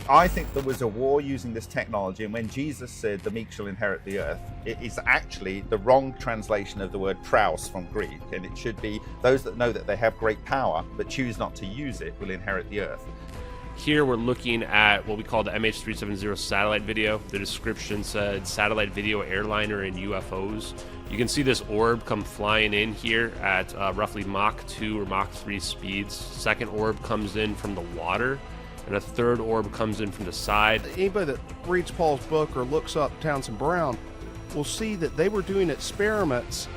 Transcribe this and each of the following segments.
I think there was a war using this technology, and when Jesus said the meek shall inherit the earth, it is actually the wrong translation of the word praus from Greek, and it should be those that know that they have great power but choose not to use it will inherit the earth. Here we're looking at what we call the MH370 satellite video. The description said satellite video airliner and UFOs. You can see this orb come flying in here at roughly Mach 2 or Mach 3 speeds. Second orb comes in from the water, and a third orb comes in from the side. Anybody that reads Paul's book or looks up Townsend Brown will see that they were doing experiments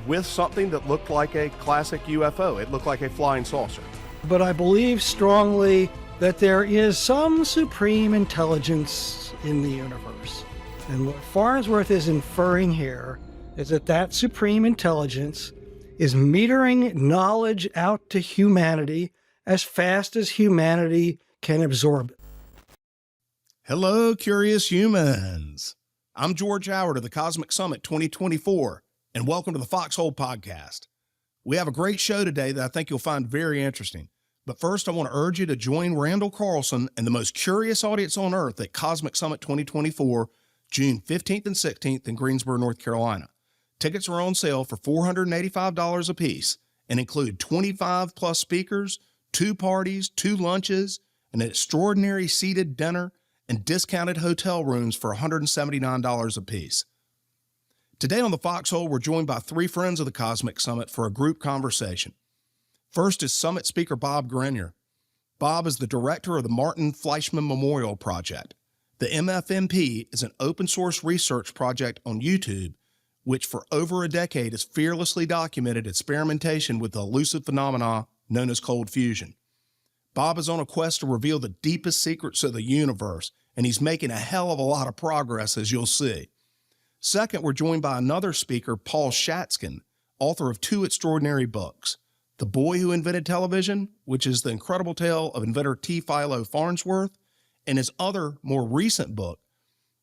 with something that looked like a classic UFO. It looked like a flying saucer. But I believe strongly that there is some supreme intelligence in the universe. And what Farnsworth is inferring here is that that supreme intelligence is metering knowledge out to humanity as fast as humanity can absorb it. Hello, curious humans. I'm George Howard of the Cosmic Summit 2024, and welcome to the Foxhole Podcast. We have a great show today that I think you'll find very interesting. But first, I want to urge you to join Randall Carlson and the most curious audience on Earth at Cosmic Summit 2024, June 15th and 16th in Greensboro, North Carolina. Tickets are on sale for $485 a piece and include 25 plus speakers, 2 parties, 2 lunches, an extraordinary seated dinner, and discounted hotel rooms for $179 a piece. Today on the Foxhole, we're joined by 3 friends of the Cosmic Summit for a group conversation. First is Summit Speaker Bob Greenyer. Bob is the director of the Pons and Fleischmann Memorial Project. The MFMP is an open source research project on YouTube, which for over a decade has fearlessly documented experimentation with the elusive phenomena known as cold fusion. Bob is on a quest to reveal the deepest secrets of the universe, and he's making a hell of a lot of progress, as you'll see. Second, we're joined by another speaker, Paul Schatzkin, author of 2 extraordinary books. The Boy Who Invented Television, which is the incredible tale of inventor T. Philo Farnsworth, and his other, more recent book,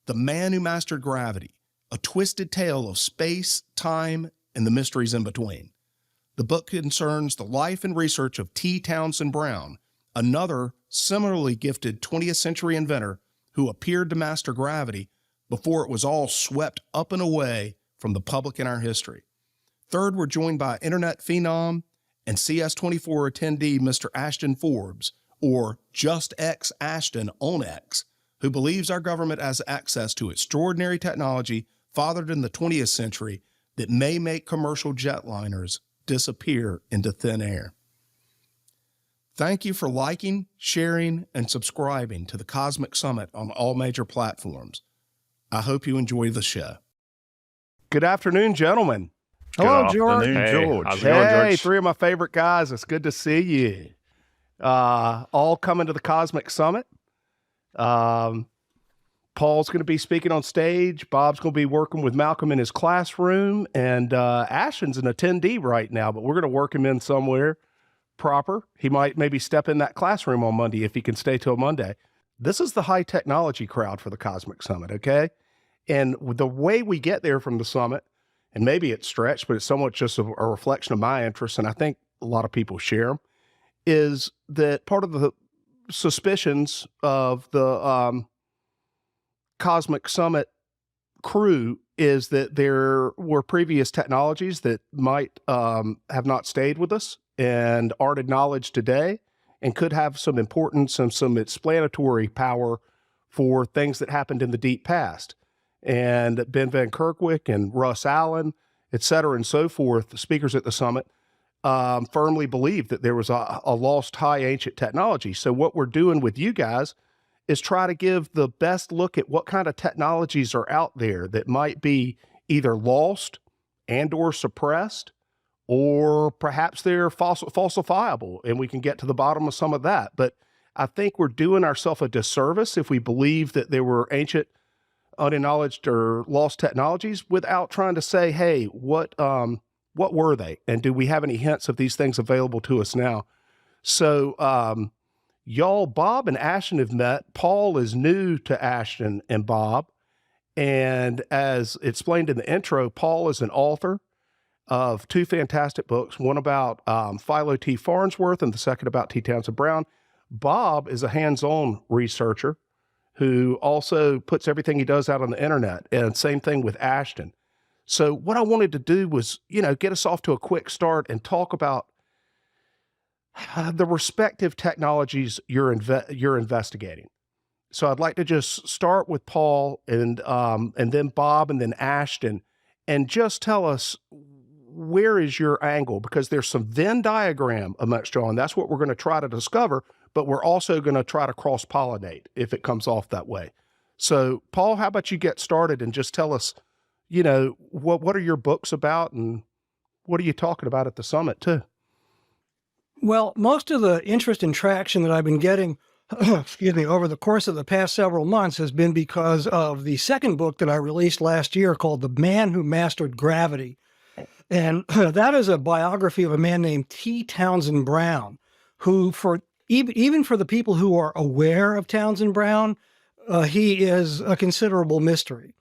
The Man Who Mastered Gravity, a twisted tale of space, time, and the mysteries in between. The book concerns the life and research of T. Townsend Brown, another similarly gifted 20th century inventor who appeared to master gravity before it was all swept up and away from the public in our history. Third, we're joined by internet phenom and CS24 attendee Mr. Ashton Forbes, or Just X Ashton on X, who believes our government has access to extraordinary technology fathered in the 20th century that may make commercial jetliners disappear into thin air. Thank you for liking, sharing, and subscribing to the Cosmic Summit on all major platforms. I hope you enjoy the show. Good afternoon, gentlemen. Hello, George. Afternoon, Hey, George. how's it going, Hey, George? 3 of my favorite guys. It's good to see you. All coming to the Cosmic Summit. Paul's going to be speaking on stage. Bob's going to be working with Malcolm in his classroom. And Ashton's an attendee right now, but we're going to work him in somewhere proper. He might maybe step in that classroom on Monday if he can stay till Monday. This is the high technology crowd for the Cosmic Summit, okay? And the way we get there from the summit, and maybe it's stretched, but it's somewhat just a reflection of my interests, and I think a lot of people share them, is that part of the suspicions of the Cosmic Summit crew is that there were previous technologies that might have not stayed with us and aren't acknowledged today and could have some importance and some explanatory power for things that happened in the deep past. And Ben Van Kerkwyk and Russ Allen, et cetera, and so forth, the speakers at the summit, firmly believe that there was a lost high ancient technology. So what we're doing with you guys is try to give the best look at what kind of technologies are out there that might be either lost and or suppressed, or perhaps they're falsifiable, and we can get to the bottom of some of that. But I think we're doing ourselves a disservice if we believe that there were ancient, unacknowledged or lost technologies without trying to say, hey, what were they? And do we have any hints of these things available to us now? So, y'all, Bob and Ashton have met. Paul is new to Ashton and Bob. And as explained in the intro, Paul is an author of 2 fantastic books, one about Philo T. Farnsworth and the second about T. Townsend Brown. Bob is a hands-on researcher who also puts everything he does out on the internet, and same thing with Ashton. So what I wanted to do was, get us off to a quick start and talk about the respective technologies you're investigating. So I'd like to just start with Paul and then Bob and then Ashton, and just tell us, where is your angle? Because there's some Venn diagram amongst y'all, and that's what we're going to try to discover, but we're also going to try to cross-pollinate if it comes off that way. So Paul, how about you get started and just tell us, what are your books about, and what are you talking about at the summit too? Well, most of the interest and traction that I've been getting, over the course of the past several months has been because of the second book that I released last year called The Man Who Mastered Gravity. And that is a biography of a man named T. Townsend Brown, who, even for the people who are aware of Townsend Brown, he is a considerable mystery.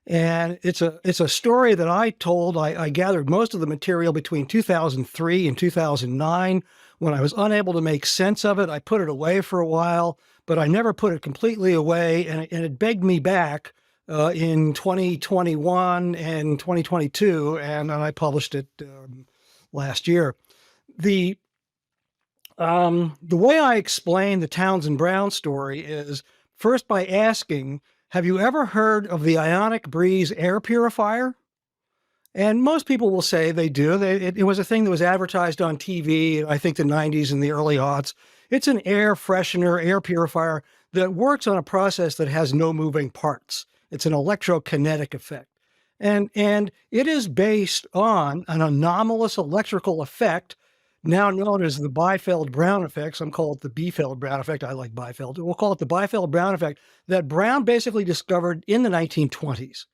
And it's a story that I told. I gathered most of the material between 2003 and 2009. When I was unable to make sense of it, I put it away for a while, but I never put it completely away, and it begged me back in 2021 and 2022, and I published it last year. The way I explain the Townsend Brown story is first by asking, have you ever heard of the ionic breeze air purifier? And most people will say they do. It was a thing that was advertised on TV, I think the 90s and the early aughts. It's an air freshener, air purifier that works on a process that has no moving parts. It's an electrokinetic effect. And it is based on an anomalous electrical effect, now known as the Byfield-Brown effect. Some call it the Byfield-Brown effect. I like Byfield. We'll call it the Byfield-Brown effect, that Brown basically discovered in the 1920s.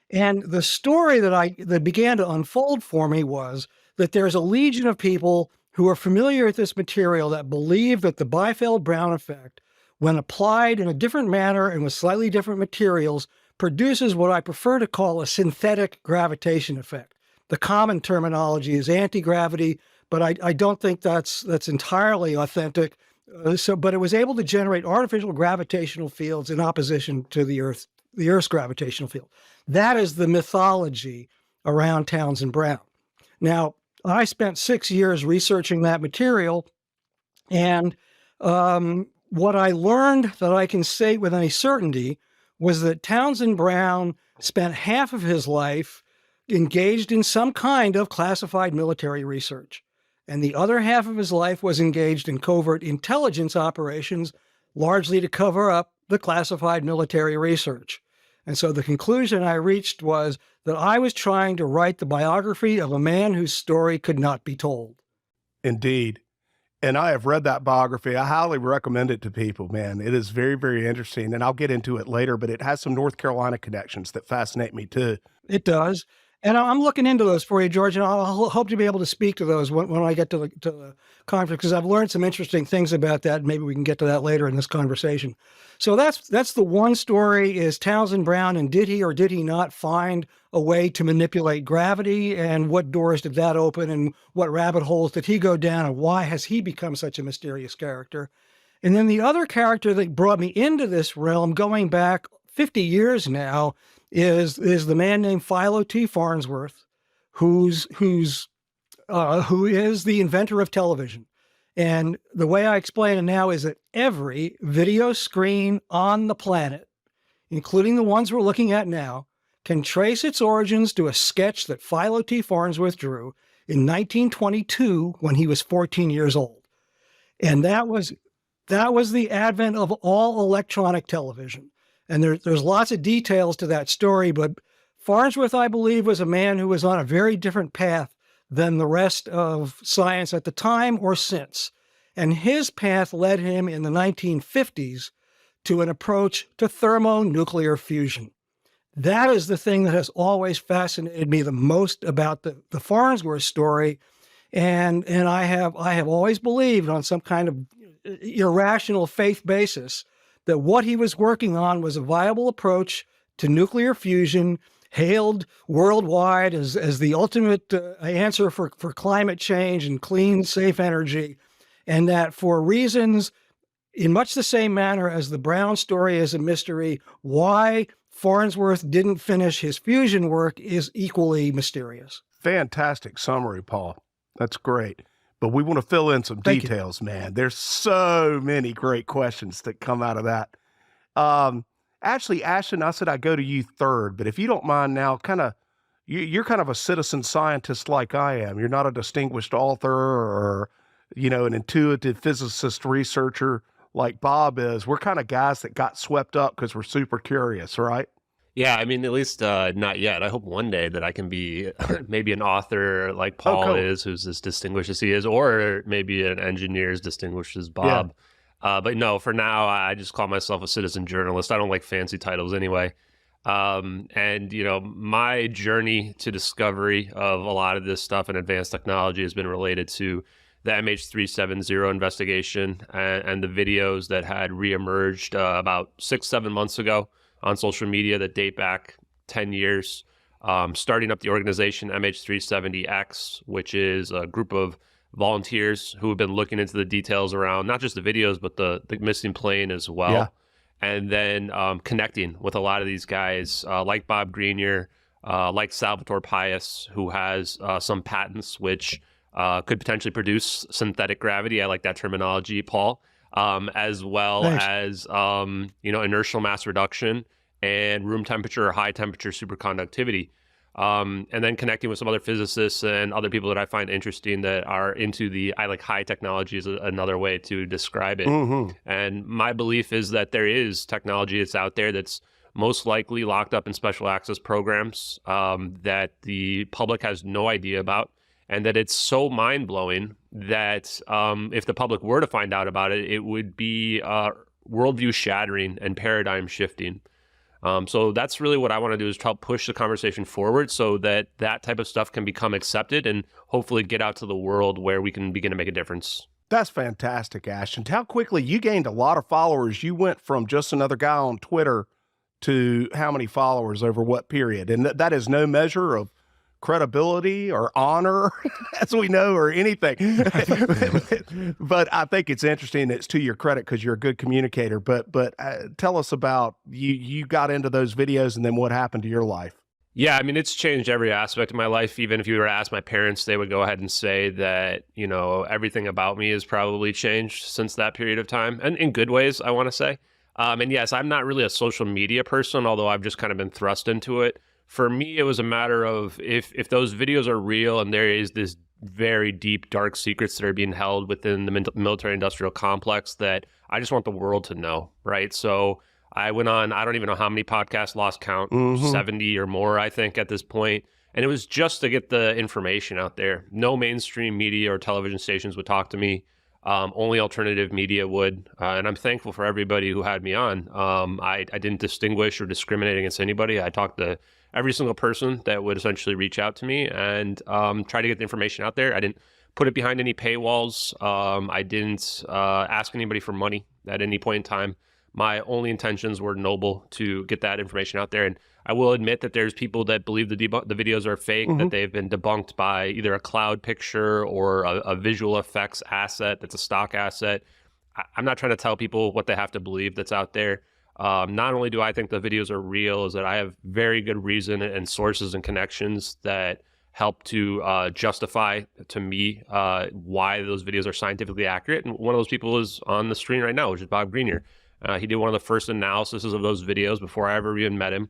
And the story that began to unfold for me was that there's a legion of people who are familiar with this material that believe that the Byfield-Brown effect, when applied in a different manner and with slightly different materials, produces what I prefer to call a synthetic gravitation effect. The common terminology is anti-gravity, but I don't think that's entirely authentic. But it was able to generate artificial gravitational fields in opposition to the Earth's gravitational field. That is the mythology around Townsend Brown. Now, I spent 6 years researching that material, and what I learned that I can say with any certainty was that Townsend Brown spent half of his life engaged in some kind of classified military research, and the other half of his life was engaged in covert intelligence operations, largely to cover up the classified military research. And so the conclusion I reached was that I was trying to write the biography of a man whose story could not be told. Indeed. And I have read that biography. I highly recommend it to people, man. It is very, very interesting. And I'll get into it later, but it has some North Carolina connections that fascinate me too. It does. And I'm looking into those for you, George, and I'll hope to be able to speak to those when I get to the conference, because I've learned some interesting things about that. Maybe we can get to that later in this conversation. So that's the one story, is Townsend Brown, and did he or did he not find a way to manipulate gravity, and what doors did that open, and what rabbit holes did he go down, and why has he become such a mysterious character? And then the other character that brought me into this realm, going back 50 years now, is the man named Philo T. Farnsworth, who is the inventor of television. And the way I explain it now is that every video screen on the planet, including the ones we're looking at now, can trace its origins to a sketch that Philo T. Farnsworth drew in 1922 when he was 14 years old. And that was the advent of all electronic television. And there's lots of details to that story, but Farnsworth, I believe, was a man who was on a very different path than the rest of science at the time or since. And his path led him in the 1950s to an approach to thermonuclear fusion. That is the thing that has always fascinated me the most about the Farnsworth story. And I have always believed, on some kind of irrational faith basis, that what he was working on was a viable approach to nuclear fusion, hailed worldwide as the ultimate answer for climate change and clean, safe energy, and that for reasons in much the same manner as the Brown story is a mystery, why Farnsworth didn't finish his fusion work is equally mysterious. Fantastic summary, Paul. That's great. But we want to fill in some details, man. There's so many great questions that come out of that. Actually, Ashton, I said I'd go to you third, but if you don't mind now, you're kind of a citizen scientist like I am. You're not a distinguished author or, an intuitive physicist researcher like Bob is. We're kind of guys that got swept up because we're super curious, right? Yeah, I mean, at least not yet. I hope one day that I can be maybe an author like Paul is, who's as distinguished as he is, or maybe an engineer as distinguished as Bob. Yeah. But no, for now, I just call myself a citizen journalist. I don't like fancy titles anyway. And, my journey to discovery of a lot of this stuff in advanced technology has been related to the MH370 investigation and the videos that had reemerged about 6-7 months ago on social media that date back 10 years, starting up the organization MH370X, which is a group of volunteers who have been looking into the details around not just the videos, but the missing plane as well. Yeah. And then connecting with a lot of these guys like Bob Greenyer, like Salvatore Pais, who has some patents which could potentially produce synthetic gravity. I like that terminology, Paul. As well as, inertial mass reduction and room temperature or high temperature superconductivity. And then connecting with some other physicists and other people that I find interesting that are into high technology is another way to describe it. Mm-hmm. And my belief is that there is technology that's out there that's most likely locked up in special access programs that the public has no idea about. And that it's so mind-blowing that if the public were to find out about it, it would be worldview shattering and paradigm shifting. So that's really what I want to do, is help push the conversation forward so that that type of stuff can become accepted and hopefully get out to the world where we can begin to make a difference. That's fantastic, Ashton. How quickly you gained a lot of followers. You went from just another guy on Twitter to how many followers over what period? And that is no measure of credibility or honor, as we know, or anything. But I think it's interesting. It's to your credit because you're a good communicator. But tell us about you got into those videos and then what happened to your life. Yeah, I mean, it's changed every aspect of my life. Even if you were to ask my parents, they would go ahead and say that, everything about me has probably changed since that period of time, and in good ways, I want to say. And yes, I'm not really a social media person, although I've just kind of been thrust into it. For me, it was a matter of if those videos are real and there is this very deep, dark secrets that are being held within the military-industrial complex, that I just want the world to know, right? So I went on, I don't even know how many podcasts, lost count, 70 or more, I think, at this point. And it was just to get the information out there. No mainstream media or television stations would talk to me. Only alternative media would. And I'm thankful for everybody who had me on. I didn't distinguish or discriminate against anybody. I talked to every single person that would essentially reach out to me and try to get the information out there. I didn't put it behind any paywalls. I didn't ask anybody for money at any point in time. My only intentions were noble, to get that information out there. And I will admit that there's people that believe the videos are fake, that they've been debunked by either a cloud picture or a visual effects asset that's a stock asset. I'm not trying to tell people what they have to believe that's out there. Not only do I think the videos are real, is that I have very good reason and sources and connections that help to justify to me why those videos are scientifically accurate. And one of those people is on the screen right now, which is Bob Greenyer. He did one of the first analyses of those videos before I ever even met him.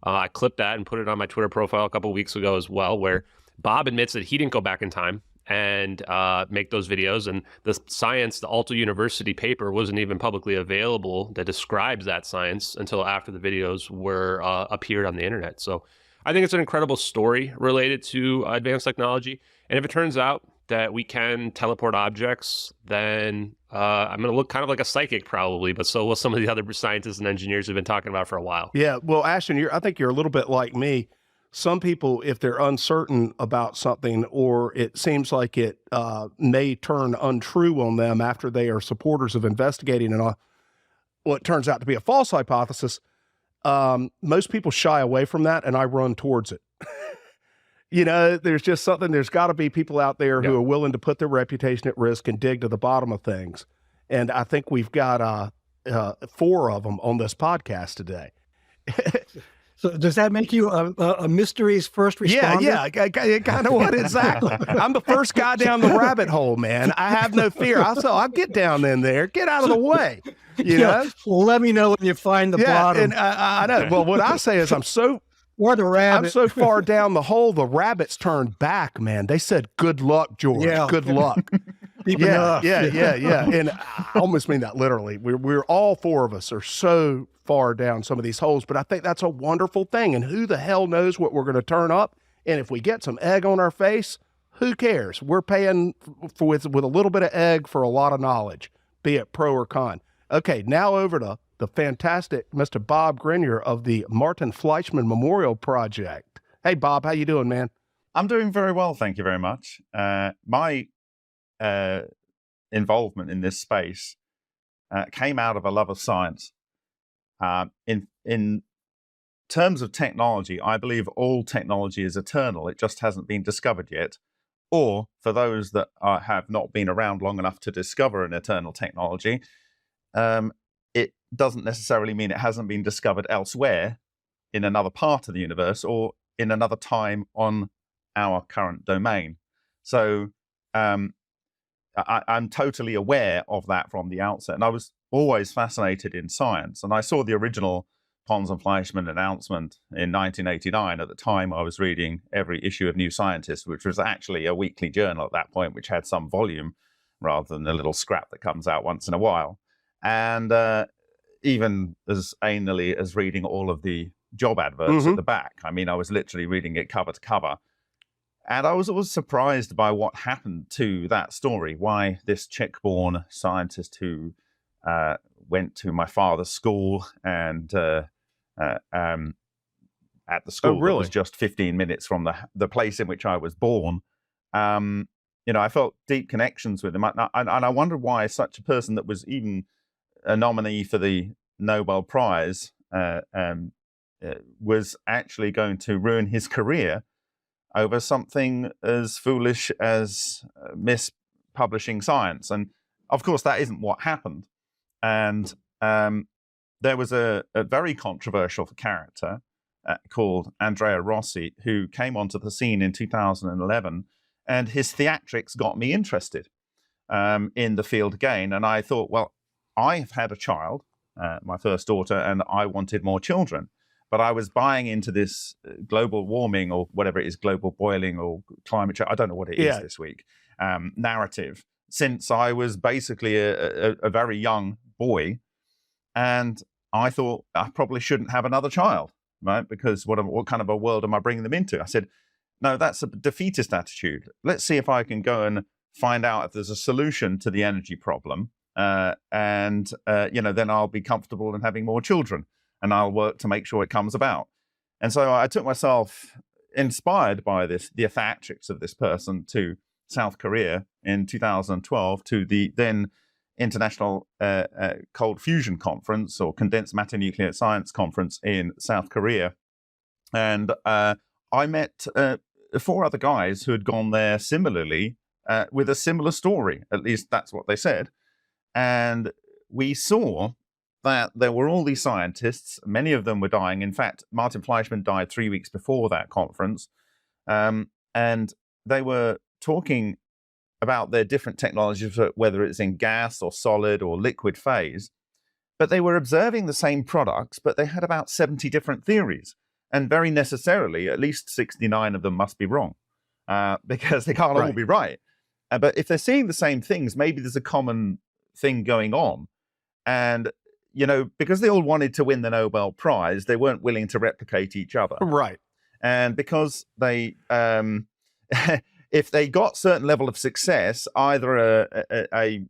I clipped that and put it on my Twitter profile a couple of weeks ago as well, where Bob admits that he didn't go back in time and make those videos. And the science, the Alta University paper, wasn't even publicly available that describes that science until after the videos were appeared on the internet. So I think it's an incredible story related to advanced technology. And if it turns out that we can teleport objects, then I'm going to look kind of like a psychic probably, but so will some of the other scientists and engineers who've been talking about it for a while. Yeah, well, Ashton, I think you're a little bit like me. Some people, if they're uncertain about something or it seems like it may turn untrue on them after they are supporters of investigating and what turns out to be a false hypothesis, most people shy away from that, and I run towards it. There's just something, there's got to be people out there who are willing to put their reputation at risk and dig to the bottom of things. And I think we've got 4 of them on this podcast today. So does that make you a mysteries first responder? Yeah, kind of what exactly. I'm the first guy down the rabbit hole, man. I have no fear. I'll get down in there. Get out of the way. You know? Let me know when you find the bottom. And I know. Well, what I say is or the rabbit. I'm so far down the hole, the rabbits turned back, man. They said, "Good luck, George. Yeah. Good luck." enough. Yeah. And I almost mean that literally. We're all 4 of us are so far down some of these holes, but I think that's a wonderful thing. And who the hell knows what we're going to turn up? And if we get some egg on our face, who cares? We're paying with a little bit of egg for a lot of knowledge, be it pro or con. Okay, now over to the fantastic Mr. Bob Greenyer of the Pons and Fleischmann Memorial Project. Hey, Bob, how you doing, man? I'm doing very well, thank you very much. My involvement in this space came out of a love of science. In terms of technology, I believe all technology is eternal. It just hasn't been discovered yet. Or for those that have not been around long enough to discover an eternal technology, it doesn't necessarily mean it hasn't been discovered elsewhere in another part of the universe or in another time on our current domain. So I'm totally aware of that from the outset. And I was always fascinated in science. And I saw the original Pons and Fleischmann announcement in 1989. At the time, I was reading every issue of New Scientist, which was actually a weekly journal at that point, which had some volume rather than a little scrap that comes out once in a while. And even as anally as reading all of the job adverts at the back. I mean, I was literally reading it cover to cover. And I was always surprised by what happened to that story, why this Czech-born scientist who went to my father's school and at the school that was just 15 minutes from the place in which I was born, I felt deep connections with him. And I wondered why such a person that was even a nominee for the Nobel Prize was actually going to ruin his career over something as foolish as mispublishing science. And of course, that isn't what happened. And there was a very controversial character called Andrea Rossi, who came onto the scene in 2011, and his theatrics got me interested in the field again. And I thought, well, I've had a child, my first daughter, and I wanted more children. But I was buying into this global warming or whatever it is, global boiling or climate change, I don't know what it is this week, narrative, since I was basically a very young boy. And I thought I probably shouldn't have another child, right? Because what kind of a world am I bringing them into? I said, no, that's a defeatist attitude. Let's see if I can go and find out if there's a solution to the energy problem. Then I'll be comfortable in having more children. And I'll work to make sure it comes about. And so I took myself, inspired by the theatrics of this person, to South Korea in 2012 to the then International Cold Fusion Conference or Condensed Matter Nuclear Science Conference in South Korea. And I met 4 other guys who had gone there similarly with a similar story. At least that's what they said. And we saw that there were all these scientists, many of them were dying. In fact, Martin Fleischmann died 3 weeks before that conference. And they were talking about their different technologies, whether it's in gas or solid or liquid phase. But they were observing the same products, but they had about 70 different theories. And very necessarily, at least 69 of them must be wrong, because they can't all be right. But if they're seeing the same things, maybe there's a common thing going on. And because they all wanted to win the Nobel Prize, they weren't willing to replicate each other. Right. And because they, if they got certain level of success, either a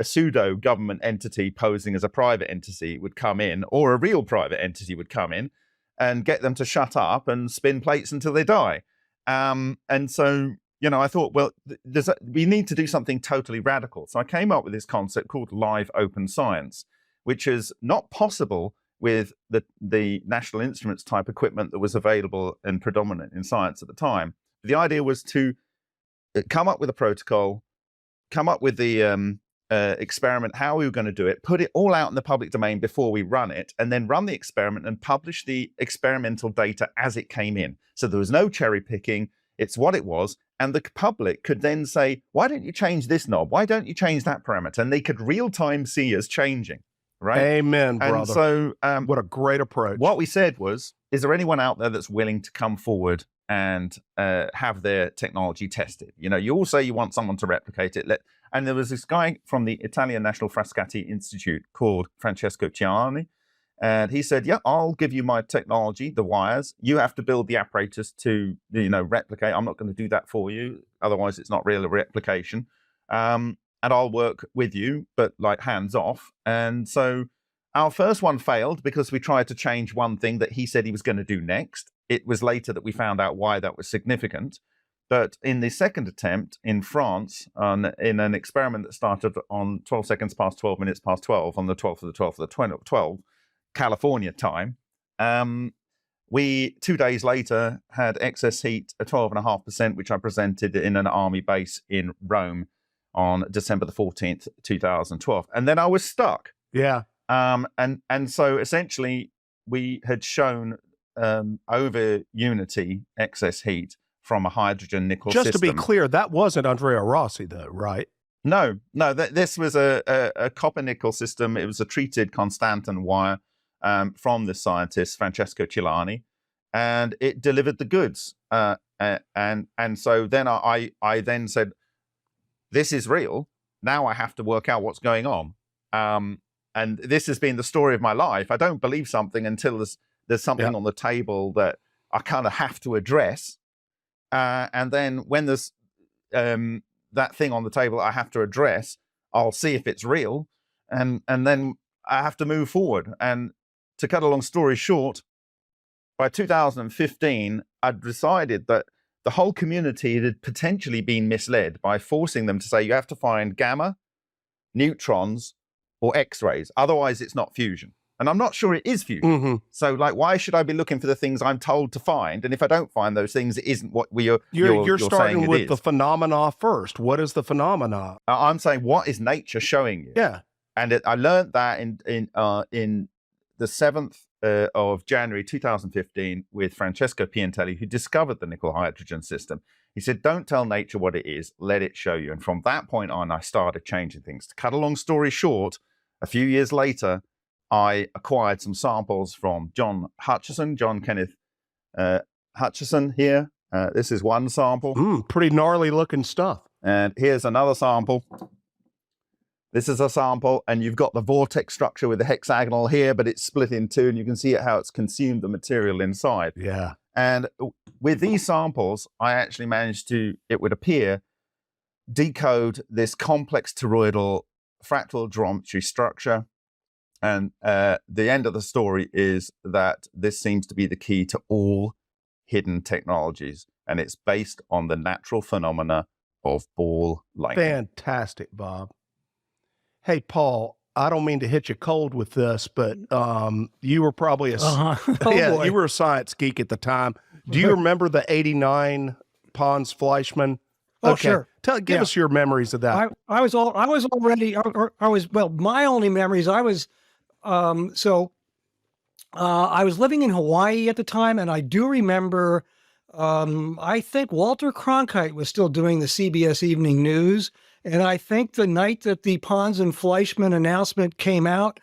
pseudo government entity posing as a private entity would come in, or a real private entity would come in and get them to shut up and spin plates until they die. And so, I thought, well, we need to do something totally radical. So I came up with this concept called live open science, which is not possible with the National Instruments type equipment that was available and predominant in science at the time. The idea was to come up with a protocol, come up with the experiment, how we were going to do it, put it all out in the public domain before we run it, and then run the experiment and publish the experimental data as it came in. So there was no cherry picking. It's what it was. And the public could then say, why don't you change this knob? Why don't you change that parameter? And they could real time see us changing. Right. Amen, brother. And so what a great approach. What we said was, is there anyone out there that's willing to come forward and have their technology tested? You know, you all say you want someone to replicate it. And there was this guy from the Italian National Frascati Institute called Francesco Ciani. And he said, yeah, I'll give you my technology, the wires. You have to build the apparatus to, you know, replicate. I'm not going to do that for you. Otherwise, it's not real replication. And I'll work with you, but like hands off. And so our first one failed because we tried to change one thing that he said he was going to do next. It was later that we found out why that was significant. But in the second attempt in France, in an experiment that started on 12 seconds past 12 minutes past 12 on the 12th of the 12th of the 12, California time, we 2 days later had excess heat at 12.5%, which I presented in an army base in Rome on December the 14th, 2012. And then I was stuck. Yeah. And so essentially we had shown over unity excess heat from a hydrogen nickel system. Just to be clear, that wasn't Andrea Rossi though, right? No, this was a copper nickel system. It was a treated Constantan wire from the scientist, Francesco Ciani, and it delivered the goods. And so then I then said, this is real. Now I have to work out what's going on. And this has been the story of my life. I don't believe something until there's something on the table that I kind of have to address. And then when there's that thing on the table I have to address, I'll see if it's real. And then I have to move forward. And to cut a long story short, by 2015, I decided that the whole community had potentially been misled by forcing them to say you have to find gamma, neutrons, or X-rays. Otherwise, it's not fusion. And I'm not sure it is fusion. Mm-hmm. So, like, why should I be looking for the things I'm told to find? And if I don't find those things, it isn't what you're starting with the the phenomena first. What is the phenomena? I'm saying, what is nature showing you? Yeah. And I learned that in the 7th of January 2015 with Francesco Piantelli, who discovered the nickel hydrogen system. He said, don't tell nature what it is, let it show you. And from that point on, I started changing things. To cut a long story short, a few years later, I acquired some samples from John Kenneth Hutchison here. This is one sample. Pretty gnarly looking stuff. And here's another sample. This is a sample, and you've got the vortex structure with the hexagonal here, but it's split in two, and you can see how it's consumed the material inside. Yeah. And with these samples, I actually managed to, it would appear, decode this complex toroidal fractal geometry structure. And the end of the story is that this seems to be the key to all hidden technologies, and it's based on the natural phenomena of ball lightning. Fantastic, Bob. Hey, Paul, I don't mean to hit you cold with this, but you were probably you were a science geek at the time. Do you remember the '89 Pons Fleischmann? Oh, sure. Give us your memories of that. I was my only memories. I was living in Hawaii at the time, and I do remember. I think Walter Cronkite was still doing the CBS Evening News. And I think the night that the Pons and Fleischmann announcement came out,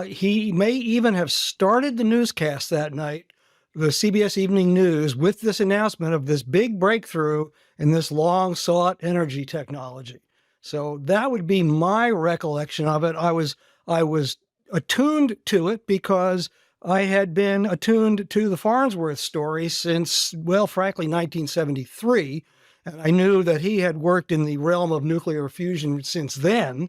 he may even have started the newscast that night, the CBS Evening News, with this announcement of this big breakthrough in this long-sought energy technology. So that would be my recollection of it. I was attuned to it because I had been attuned to the Farnsworth story since, well, frankly, 1973. And I knew that he had worked in the realm of nuclear fusion since then.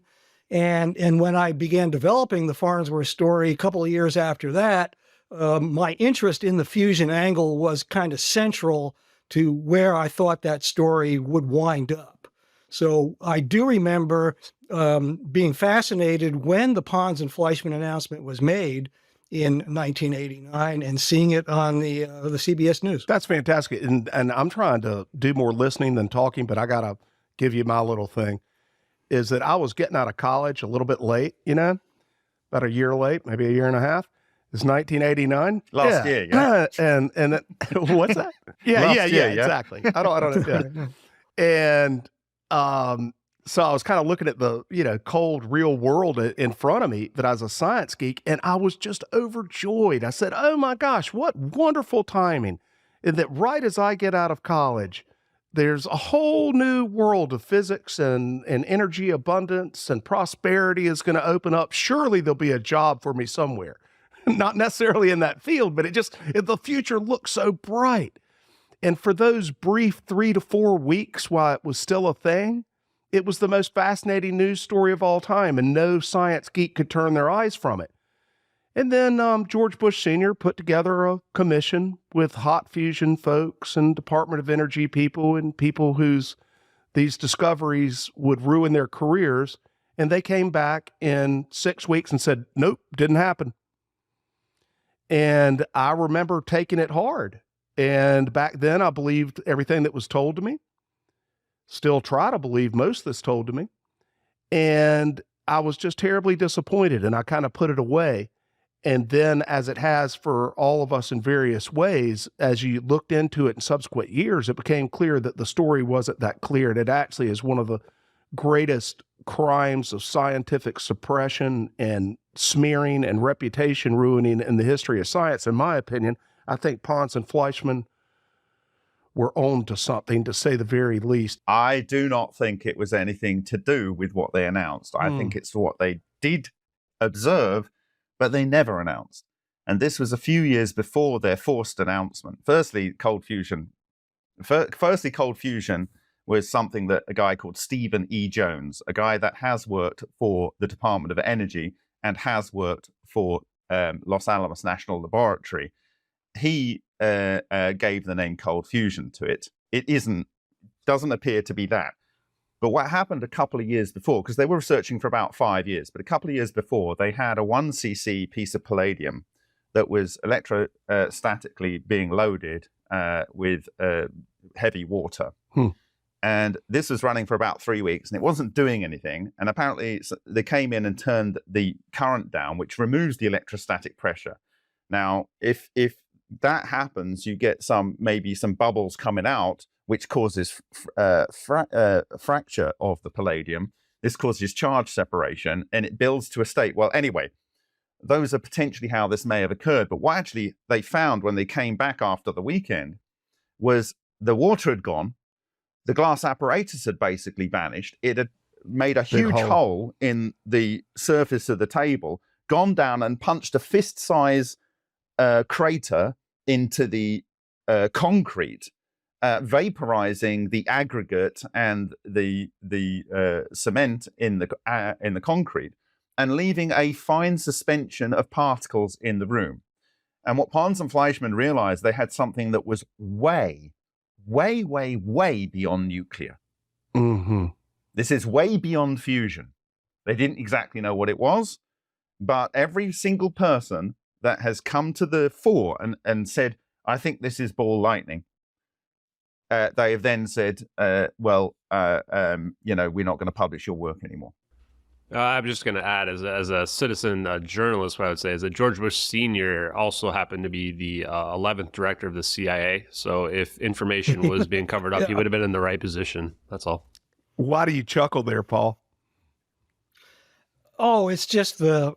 And when I began developing the Farnsworth story a couple of years after that, my interest in the fusion angle was kind of central to where I thought that story would wind up. So I do remember being fascinated when the Pons and Fleischmann announcement was made in 1989 and seeing it on the CBS News. That's fantastic. And I'm trying to do more listening than talking, but I got to give you my little thing. is that I was getting out of college a little bit late, about a year late, maybe a year and a half. It's 1989. Last year, yeah. And what's that? Yeah, exactly. I don't know. And so I was kind of looking at the, cold real world in front of me that I was a science geek, and I was just overjoyed. I said, oh my gosh, what wonderful timing. And that right as I get out of college, there's a whole new world of physics and energy abundance and prosperity is going to open up. Surely there'll be a job for me somewhere. Not necessarily in that field, but the future looks so bright. And for those brief 3 to 4 weeks while it was still a thing, it was the most fascinating news story of all time, and no science geek could turn their eyes from it. And then George Bush Sr. put together a commission with hot fusion folks and Department of Energy people and people whose these discoveries would ruin their careers. And they came back in 6 weeks and said, nope, didn't happen. And I remember taking it hard. And back then I believed everything that was told to me. Still try to believe most that's told to me. And I was just terribly disappointed, and I kind of put it away. And then, as it has for all of us in various ways, as you looked into it in subsequent years, it became clear that the story wasn't that clear. And it actually is one of the greatest crimes of scientific suppression and smearing and reputation ruining in the history of science. In my opinion, I think Pons and Fleischmann were on to something, to say the very least. I do not think it was anything to do with what they announced. I think it's what they did observe, but they never announced. And this was a few years before their forced announcement. Firstly, cold fusion was something that a guy called Stephen E. Jones, a guy that has worked for the Department of Energy and has worked for Los Alamos National Laboratory, he gave the name cold fusion to it. It doesn't appear to be that. But what happened a couple of years before, because they were researching for about 5 years, but a couple of years before, they had a 1 cc piece of palladium that was electrostatically being loaded with heavy water. And this was running for about 3 weeks, and it wasn't doing anything. And apparently they came in and turned the current down, which removes the electrostatic pressure. Now, if that happens, you get maybe some bubbles coming out, which causes fracture of the palladium. This causes charge separation, and it builds to a state. Well, anyway, those are potentially how this may have occurred. But what actually they found when they came back after the weekend was the water had gone. The glass apparatus had basically vanished. It had made a huge hole in the surface of the table, gone down and punched a fist-size crater into the concrete, vaporizing the aggregate and the cement in the concrete, and leaving a fine suspension of particles in the room. And what Pons and Fleischmann realized, they had something that was way beyond nuclear. This is way beyond fusion. They didn't exactly know what it was, but every single person that has come to the fore and said, I think this is ball lightning, they have then said, we're not going to publish your work anymore. I'm just going to add, as a citizen journalist, what I would say is that George Bush Sr. also happened to be the 11th director of the CIA. So if information was being covered up, he would have been in the right position. That's all. Why do you chuckle there, Paul? Oh, it's just the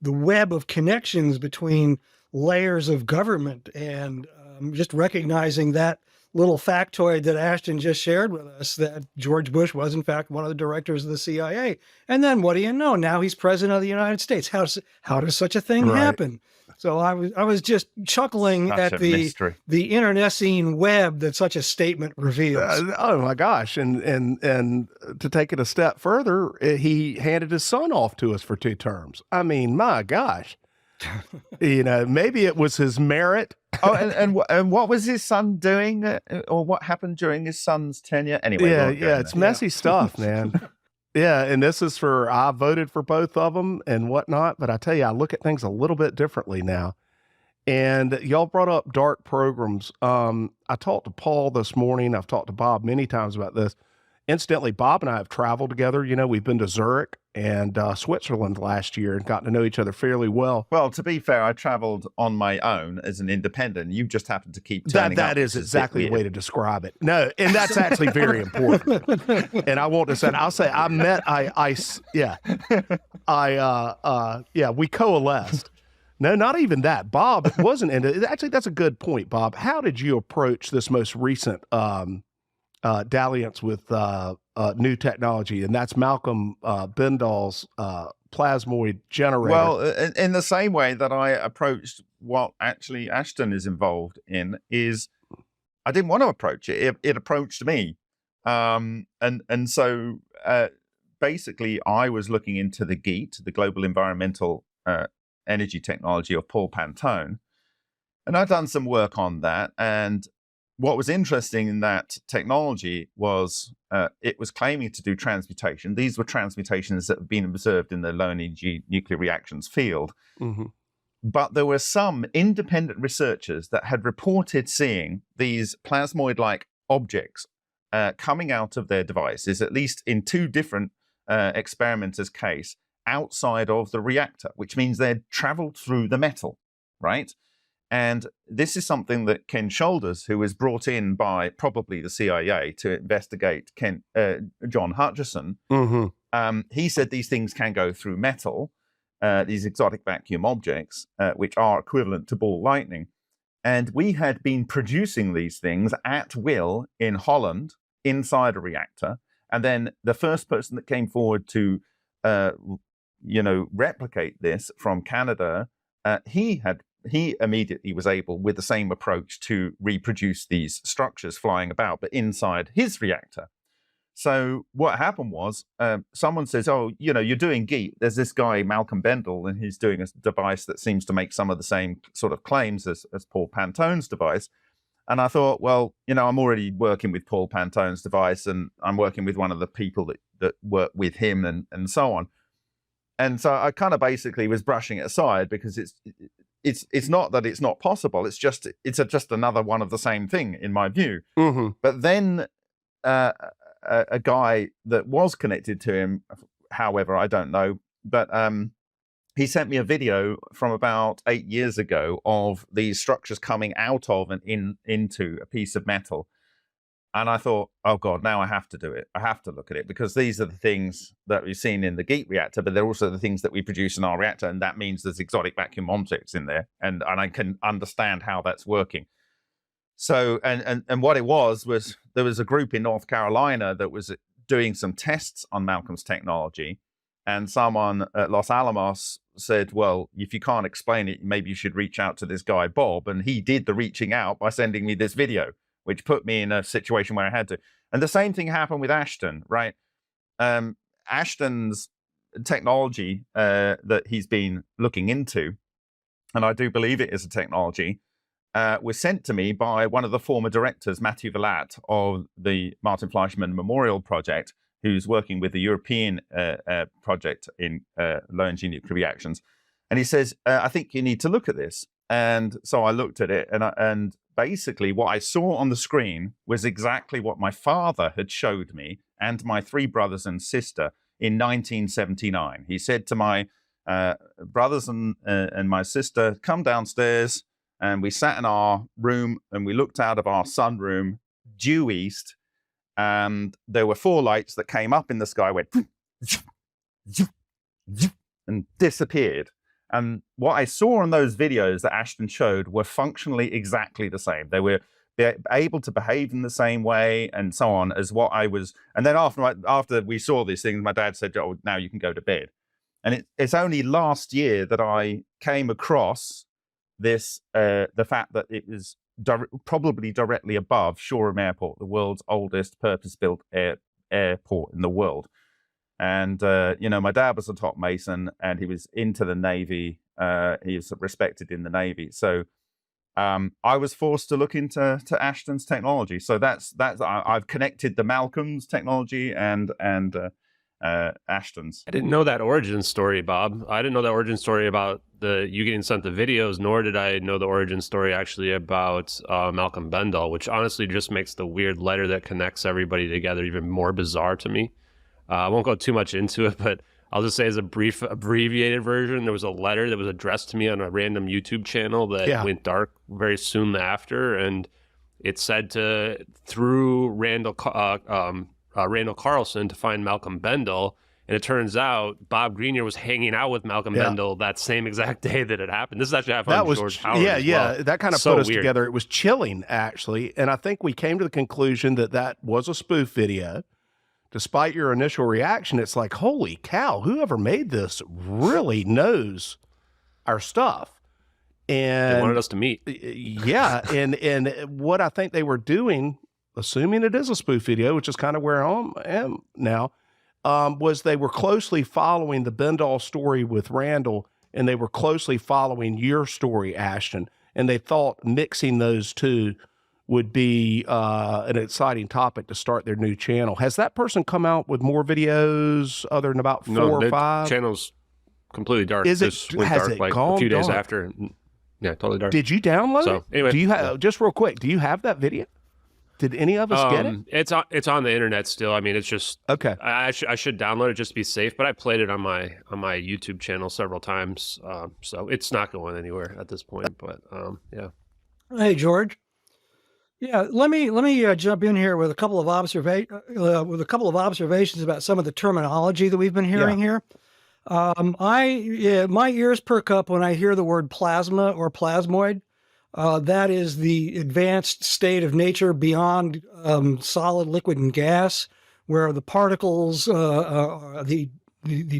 web of connections between layers of government, and just recognizing that little factoid that Ashton just shared with us, that George Bush was in fact one of the directors of the CIA. And then what do you know? Now he's president of the United States. How does such a thing happen? So I was just chuckling at the internecine web that such a statement reveals. Oh my gosh. And to take it a step further, he handed his son off to us for 2 terms. I mean, my gosh. Maybe it was his merit. Oh, and what was his son doing, or what happened during his son's tenure? Anyway, it's messy stuff, man. Yeah, and this is I voted for both of them and whatnot, but I tell you, I look at things a little bit differently now. And y'all brought up dark programs. I talked to Paul this morning. I've talked to Bob many times about this. Incidentally, Bob and I have traveled together. You know, we've been to Zurich and Switzerland last year and gotten to know each other fairly well. Well, to be fair, I traveled on my own as an independent. You just happened to keep turning up. That is which exactly the weird. way to describe it. No, and that's actually very important. And I won't just say, I'll say we coalesced. No, not even that. Bob wasn't into it. Actually, that's a good point, Bob. How did you approach this most recent dalliance with new technology? And that's Malcolm Bindall's Plasmoid generator. Well, in the same way that I approached what actually Ashton is involved in, is I didn't want to approach it. It approached me. And so basically I was looking into the GEET, the Global Environmental Energy Technology of Paul Pantone. And I'd done some work on that. And what was interesting in that technology was it was claiming to do transmutation. These were transmutations that have been observed in the low energy nuclear reactions field. Mm-hmm. But there were some independent researchers that had reported seeing these plasmoid-like objects coming out of their devices, at least in 2 different experimenters' case, outside of the reactor, which means they'd traveled through the metal, right? And this is something that Ken Shoulders, who was brought in by probably the CIA to investigate John Hutchison, he said these things can go through metal, these exotic vacuum objects, which are equivalent to ball lightning. And we had been producing these things at will in Holland, inside a reactor. And then the first person that came forward to, replicate this from Canada, he immediately was able, with the same approach, to reproduce these structures flying about, but inside his reactor. So what happened was, someone says, oh, you're doing GEET. There's this guy, Malcolm Bendall, and he's doing a device that seems to make some of the same sort of claims as Paul Pantone's device. And I thought, well, I'm already working with Paul Pantone's device, and I'm working with one of the people that work with him and so on. And so I kind of basically was brushing it aside, because it's not that it's not possible. It's just another one of the same thing, in my view. Mm-hmm. But then a guy that was connected to him, however, I don't know, but he sent me a video from about 8 years ago of these structures coming out of and into a piece of metal. And I thought, oh God, now I have to do it. I have to look at it, because these are the things that we've seen in the GEET reactor, but they're also the things that we produce in our reactor. And that means there's exotic vacuum objects in there. And I can understand how that's working. So, and what it was there was a group in North Carolina that was doing some tests on Malcolm's technology. And someone at Los Alamos said, well, if you can't explain it, maybe you should reach out to this guy, Bob. And he did the reaching out by sending me this video, which put me in a situation where I had to. And the same thing happened with Ashton, right? Ashton's technology that he's been looking into, and I do believe it is a technology, was sent to me by one of the former directors, Matthew Villat, of the Martin Fleischmann Memorial Project, who's working with the European project in low-energy nuclear reactions. And he says, I think you need to look at this. And so I looked at it, and basically what I saw on the screen was exactly what my father had showed me and my 3 brothers and sister in 1979. He said to my brothers and my sister, come downstairs. And we sat in our room and we looked out of our sunroom due east, and there were 4 lights that came up in the sky, went and disappeared. And what I saw in those videos that Ashton showed were functionally exactly the same. They were able to behave in the same way and so on as what I was. And then after we saw these things, my dad said, oh, now you can go to bed. And it's only last year that I came across this, the fact that it was probably directly above Shoreham Airport, the world's oldest purpose-built airport in the world. And, my dad was a top Mason, and he was into the Navy. He was respected in the Navy. So I was forced to look into Ashton's technology. So that's I've connected the Malcolm's technology and Ashton's. I didn't know that origin story, Bob. I didn't know that origin story about you getting sent the videos, nor did I know the origin story actually about Malcolm Bendall, which honestly just makes the weird letter that connects everybody together even more bizarre to me. I won't go too much into it, but I'll just say as a brief abbreviated version, there was a letter that was addressed to me on a random YouTube channel that went dark very soon after, and it said through Randall Carlson to find Malcolm Bendall. And it turns out Bob Greenyer was hanging out with Malcolm Bendall that same exact day that it happened. This is actually happened on George Howard as well. That kind of So put us weird. together. It was chilling, actually. And I think we came to the conclusion that that was a spoof video. Despite your initial reaction, it's like, holy cow, whoever made this really knows our stuff. And They wanted us to meet. Yeah. And what I think they were doing, assuming it is a spoof video, which is kind of where I am now, was they were closely following the Bendall story with Randall, and they were closely following your story, Ashton. And they thought mixing those two would be an exciting topic to start their new channel. Has that person come out with more videos other than about four or five? Channel's completely dark. Is it? Just went Has dark it like gone a few days dark? after. Yeah, totally dark. Did you download So, it? anyway, Do you have just real quick? Do you have that video? Did any of us get it? It's on the internet still. I mean, it's just Okay. I should download it just to be safe. But I played it on my YouTube channel several times, so it's not going anywhere at this point. But yeah. Hey, George. Yeah, let me jump in here with a couple of observations about some of the terminology that we've been hearing here. My ears perk up when I hear the word plasma or plasmoid. That is the advanced state of nature beyond solid, liquid, and gas, where the particles, the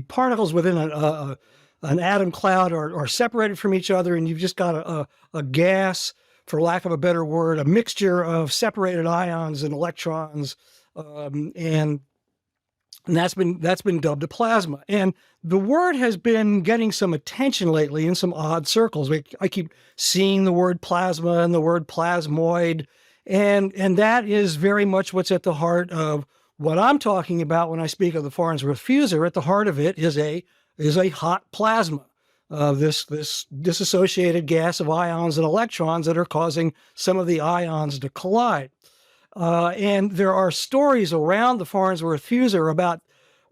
particles within an atom cloud are separated from each other, and you've just got a gas, for lack of a better word, a mixture of separated ions and electrons, and that's been dubbed a plasma. And the word has been getting some attention lately in some odd circles. I keep seeing the word plasma and the word plasmoid, and that is very much what's at the heart of what I'm talking about when I speak of the Farnsworth fusor. At the heart of it is a hot plasma. This dissociated gas of ions and electrons that are causing some of the ions to collide. And there are stories around the Farnsworth fusor about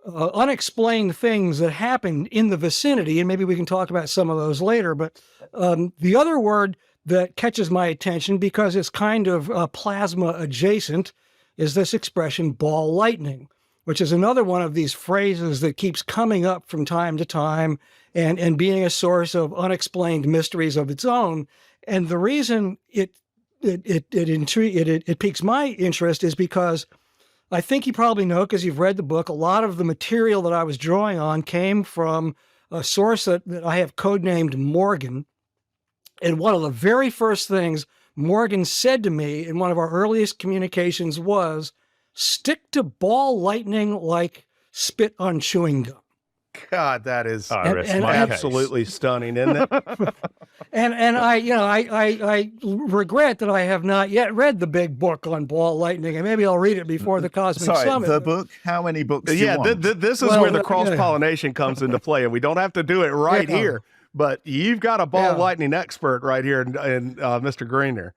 unexplained things that happen in the vicinity, and maybe we can talk about some of those later. But the other word that catches my attention, because it's kind of plasma adjacent, is this expression ball lightning, which is another one of these phrases that keeps coming up from time to time and being a source of unexplained mysteries of its own. And the reason it piques my interest is because I think you probably know, because you've read the book, a lot of the material that I was drawing on came from a source that I have codenamed Morgan. And one of the very first things Morgan said to me in one of our earliest communications was, stick to ball lightning like spit on chewing gum. God, that is and absolutely stunning, isn't it? and I regret that I have not yet read the big book on ball lightning, and maybe I'll read it before the Cosmic Summit. The book? How many books do you want? This is where the cross-pollination comes into play, and we don't have to do it right here, but you've got a ball lightning expert right here in Mr. Greenyer.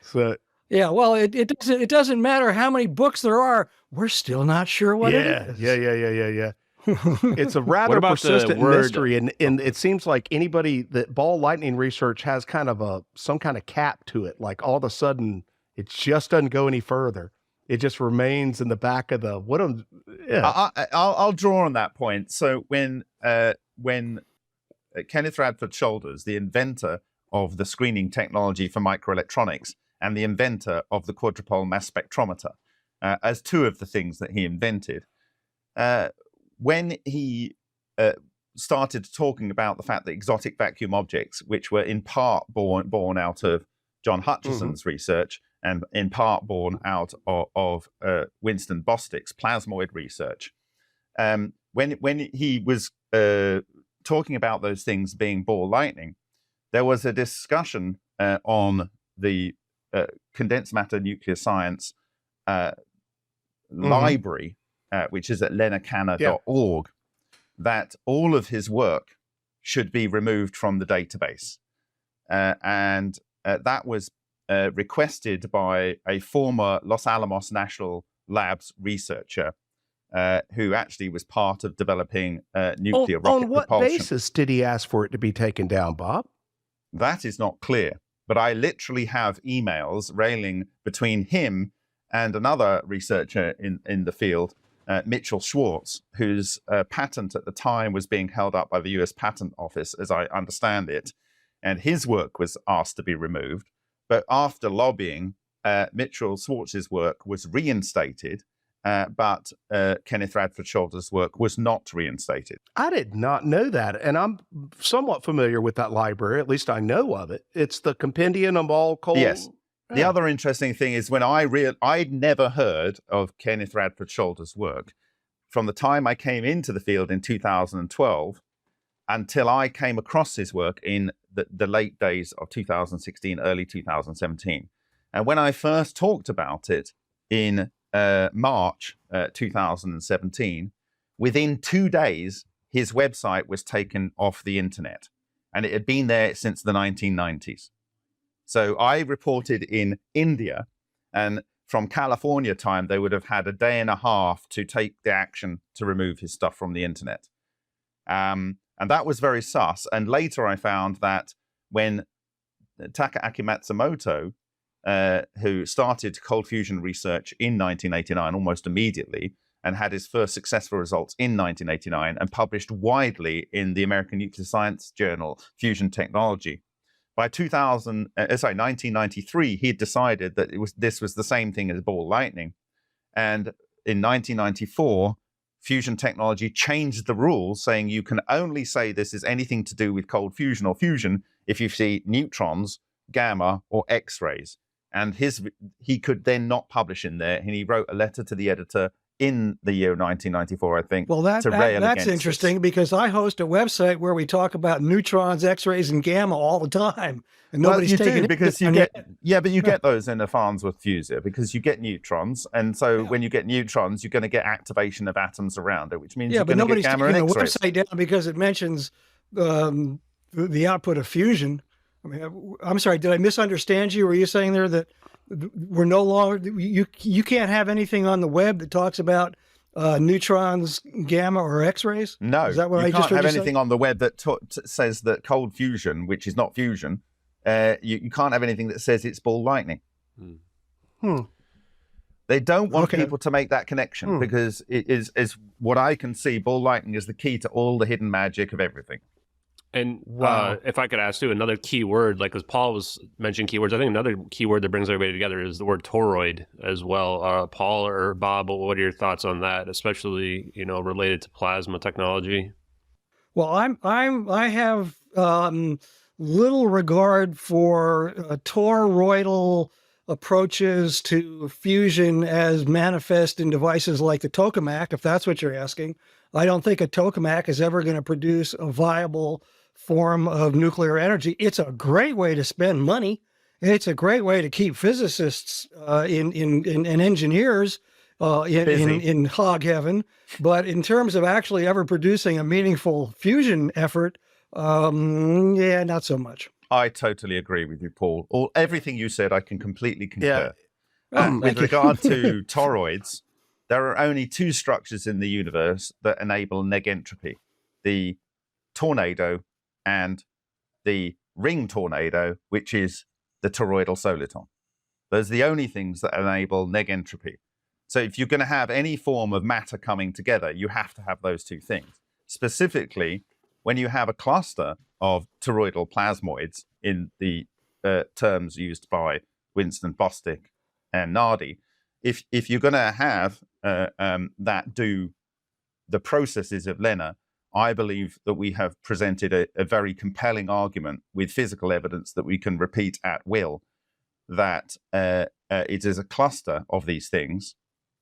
So yeah, well, it doesn't matter how many books there are. We're still not sure what it is. Yeah. It's a rather persistent mystery, and it seems like anybody that ball lightning research has kind of some kind of cap to it. Like all of a sudden, it just doesn't go any further. It just remains in the back of the I'll draw on that point. So when Kenneth Radford Shoulders, the inventor of the screening technology for microelectronics and the inventor of the quadrupole mass spectrometer, as two of the things that he invented, when he started talking about the fact that exotic vacuum objects, which were in part born out of John Hutchison's research and in part born out of Winston Bostick's plasmoid research, when he was talking about those things being ball lightning, there was a discussion on the condensed matter nuclear science library which is at lenacana.org, that all of his work should be removed from the database. And that was requested by a former Los Alamos National Labs researcher who actually was part of developing nuclear rocket on what propulsion. basis did he ask for it to be taken down, Bob? That is not clear, but I literally have emails railing between him and another researcher in the field, Mitchell Schwartz, whose patent at the time was being held up by the US Patent Office, as I understand it, and his work was asked to be removed. But after lobbying, Mitchell Schwartz's work was reinstated, but Kenneth Radford Shoulders' work was not reinstated. I did not know that, and I'm somewhat familiar with that library. At least I know of it. It's the compendium of all coal. Yes. The other interesting thing is when I'd never heard of Kenneth Radford Shoulders' work from the time I came into the field in 2012 until I came across his work in the late days of 2016, early 2017. And when I first talked about it in March 2017, within 2 days, his website was taken off the internet. And it had been there since the 1990s. So I reported in India, and from California time, they would have had a day and a half to take the action to remove his stuff from the internet. And that was very sus. And later I found that when Takaaki Matsumoto, who started cold fusion research in 1989, almost immediately, and had his first successful results in 1989 and published widely in the American Nuclear Science Journal, Fusion Technology. By 1993, he had decided that this was the same thing as ball lightning. And in 1994, fusion technology changed the rules, saying you can only say this is anything to do with cold fusion or fusion if you see neutrons, gamma, or X-rays. And he could then not publish in there. And he wrote a letter to the editor in the year 1994, I think. Well, that's interesting because I host a website where we talk about neutrons, X-rays, and gamma all the time, and nobody's taking it because you get but you get those in a Farnsworth fusor because you get neutrons, and so when you get neutrons, you're going to get activation of atoms around it, which means you're going to get gamma and X-rays. Website down because it mentions the output of fusion. I mean, I'm sorry, did I misunderstand you? Were you saying there that we're no longer, you can't have anything on the web that talks about neutrons, gamma, or X-rays? No, is that what you I just can't have anything on the web that says that cold fusion, which is not fusion, you can't have anything that says it's ball lightning. They don't want people to make that connection because it is what I can see, ball lightning is the key to all the hidden magic of everything. And if I could ask too, another key word, like as Paul was mentioning keywords, I think another key word that brings everybody together is the word toroid as well. Paul or Bob, what are your thoughts on that, especially related to plasma technology? Well, I have little regard for toroidal approaches to fusion as manifest in devices like the tokamak, if that's what you're asking. I don't think a tokamak is ever going to produce a viable form of nuclear energy. It's a great way to spend money. It's a great way to keep physicists and engineers in hog heaven. But in terms of actually ever producing a meaningful fusion effort, not so much. I totally agree with you, Paul. Everything you said, I can completely concur. With regard to toroids, there are only two structures in the universe that enable negentropy: the tornado and the ring tornado, which is the toroidal soliton. Those are the only things that enable negentropy. So if you're going to have any form of matter coming together, you have to have those two things. Specifically, when you have a cluster of toroidal plasmoids in the terms used by Winston Bostic and Nardi, if you're going to have that do the processes of Lena, I believe that we have presented a very compelling argument with physical evidence that we can repeat at will, that it is a cluster of these things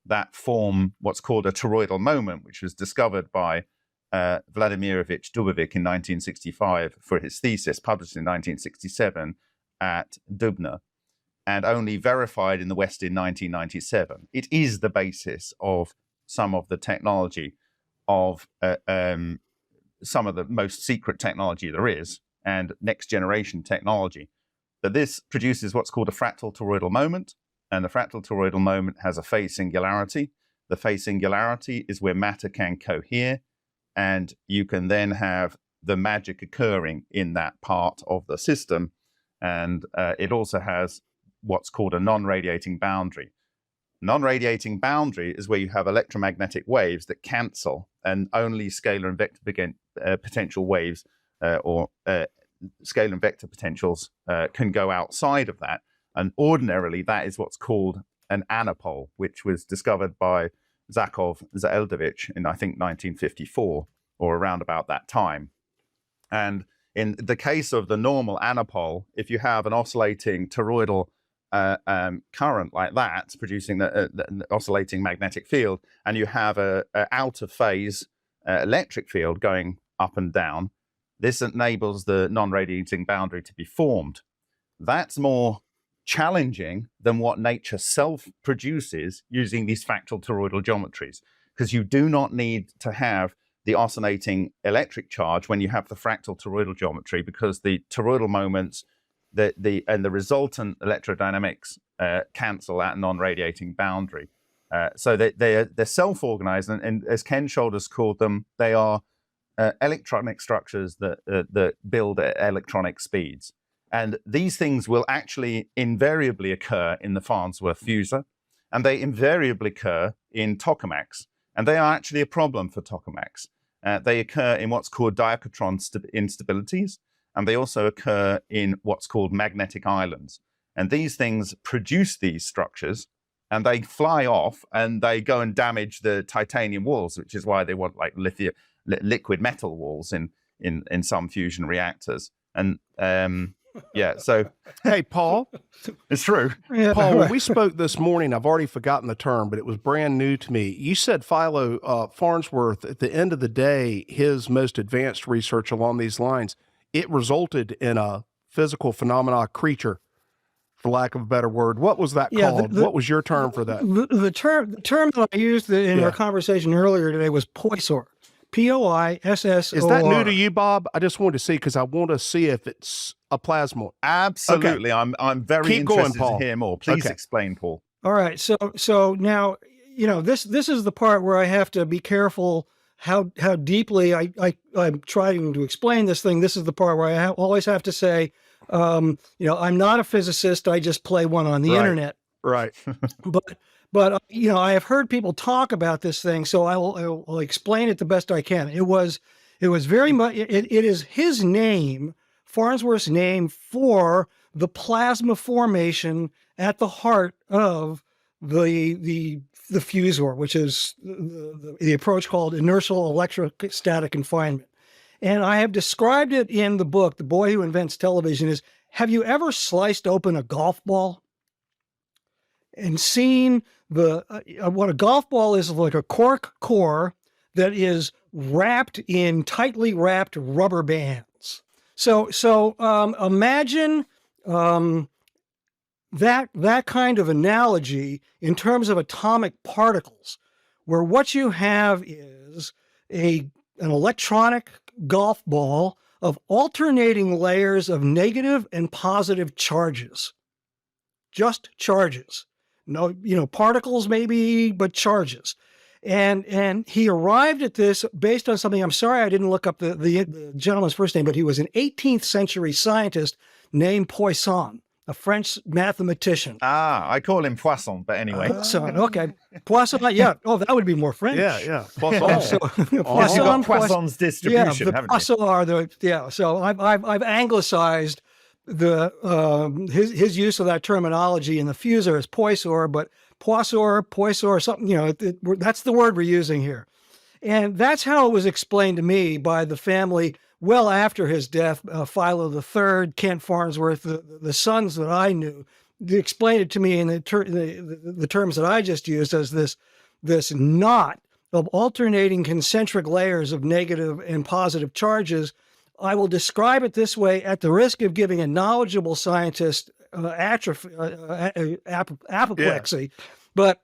that form what's called a toroidal moment, which was discovered by Vladimirovich Dubovik in 1965 for his thesis, published in 1967 at Dubna, and only verified in the West in 1997. It is the basis of some of the technology of some of the most secret technology there is and next generation technology. But this produces what's called a fractal toroidal moment, and the fractal toroidal moment has a phase singularity. The phase singularity is where matter can cohere, and you can then have the magic occurring in that part of the system. And it also has what's called a non-radiating boundary. Non-radiating boundary is where you have electromagnetic waves that cancel, and only scalar and vector potential waves or scalar and vector potentials can go outside of that. And ordinarily, that is what's called an anapole, which was discovered by Zakov Zaeldovich in, I think, 1954 or around about that time. And in the case of the normal anapole, if you have an oscillating toroidal current like that, producing the oscillating magnetic field, and you have a out of phase electric field going up and down, this enables the non-radiating boundary to be formed. That's more challenging than what nature self produces using these fractal toroidal geometries, because you do not need to have the oscillating electric charge when you have the fractal toroidal geometry, because the toroidal moments and the resultant electrodynamics cancel that non-radiating boundary. So they're self-organized, and as Ken Shoulders called them, they are electronic structures that build at electronic speeds. And these things will actually invariably occur in the Farnsworth fusor, and they invariably occur in tokamaks. And they are actually a problem for tokamaks. They occur in what's called diachron instabilities, and they also occur in what's called magnetic islands. And these things produce these structures, and they fly off, and they go and damage the titanium walls, which is why they want like liquid metal walls in some fusion reactors. And yeah, so Hey, Paul. it's true. Yeah, Paul, when we spoke this morning, I've already forgotten the term, but it was brand new to me. You said Philo Farnsworth, at the end of the day, his most advanced research along these lines, it resulted in a physical phenomena creature, for lack of a better word. What was that called? What was your term for that? The term that I used in our conversation earlier today was poisor. P-O-I-S-S-O-R. Is that new to you, Bob? I just wanted to see, because I want to see if it's a plasmoid. Absolutely. Okay. I'm very interested to hear more. Please explain, Paul. All right. So now, this is the part where I have to be careful how deeply I'm trying to explain this thing. This is the part where I always have to say, I'm not a physicist. I just play one on the internet. Right. But I have heard people talk about this thing, so I will explain it the best I can. It was very much. It is his name, Farnsworth's name, for the plasma formation at the heart of the fusor, which is the approach called inertial electrostatic confinement. And I have described it in the book, The Boy Who Invents Television. Have you ever sliced open a golf ball and seen what a golf ball is? Like a cork core that is wrapped in tightly wrapped rubber bands. So imagine that kind of analogy in terms of atomic particles, where what you have is an electronic golf ball of alternating layers of negative and positive charges. Just charges. No, particles maybe, but charges. And he arrived at this based on something. I'm sorry I didn't look up the gentleman's first name, but he was an 18th century scientist named Poisson, a French mathematician. I call him Poisson, but anyway. Poisson, okay. Poisson, yeah. Oh, that would be more French. Yeah. Poisson. You've got Poisson's distribution, haven't you? Poisson are so I've anglicized his use of that terminology in the fusor is poisor, but poisor, something, that's the word we're using here. And that's how it was explained to me by the family well after his death. Philo III, Kent Farnsworth, the sons that I knew, they explained it to me in the terms that I just used as this knot of alternating concentric layers of negative and positive charges. I will describe it this way at the risk of giving a knowledgeable scientist apoplexy. But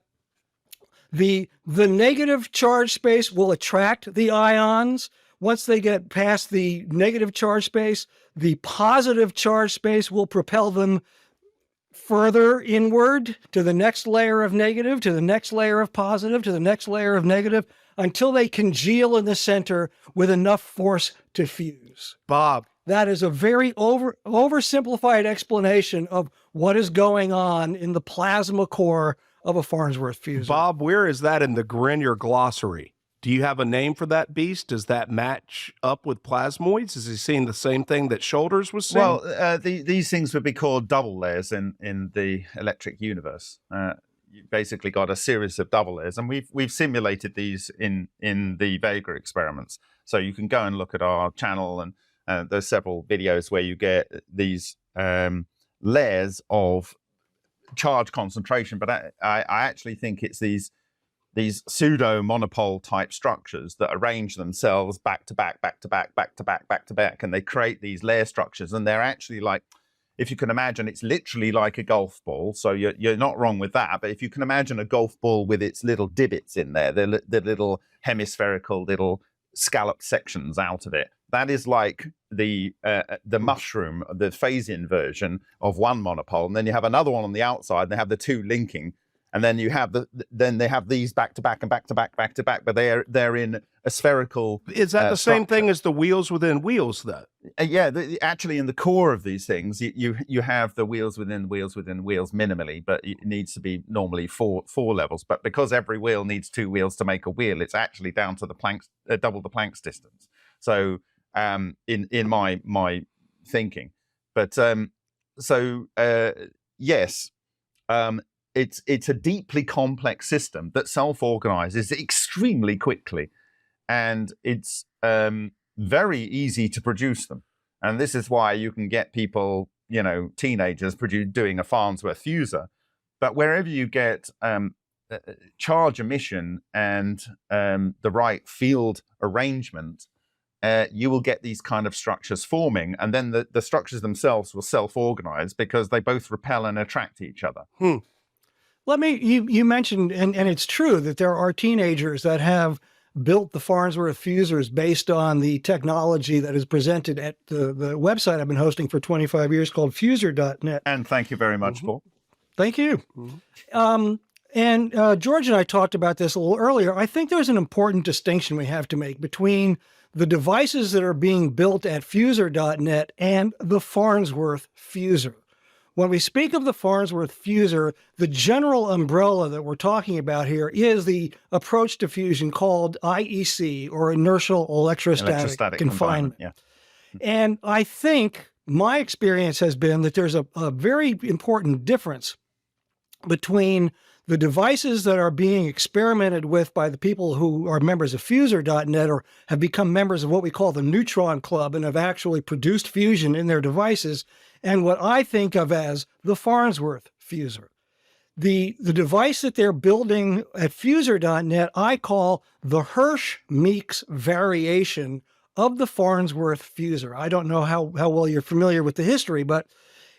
The negative charge space will attract the ions. Once they get past the negative charge space, the positive charge space will propel them further inward to the next layer of negative, to the next layer of positive, to the next layer of negative, until they congeal in the center with enough force to fuse. Bob, that is a very oversimplified explanation of what is going on in the plasma core of a Farnsworth fusor. Bob, where is that in the Greenyer glossary? Do you have a name for that beast? Does that match up with plasmoids? Is he seeing the same thing that Shoulders was seeing? Well, these things would be called double layers in the electric universe. You basically got a series of double layers, and we've simulated these in the Vega experiments. So you can go and look at our channel, and there's several videos where you get these layers of charge concentration. But I actually think it's these pseudo monopole type structures that arrange themselves back to back, back to back, back to back, back to back, and they create these layer structures. And they're actually like, if you can imagine, it's literally like a golf ball. So you're not wrong with that. But if you can imagine a golf ball with its little divots in there, the little hemispherical little scalloped sections out of it, that is like the mushroom, the phase-in version of one monopole. And then you have another one on the outside, and they have the two linking. And then you have then they have these back to back and back to back, back to back, but they're in a spherical. Is that the same thing as the wheels within wheels, though? Yeah, actually, in the core of these things, you have the wheels within wheels within wheels minimally, but it needs to be normally four levels. But because every wheel needs two wheels to make a wheel, it's actually down to the Planck's double the Planck's distance. So in my thinking, but yes. It's a deeply complex system that self-organizes extremely quickly, and it's very easy to produce them. And this is why you can get people, teenagers doing a Farnsworth fusor. But wherever you get charge emission and the right field arrangement, you will get these kind of structures forming, and then the structures themselves will self-organize because they both repel and attract each other. You mentioned, and it's true that there are teenagers that have built the Farnsworth fusors based on the technology that is presented at the website I've been hosting for 25 years called fusor.net. And thank you very much, Paul. Thank you. And George and I talked about this a little earlier. I think there's an important distinction we have to make between the devices that are being built at fusor.net and the Farnsworth fusor. When we speak of the Farnsworth fusor, the general umbrella that we're talking about here is the approach to fusion called IEC, or inertial electrostatic confinement. Yeah. And I think my experience has been that there's a very important difference between the devices that are being experimented with by the people who are members of fusor.net or have become members of what we call the Neutron Club and have actually produced fusion in their devices, and what I think of as the Farnsworth fusor. The device that they're building at fusor.net, I call the Hirsch-Meeks variation of the Farnsworth fusor. I don't know how well you're familiar with the history, but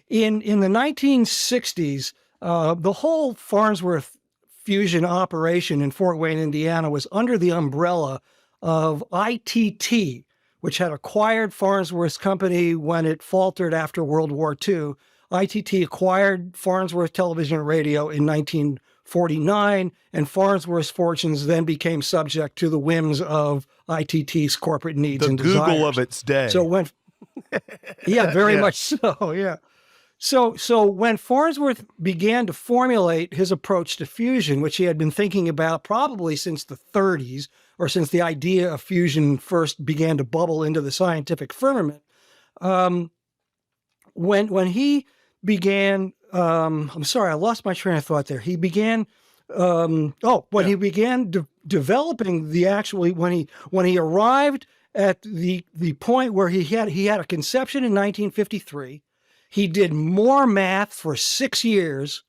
in the 1960s, the whole Farnsworth fusion operation in Fort Wayne, Indiana, was under the umbrella of ITT, which had acquired Farnsworth's company when it faltered after World War II. ITT acquired Farnsworth Television and Radio in 1949, and Farnsworth's fortunes then became subject to the whims of ITT's corporate needs and desires. The Google of its day. So when, yeah, very much so, yeah. So when Farnsworth began to formulate his approach to fusion, which he had been thinking about probably since the 30s, or since the idea of fusion first began to bubble into the scientific firmament, when he began, I'm sorry, I lost my train of thought there. He began, he began developing the actually, when he arrived at the point where he had a conception in 1953, he did more math for 6 years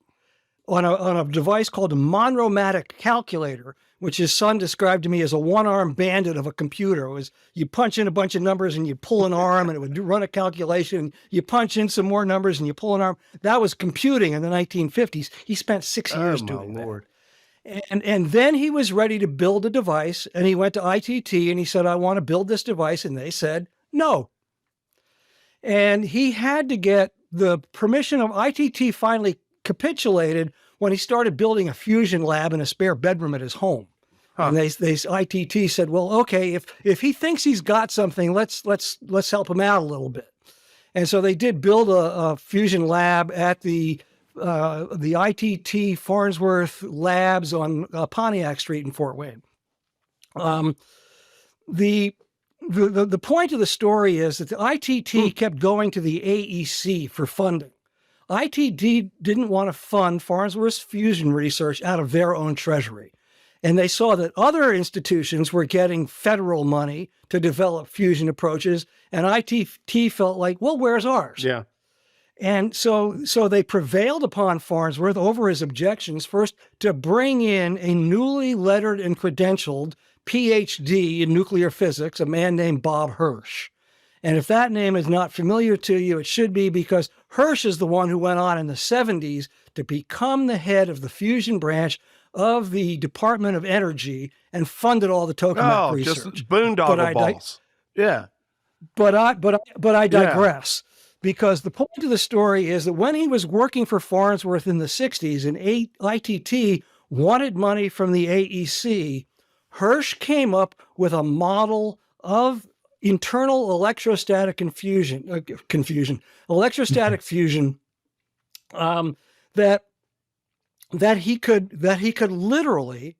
on a device called a monomatic calculator, which his son described to me as a one-armed bandit of a computer. It was, you punch in a bunch of numbers and you pull an arm and it would run a calculation. You punch in some more numbers and you pull an arm. That was computing in the 1950s. He spent 6 years doing that. And then he was ready to build a device, and he went to ITT and he said, I want to build this device. And they said, no. And he had to get the permission of ITT. Finally capitulated when he started building a fusion lab in a spare bedroom at his home. And they ITT said, well, okay, if he thinks he's got something, let's help him out a little bit. And so they did build a fusion lab at the ITT Farnsworth Labs on Pontiac Street in Fort Wayne. The point of the story is that the ITT kept going to the AEC for funding. ITT didn't want to fund Farnsworth's fusion research out of their own treasury. And they saw that other institutions were getting federal money to develop fusion approaches, and ITT felt like, well, where's ours? Yeah. And so they prevailed upon Farnsworth over his objections first to bring in a newly lettered and credentialed PhD in nuclear physics, a man named Bob Hirsch. And if that name is not familiar to you, it should be, because Hirsch is the one who went on in the 70s to become the head of the fusion branch of the Department of Energy and funded all the tokamak research. Just boondoggle balls. Yeah. But I digress, because the point of the story is that when he was working for Farnsworth in the 60s and ITT wanted money from the AEC, Hirsch came up with a model of internal electrostatic electrostatic fusion that he could literally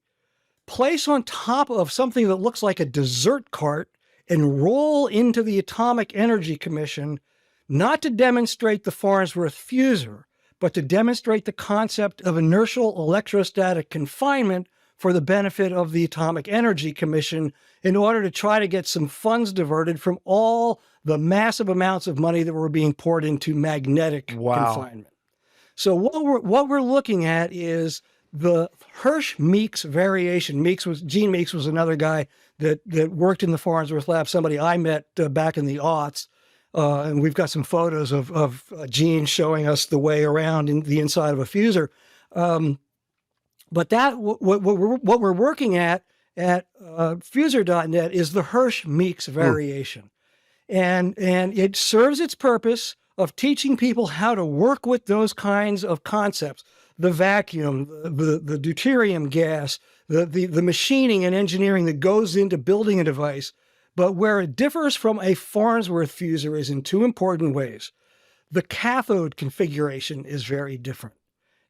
place on top of something that looks like a dessert cart and roll into the Atomic Energy Commission, not to demonstrate the Farnsworth fusor, but to demonstrate the concept of inertial electrostatic confinement for the benefit of the Atomic Energy Commission, in order to try to get some funds diverted from all the massive amounts of money that were being poured into magnetic confinement. So what we're looking at is the Hirsch-Meeks variation. Gene Meeks was another guy that worked in the Farnsworth lab, somebody I met back in the aughts. And we've got some photos of Gene showing us the way around in the inside of a fusor. But what we're working at fusor.net is the Hirsch-Meeks variation. And it serves its purpose of teaching people how to work with those kinds of concepts: the vacuum, the deuterium gas, the machining and engineering that goes into building a device. But where it differs from a Farnsworth fusor is in two important ways. The cathode configuration is very different.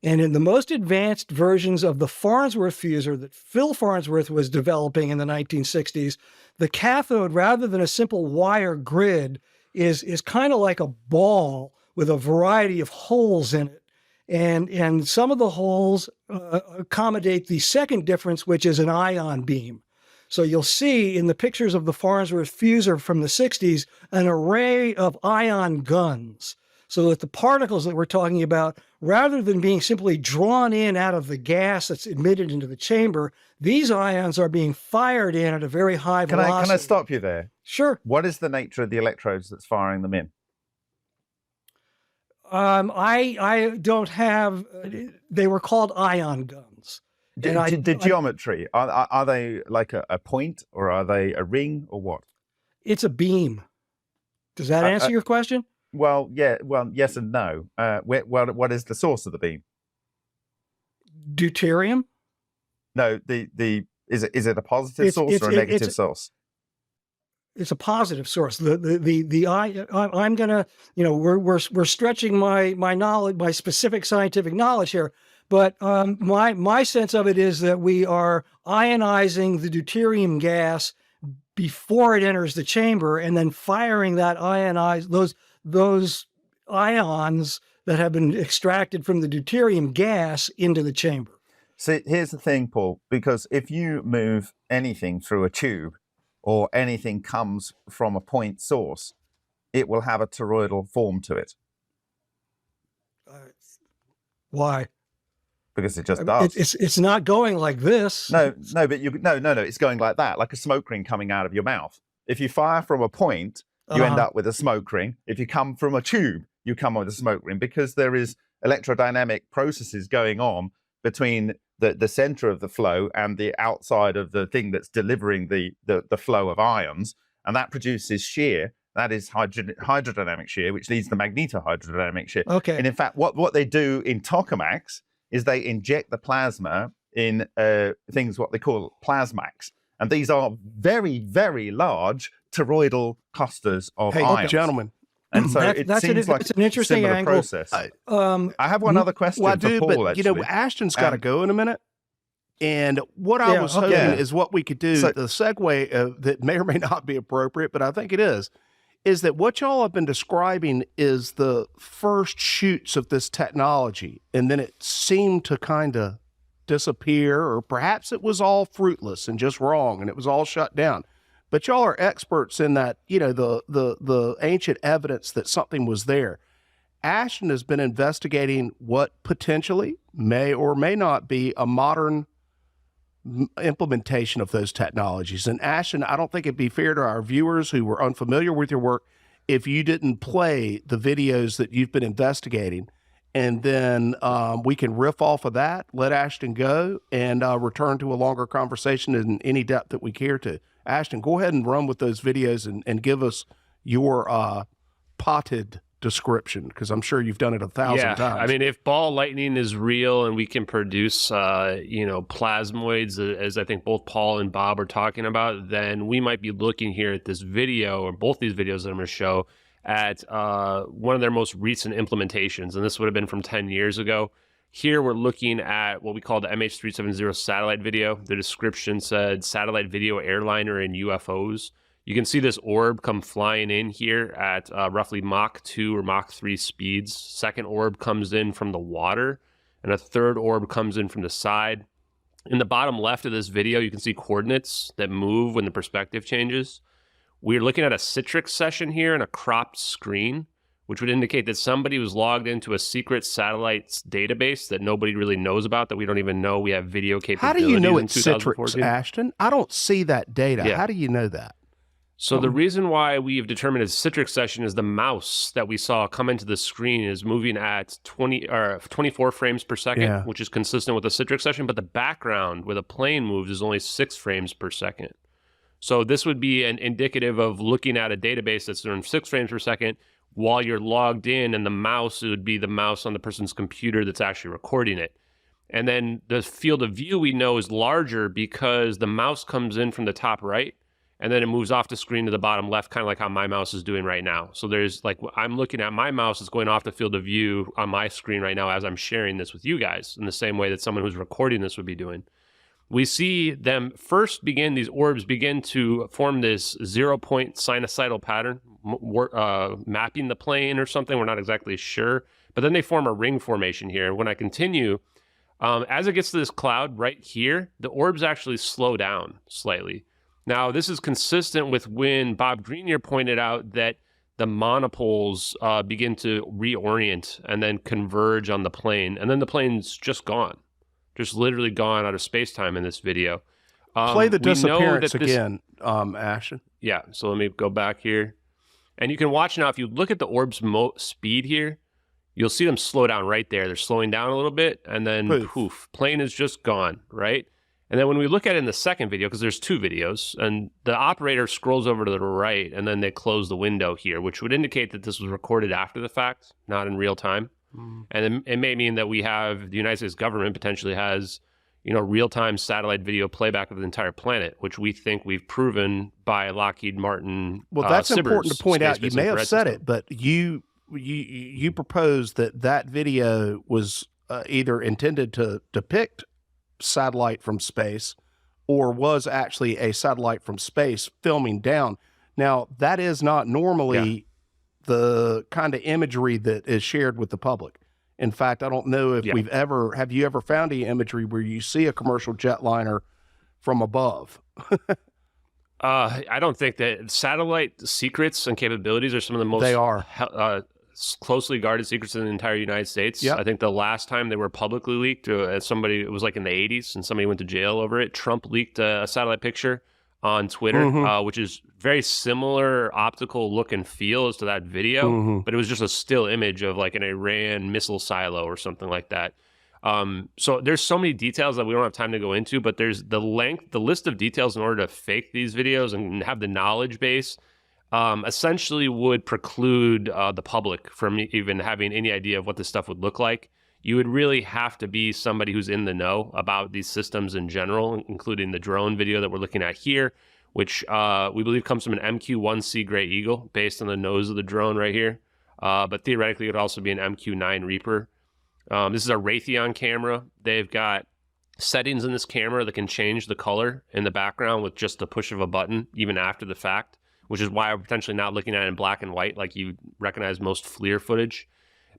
And in the most advanced versions of the Farnsworth fusor that Phil Farnsworth was developing in the 1960s, the cathode, rather than a simple wire grid, is kind of like a ball with a variety of holes in it. And some of the holes accommodate the second difference, which is an ion beam. So you'll see in the pictures of the Farnsworth fusor from the 60s, an array of ion guns, so that the particles that we're talking about, rather than being simply drawn in out of the gas that's emitted into the chamber, these ions are being fired in at a very high velocity. Can I stop you there? Sure. What is the nature of the electrodes that's firing them in? I don't have, they were called ion guns. The geometry, are they like a point, or are they a ring, or what? It's a beam. Does that answer your question? Well, yeah. Well, yes and no. What is the source of the beam? Deuterium? No, is it a positive source or a negative source? It's a positive source. I'm gonna, we're stretching my knowledge, my specific scientific knowledge here, but my sense of it is that we are ionizing the deuterium gas before it enters the chamber, and then firing that those ions that have been extracted from the deuterium gas into the chamber. See, here's the thing, Paul, because if you move anything through a tube, or anything comes from a point source, it will have a toroidal form to it. Why? Because it just does. It's not going like this. No, but it's going like that, like a smoke ring coming out of your mouth. If you fire from a point, you end up with a smoke ring. If you come from a tube, you come with a smoke ring, because there is electrodynamic processes going on between the center of the flow and the outside of the thing that's delivering the flow of ions, and that produces shear. That is hydrodynamic shear, which leads to magnetohydrodynamic shear. Okay. And in fact, what they do in tokamaks is they inject the plasma in things what they call plasmaks. And these are very, very large toroidal clusters of ions. Gentlemen. And so it seems like it's an interesting similar angle. process. I have one other question Well, I for do, Paul, but actually. Ashton's got to go in a minute. And what I was hoping is what we could do, the segue that may or may not be appropriate, but I think it is that what y'all have been describing is the first shoots of this technology, and then it seemed to kind of disappear, or perhaps it was all fruitless and just wrong, and it was all shut down. But y'all are experts in that, the ancient evidence that something was there. Ashton has been investigating what potentially may or may not be a modern implementation of those technologies. And Ashton, I don't think it'd be fair to our viewers who were unfamiliar with your work if you didn't play the videos that you've been investigating. And then we can riff off of that, let Ashton go, and return to a longer conversation in any depth that we care to. Ashton, go ahead and run with those videos and give us your potted description, because I'm sure you've done it 1,000 times. I mean, if ball lightning is real and we can produce, plasmoids, as I think both Paul and Bob are talking about, then we might be looking here at this video, or both these videos that I'm going to show, at one of their most recent implementations. And this would have been from 10 years ago. Here we're looking at what we call the MH370 satellite video. The description said satellite video airliner and UFOs. You can see this orb come flying in here at roughly Mach 2 or Mach 3 speeds. Second orb comes in from the water, and a third orb comes in from the side. In the bottom left of this video, you can see coordinates that move when the perspective changes. We're looking at a Citrix session here and a cropped screen, which would indicate that somebody was logged into a secret satellites database that nobody really knows about, that we don't even know we have video capabilities. How do you know in it's Citrix, Ashton? I don't see that data. Yeah. How do you know that? So the reason why we've determined it's Citrix session is the mouse that we saw come into the screen is moving at 24 frames per second, which is consistent with the Citrix session, but the background where the plane moves is only 6 frames per second. So this would be an indicative of looking at a database that's doing 6 frames per second while you're logged in, and the mouse, it would be the mouse on the person's computer that's actually recording it. And then the field of view we know is larger because the mouse comes in from the top right, and then it moves off the screen to the bottom left, kind of like how my mouse is doing right now. So there's like, I'm looking at my mouse, it's going off the field of view on my screen right now as I'm sharing this with you guys, in the same way that someone who's recording this would be doing. We see them first begin, these orbs begin to form this 0-point sinusoidal pattern, mapping the plane or something, we're not exactly sure. But then they form a ring formation here. And when I continue, as it gets to this cloud right here, the orbs actually slow down slightly. Now, this is consistent with when Bob Greenyer pointed out that the monopoles begin to reorient and then converge on the plane. And then the plane's just gone. Just literally gone out of space-time in this video. Play the disappearance again, Ashton. Yeah, so let me go back here. And you can watch now, if you look at the orb's speed here, you'll see them slow down right there. They're slowing down a little bit, and then poof, plane is just gone, right? And then when we look at it in the second video, because there's 2 videos, and the operator scrolls over to the right, and then they close the window here, which would indicate that this was recorded after the fact, not in real time. And it may mean that we have, the United States government potentially has, real-time satellite video playback of the entire planet, which we think we've proven by Lockheed Martin. Well, that's important to point out. You may have said it, but you proposed that video was either intended to depict satellite from space or was actually a satellite from space filming down. Now, that is not normally the kind of imagery that is shared with the public. In fact, I don't know if have you ever found any imagery where you see a commercial jetliner from above? I don't think that satellite secrets and capabilities are some of the most closely guarded secrets in the entire United States. I think the last time they were publicly leaked, it was like in the 80s, and somebody went to jail over it. Trump leaked a satellite picture on Twitter, which is very similar optical look and feel as to that video, but it was just a still image of like an Iran missile silo or something like that. So there's so many details that we don't have time to go into, but there's the list of details in order to fake these videos and have the knowledge base essentially would preclude the public from even having any idea of what this stuff would look like. You would really have to be somebody who's in the know about these systems in general, including the drone video that we're looking at here, which we believe comes from an MQ-1C Gray Eagle based on the nose of the drone right here. But theoretically, it could also be an MQ-9 Reaper. This is a Raytheon camera. They've got settings in this camera that can change the color in the background with just the push of a button, even after the fact, which is why we're potentially not looking at it in black and white like you recognize most FLIR footage.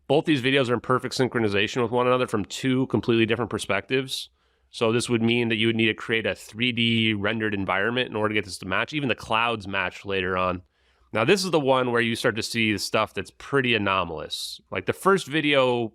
Both these videos are in perfect synchronization with one another from two completely different perspectives. So this would mean that you would need to create a 3D rendered environment in order to get this to match. Even the clouds match later on. Now, this is the one where you start to see the stuff that's pretty anomalous. Like the first video,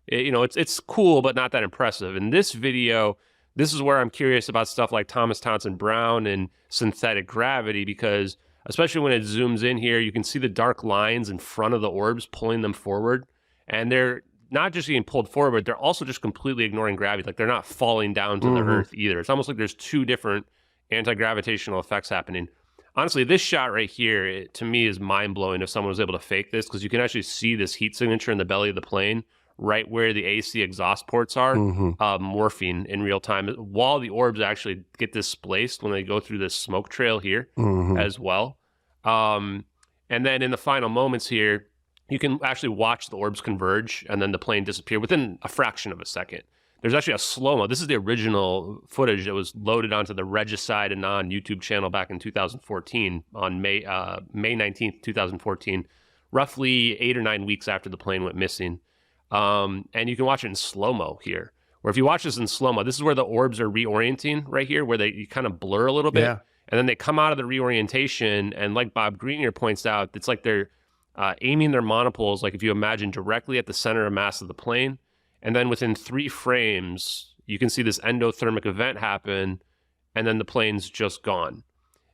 it's cool, but not that impressive. In this video, this is where I'm curious about stuff like Thomas Townsend Brown and synthetic gravity, because especially when it zooms in here, you can see the dark lines in front of the orbs pulling them forward. And they're not just getting pulled forward, they're also just completely ignoring gravity. Like they're not falling down to the earth either. It's almost like there's two different anti-gravitational effects happening. Honestly, this shot right here, to me, is mind-blowing if someone was able to fake this, because you can actually see this heat signature in the belly of the plane right where the AC exhaust ports are, morphing in real time, while the orbs actually get displaced when they go through this smoke trail here as well. And then in the final moments here, you can actually watch the orbs converge and then the plane disappear within a fraction of a second. There's actually a slow-mo. This is the original footage that was loaded onto the Regicide Anon YouTube channel back in 2014 on May 19th, 2014, roughly 8 or 9 weeks after the plane went missing. And you can watch it in slow-mo here. Where if you watch this in slow-mo, this is where the orbs are reorienting right here, where you kind of blur a little bit. Yeah. And then they come out of the reorientation, and like Bob Greenyer points out, it's like they're aiming their monopoles, like if you imagine, directly at the center of mass of the plane. And then within 3 frames, you can see this endothermic event happen, and then the plane's just gone.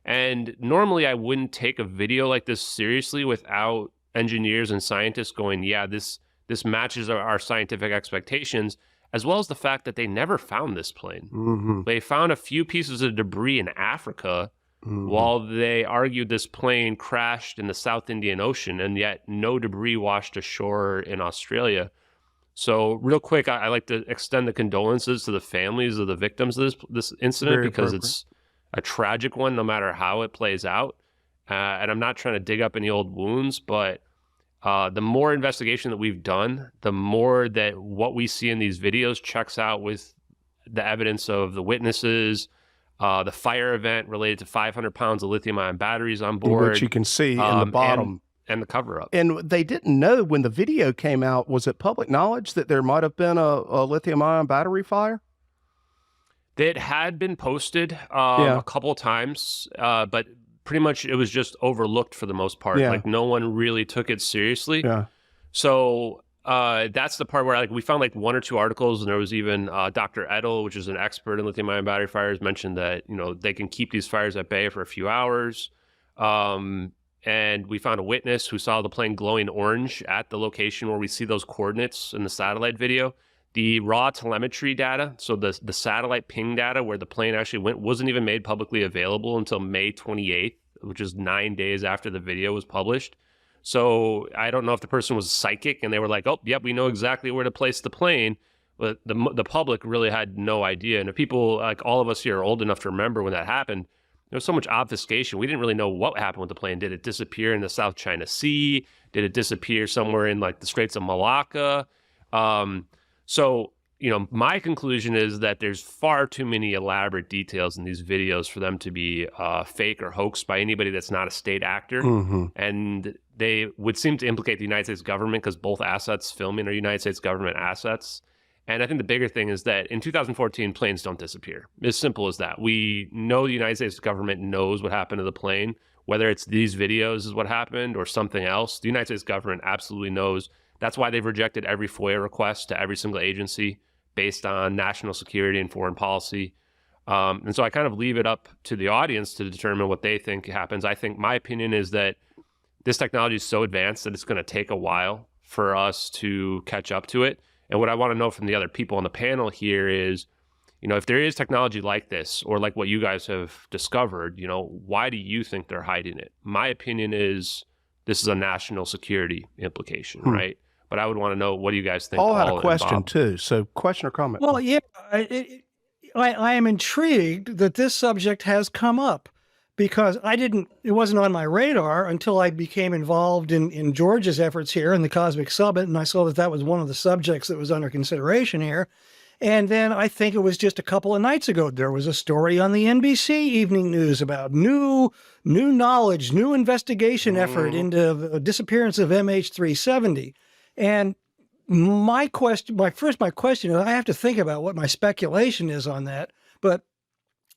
And normally I wouldn't take a video like this seriously without engineers and scientists going, yeah, this matches our scientific expectations, as well as the fact that they never found this plane. They found a few pieces of debris in Africa, while they argued this plane crashed in the South Indian Ocean, and yet no debris washed ashore in Australia. So real quick, I like to extend the condolences to the families of the victims of this incident, because it's a tragic one no matter how it plays out. And I'm not trying to dig up any old wounds, but the more investigation that we've done, the more that what we see in these videos checks out with the evidence of the witnesses, the fire event related to 500 pounds of lithium-ion batteries on board. Which you can see in the bottom. And the cover-up. And they didn't know when the video came out, was it public knowledge that there might have been a lithium-ion battery fire? It had been posted a couple of times, but pretty much it was just overlooked for the most part. Like no one really took it seriously. So that's the part where we found 1 or 2 articles, and there was even Dr. Edel, which is an expert in lithium-ion battery fires, mentioned that they can keep these fires at bay for a few hours. And we found a witness who saw the plane glowing orange at the location where we see those coordinates in the satellite video. The raw telemetry data, so the satellite ping data where the plane actually went, wasn't even made publicly available until May 28th, which is 9 days after the video was published. So I don't know if the person was psychic and they were like, oh, yep, we know exactly where to place the plane. But the public really had no idea. And if people, like all of us here, are old enough to remember when that happened, there was so much obfuscation. We didn't really know what happened with the plane. Did it disappear in the South China Sea? Did it disappear somewhere in the Straits of Malacca? So, my conclusion is that there's far too many elaborate details in these videos for them to be fake or hoaxed by anybody that's not a state actor. And they would seem to implicate the United States government, because both assets filming are United States government assets. And I think the bigger thing is that in 2014, planes don't disappear. As simple as that. We know the United States government knows what happened to the plane, whether it's these videos is what happened or something else. The United States government absolutely knows. That's why they've rejected every FOIA request to every single agency based on national security and foreign policy. And so I kind of leave it up to the audience to determine what they think happens. I think my opinion is that this technology is so advanced that it's going to take a while for us to catch up to it. And what I want to know from the other people on the panel here is, if there is technology like this, or like what you guys have discovered, why do you think they're hiding it? My opinion is this is a national security implication, right? But I would want to know, what do you guys think? Paul had a and question Bob? too. So question or comment? Well, Paul? yeah, I am intrigued that this subject has come up, because it wasn't on my radar until I became involved in George's efforts here in the Cosmic Summit, and I saw that was one of the subjects that was under consideration here. And then I think it was just a couple of nights ago, there was a story on the NBC Evening News about new knowledge, new investigation effort into the disappearance of MH370. And my question is, I have to think about what my speculation is on that. But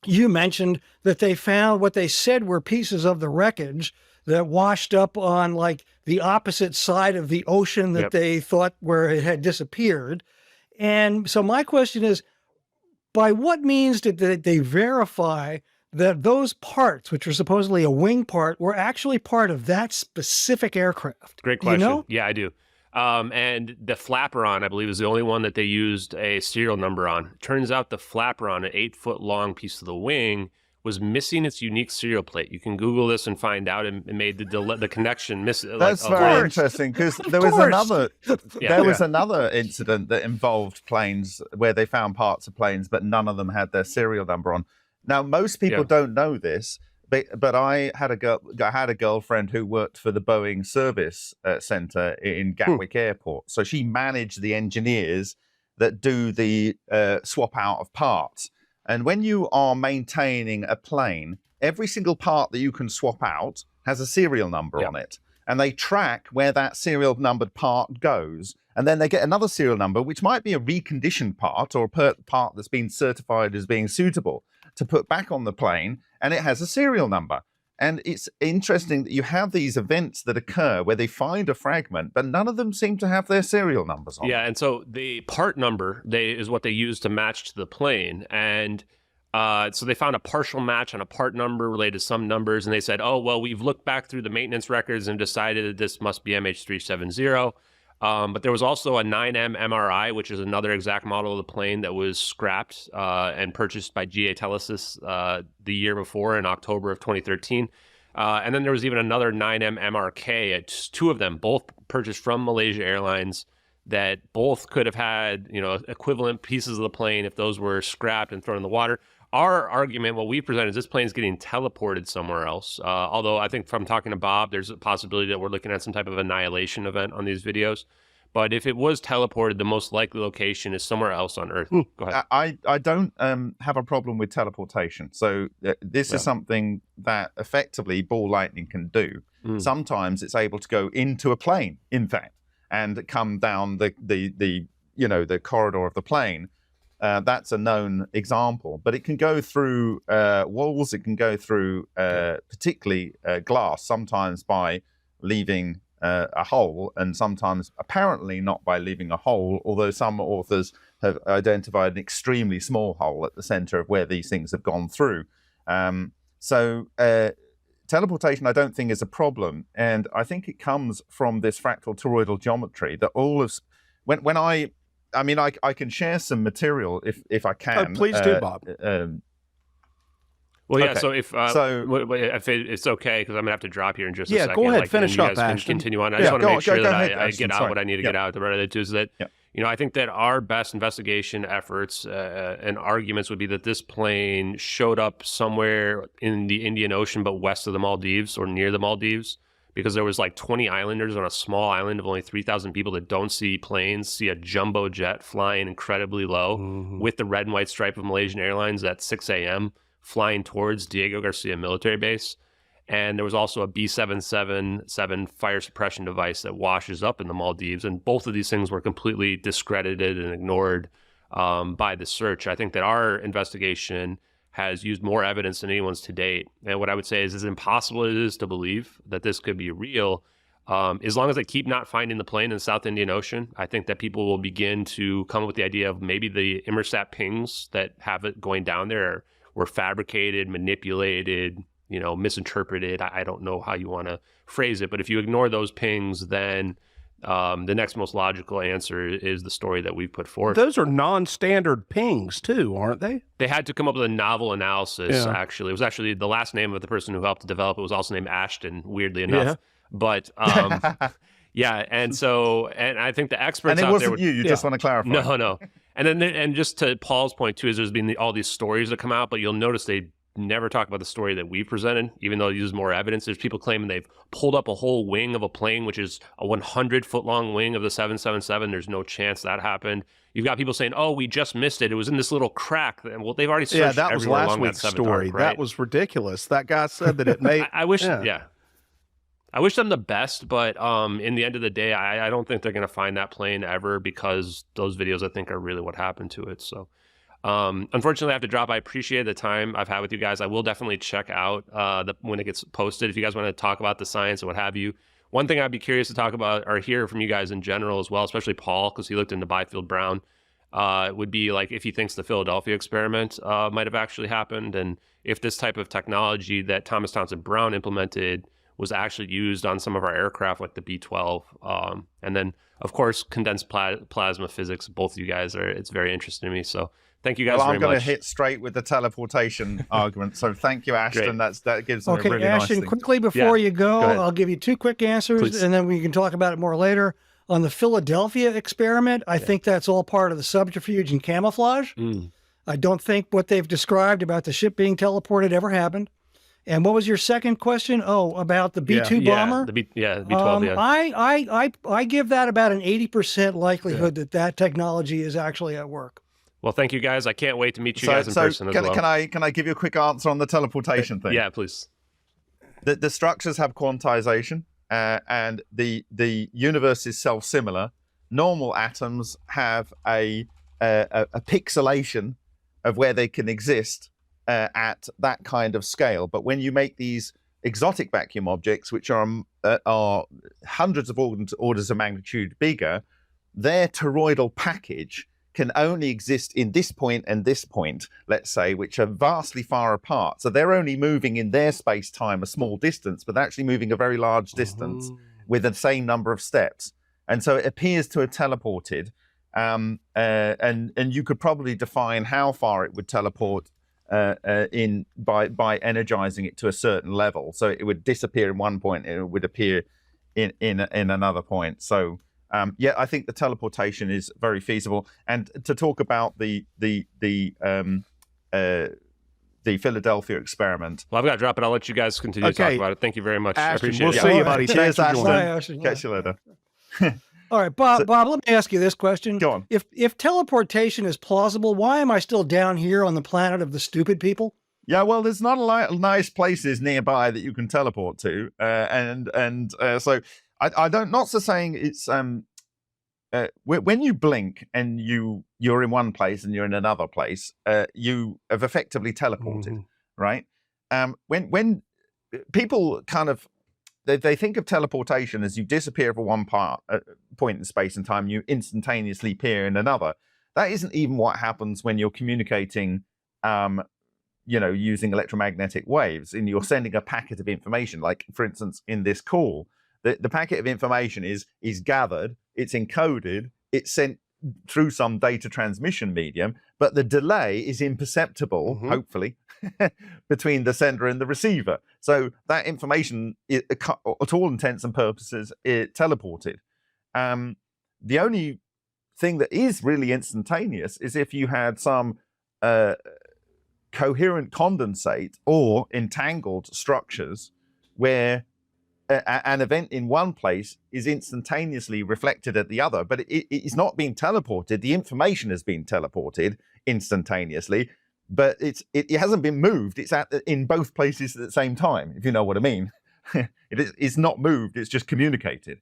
you mentioned that they found what they said were pieces of the wreckage that washed up on like the opposite side of the ocean that they thought where it had disappeared. And so my question is, by what means did they verify that those parts, which were supposedly a wing part, were actually part of that specific aircraft? Great question. You know? Yeah, I do. And the flaperon, I believe, is the only one that they used a serial number on. Turns out the flaperon, an 8-foot-long piece of the wing, was missing its unique serial plate. You can Google this and find out, and made the connection miss. That's very interesting, because there was another incident that involved planes where they found parts of planes, but none of them had their serial number on. Now, most people don't know this, but I had a girlfriend who worked for the Boeing Service Center in Gatwick Airport. So she managed the engineers that do the swap out of parts. And when you are maintaining a plane, every single part that you can swap out has a serial number on it. And they track where that serial numbered part goes. And then they get another serial number, which might be a reconditioned part or a part that's been certified as being suitable to put back on the plane. And it has a serial number. And it's interesting that you have these events that occur where they find a fragment, but none of them seem to have their serial numbers on. Yeah, and so the part number is what they use to match to the plane. And so they found a partial match on a part number related to some numbers, and they said, oh, well, we've looked back through the maintenance records and decided that this must be MH370. But there was also a 9M MRI, which is another exact model of the plane that was scrapped and purchased by GA Telesis the year before in October of 2013. And then there was even another 9M MRK. It's two of them, both purchased from Malaysia Airlines, that both could have had, equivalent pieces of the plane if those were scrapped and thrown in the water. Our argument, what we present, is this plane's getting teleported somewhere else. Although I think from talking to Bob, there's a possibility that we're looking at some type of annihilation event on these videos. But if it was teleported, the most likely location is somewhere else on Earth. Go ahead. I don't have a problem with teleportation. So this is something that effectively ball lightning can do. Sometimes it's able to go into a plane, in fact, and come down the corridor of the plane. That's a known example, but it can go through walls. It can go through particularly glass, sometimes by leaving a hole, and sometimes apparently not by leaving a hole, although some authors have identified an extremely small hole at the center of where these things have gone through. So teleportation, I don't think, is a problem, and I think it comes from this fractal toroidal geometry that all of when I can share some material if I can. Please do, Bob. Well, yeah. Okay. So if it's okay, because I'm gonna have to drop here in just a second. Go ahead, finish you up, guys can Ashton. continue on. I just want to make sure go that ahead, I Ashton. get out Sorry. what I need to get out. The related is that I think that our best investigation efforts and arguments would be that this plane showed up somewhere in the Indian Ocean, but west of the Maldives or near the Maldives, because there was like 20 islanders on a small island of only 3,000 people that don't see planes, see a jumbo jet flying incredibly low with the red and white stripe of Malaysian Airlines at 6 a.m. flying towards Diego Garcia military base. And there was also a B777 fire suppression device that washes up in the Maldives. And both of these things were completely discredited and ignored by the search. I think that our investigation has used more evidence than anyone's to date. And what I would say is, as impossible it is to believe that this could be real, as long as they keep not finding the plane in the South Indian Ocean, I think that people will begin to come up with the idea of maybe the Inmarsat pings that have it going down there were fabricated, manipulated, misinterpreted. I don't know how you want to phrase it, but if you ignore those pings, then the next most logical answer is the story that we've put forth. Those are non-standard pings too, aren't they? They had to come up with a novel analysis, actually. It was actually the last name of the person who helped to develop it was also named Ashton, weirdly enough. Yeah. But yeah, and I think the experts And it out wasn't there you just want to clarify. No. And just to Paul's point too, is there's been all these stories that come out, but you'll notice they never talk about the story that we've presented, even though they use more evidence. There's people claiming they've pulled up a whole wing of a plane, which is a 100-foot long wing of the 777. There's no chance that happened. You've got people saying, "Oh, we just missed it. It was in this little crack." Well, they've already searched that was everywhere last along week's that seventh story. arc, right? That was ridiculous. That guy said that it made. I wish, I wish them the best, but in the end of the day, I don't think they're going to find that plane ever, because those videos, I think, are really what happened to it. So unfortunately, I have to drop. I appreciate the time I've had with you guys. I will definitely check out when it gets posted. If you guys want to talk about the science or what have you. One thing I'd be curious to talk about or hear from you guys in general as well, especially Paul, because he looked into Byfield Brown, would be like if he thinks the Philadelphia experiment might have actually happened, and if this type of technology that Thomas Townsend Brown implemented was actually used on some of our aircraft like the B-12. And then, of course, condensed plasma physics. Both of you guys it's very interesting to me. So thank you guys very much. I'm going to hit straight with the teleportation argument. So thank you, Ashton. That gives me a really nice Ashton, thing. quickly before you go, ahead. I'll give you two quick answers, Please. and then we can talk about it more later. On the Philadelphia experiment, I think that's all part of the subterfuge and camouflage. I don't think what they've described about the ship being teleported ever happened. And what was your second question? Oh, about the B-2 bomber? The B-12, I give that about an 80% likelihood that technology is actually at work. Well, thank you guys. I can't wait to meet you guys in person as well. Can I give you a quick answer on the teleportation thing? Yeah, please. The structures have quantization, and the universe is self-similar. Normal atoms have a pixelation of where they can exist at that kind of scale. But when you make these exotic vacuum objects, which are hundreds of orders of magnitude bigger, their toroidal package can only exist in this point and this point, let's say, which are vastly far apart. So they're only moving in their space-time a small distance, but actually moving a very large distance with the same number of steps. And so it appears to have teleported. And you could probably define how far it would teleport by energizing it to a certain level. So it would disappear in one point and it would appear in another point. So I think the teleportation is very feasible. And to talk about the Philadelphia experiment. Well, I've got to drop it. I'll let you guys continue to talk about it. Thank you very much. Ashton, I appreciate we'll it. see you, buddy. Cheers, Thanks for joining. Ashton. Catch you later. All right, Bob, let me ask you this question. Go on. If teleportation is plausible, why am I still down here on the planet of the stupid people? Yeah, well, there's not a lot of nice places nearby that you can teleport to, so I don't. Not so saying it's when you blink and you're in one place and you're in another place, you have effectively teleported, right? When people kind of they think of teleportation as you disappear from one point in space and time, you instantaneously appear in another. That isn't even what happens when you're communicating, using electromagnetic waves, and you're sending a packet of information. Like, for instance, in this call, the packet of information is gathered, it's encoded, it's sent through some data transmission medium, but the delay is imperceptible, hopefully, between the sender and the receiver. So that information, at all intents and purposes, it teleported. The only thing that is really instantaneous is if you had some coherent condensate or entangled structures where an event in one place is instantaneously reflected at the other, but it is not being teleported. The information has been teleported instantaneously, but it hasn't been moved. It's in both places at the same time, if you know what I mean. It's not moved, it's just communicated.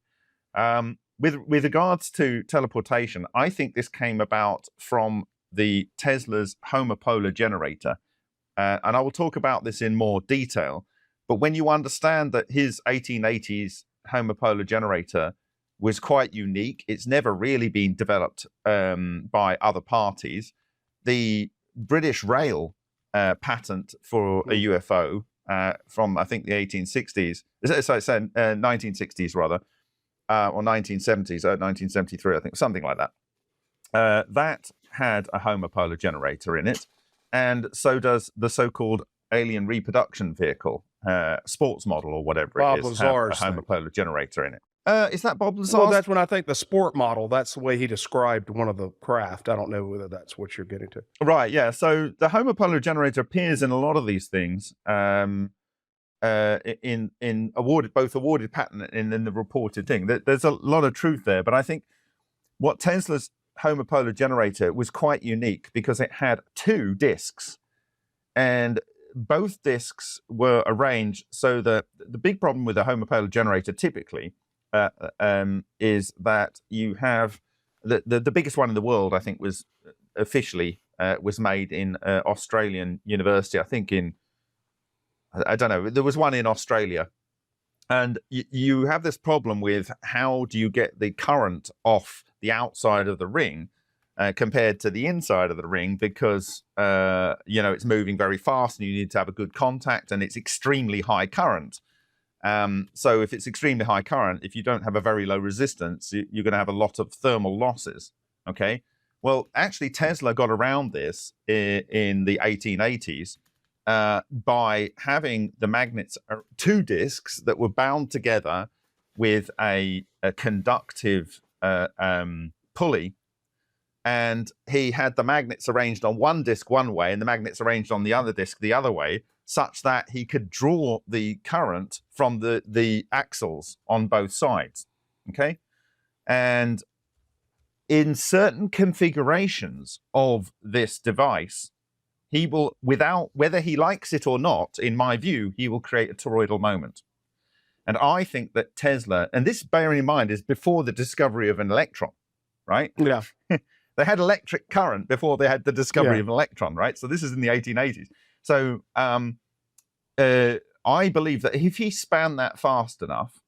With regards to teleportation, I think this came about from the Tesla's homopolar generator. And I will talk about this in more detail. But when you understand that his 1880s homopolar generator was quite unique, it's never really been developed by other parties. The British Rail patent for a UFO from, I think, the 1860s, so 1960s rather, or 1970s, 1973, I think, something like that. That had a homopolar generator in it, and so does the so-called alien reproduction vehicle, sports model or whatever Bob it is, Lazar's have a homopolar generator in it. Is that Bob Lazar's? Well, that's when I think the sport model, that's the way he described one of the craft. I don't know whether that's what you're getting to. Right, yeah. So the homopolar generator appears in a lot of these things, in both awarded patent and in the reported thing. There's a lot of truth there, but I think what Tesla's homopolar generator was quite unique because it had two disks, and both disks were arranged so that the big problem with a homopolar generator typically is that you have the biggest one in the world, I think, was officially was made in Australian University. I think I don't know, there was one in Australia, and you have this problem with how do you get the current off the outside of the ring compared to the inside of the ring, because it's moving very fast and you need to have a good contact, and it's extremely high current. So if it's extremely high current, if you don't have a very low resistance, you're going to have a lot of thermal losses. Okay. Well, actually, Tesla got around this in the 1880s by having the magnets, two disks that were bound together with a conductive pulley. And he had the magnets arranged on one disk one way and the magnets arranged on the other disk the other way, such that he could draw the current from the axles on both sides. Okay. And in certain configurations of this device, he will, without, whether he likes it or not, in my view, he will create a toroidal moment. And I think that Tesla, and this, bearing in mind, is before the discovery of an electron, right? Yeah. They had electric current before they had the discovery of an electron, right? So this is in the 1880s. So I believe that if he spanned that fast enough,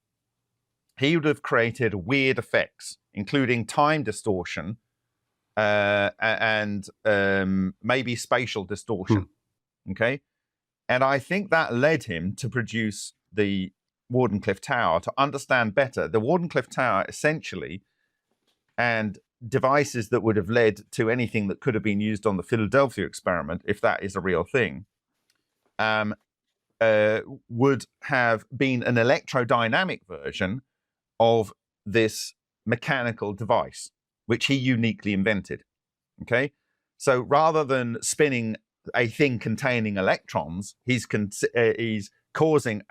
he would have created weird effects, including time distortion and maybe spatial distortion. Okay. And I think that led him to produce the Wardenclyffe Tower, to understand better the Wardenclyffe Tower essentially, and devices that would have led to anything that could have been used on the Philadelphia experiment, if that is a real thing, would have been an electrodynamic version of this mechanical device, which he uniquely invented. Okay, so rather than spinning a thing containing electrons, he's causing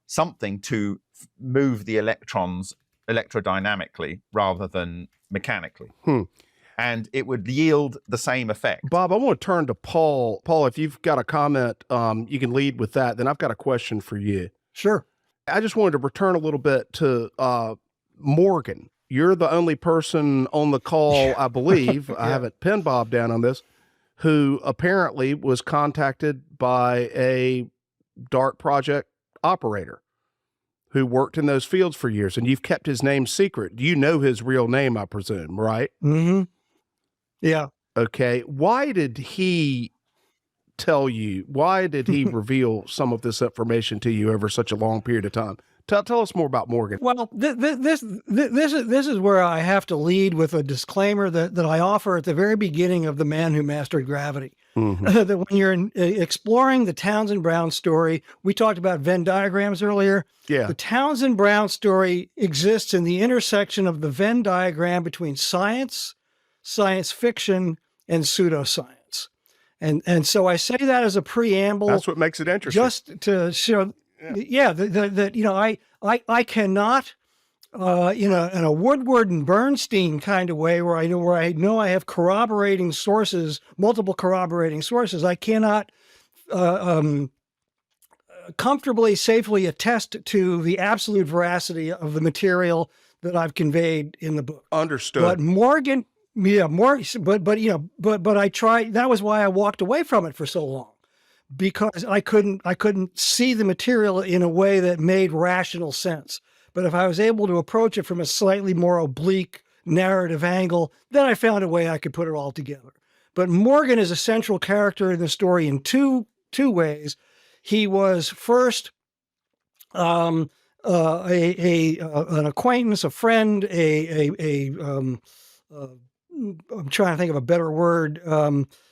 something to move the electrons electrodynamically rather than mechanically. And it would yield the same effect. Bob, I want to turn to Paul. Paul, if you've got a comment, you can lead with that. Then I've got a question for you. Sure. I just wanted to return a little bit to Morgan. You're the only person on the call, I believe, I haven't pinned Bob down on this, who apparently was contacted by a DART project operator who worked in those fields for years, and you've kept his name secret. You know his real name, I presume, right? Mm-hmm. Yeah. Okay. Why did he tell you? Why did he reveal some of this information to you over such a long period of time? Tell us more about Morgan. Well, this is where I have to lead with a disclaimer that I offer at the very beginning of The Man Who Mastered Gravity. That when you're exploring the Townsend Brown story, we talked about Venn diagrams earlier. Yeah. The Townsend Brown story exists in the intersection of the Venn diagram between science, science fiction, and pseudoscience. And so I say that as a preamble. That's what makes it interesting. Just to show, that I cannot, in a Woodward and Bernstein kind of way, where I know I have corroborating sources, multiple corroborating sources. I cannot comfortably, safely attest to the absolute veracity of the material that I've conveyed in the book. Understood. But Morgan, but I tried. That was why I walked away from it for so long, because I couldn't see the material in a way that made rational sense. But if I was able to approach it from a slightly more oblique narrative angle, then I found a way I could put it all together. But Morgan is a central character in the story in two ways. He was first an acquaintance, a friend, I'm trying to think of a better word,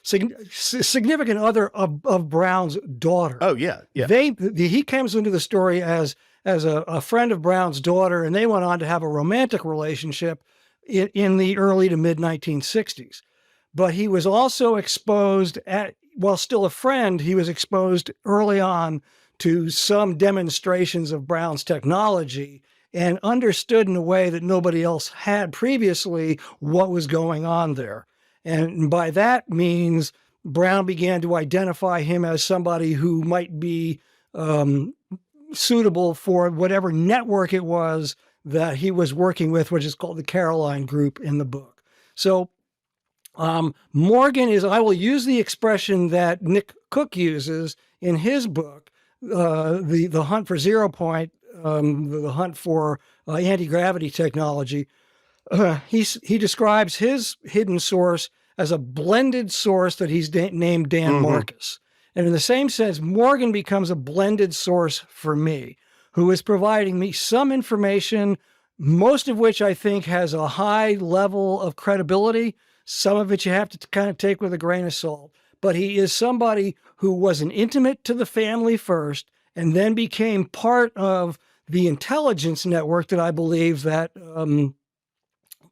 significant other of Brown's daughter. Oh yeah, yeah. He comes into the story as a friend of Brown's daughter, and they went on to have a romantic relationship in the early to mid 1960s. But he was also exposed while still a friend, he was exposed early on to some demonstrations of Brown's technology and understood in a way that nobody else had previously what was going on there. And by that means, Brown began to identify him as somebody who might be suitable for whatever network it was that he was working with, which is called the Caroline Group in the book. So Morgan is, I will use the expression that Nick Cook uses in his book, the hunt for 0 point, the hunt for anti-gravity technology. He describes his hidden source as a blended source that he's named Dan Marcus. And in the same sense, Morgan becomes a blended source for me, who is providing me some information, most of which I think has a high level of credibility. Some of it you have to kind of take with a grain of salt. But he is somebody who was an intimate to the family first, and then became part of the intelligence network that I believe that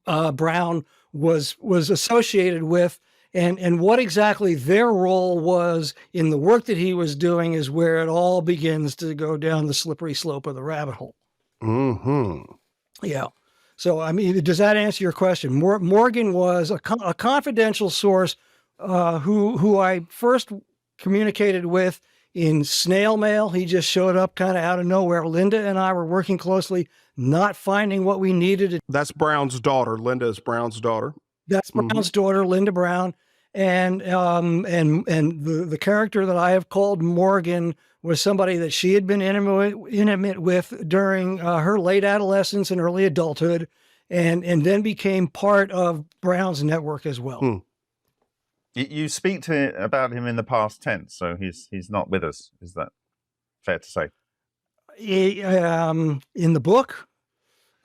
Brown was associated with. And what exactly their role was in the work that he was doing is where it all begins to go down the slippery slope of the rabbit hole. Yeah. So, I mean, does that answer your question? Morgan was a confidential source who I first communicated with in snail mail. He just showed up kind of out of nowhere. Linda and I were working closely, not finding what we needed. That's Brown's daughter. Linda is Brown's daughter. That's Brown's daughter, Linda Brown. And the character that I have called Morgan was somebody that she had been intimate with during her late adolescence and early adulthood, and then became part of Brown's network as well. You speak about him in the past tense, so he's not with us. Is that fair to say? In the book,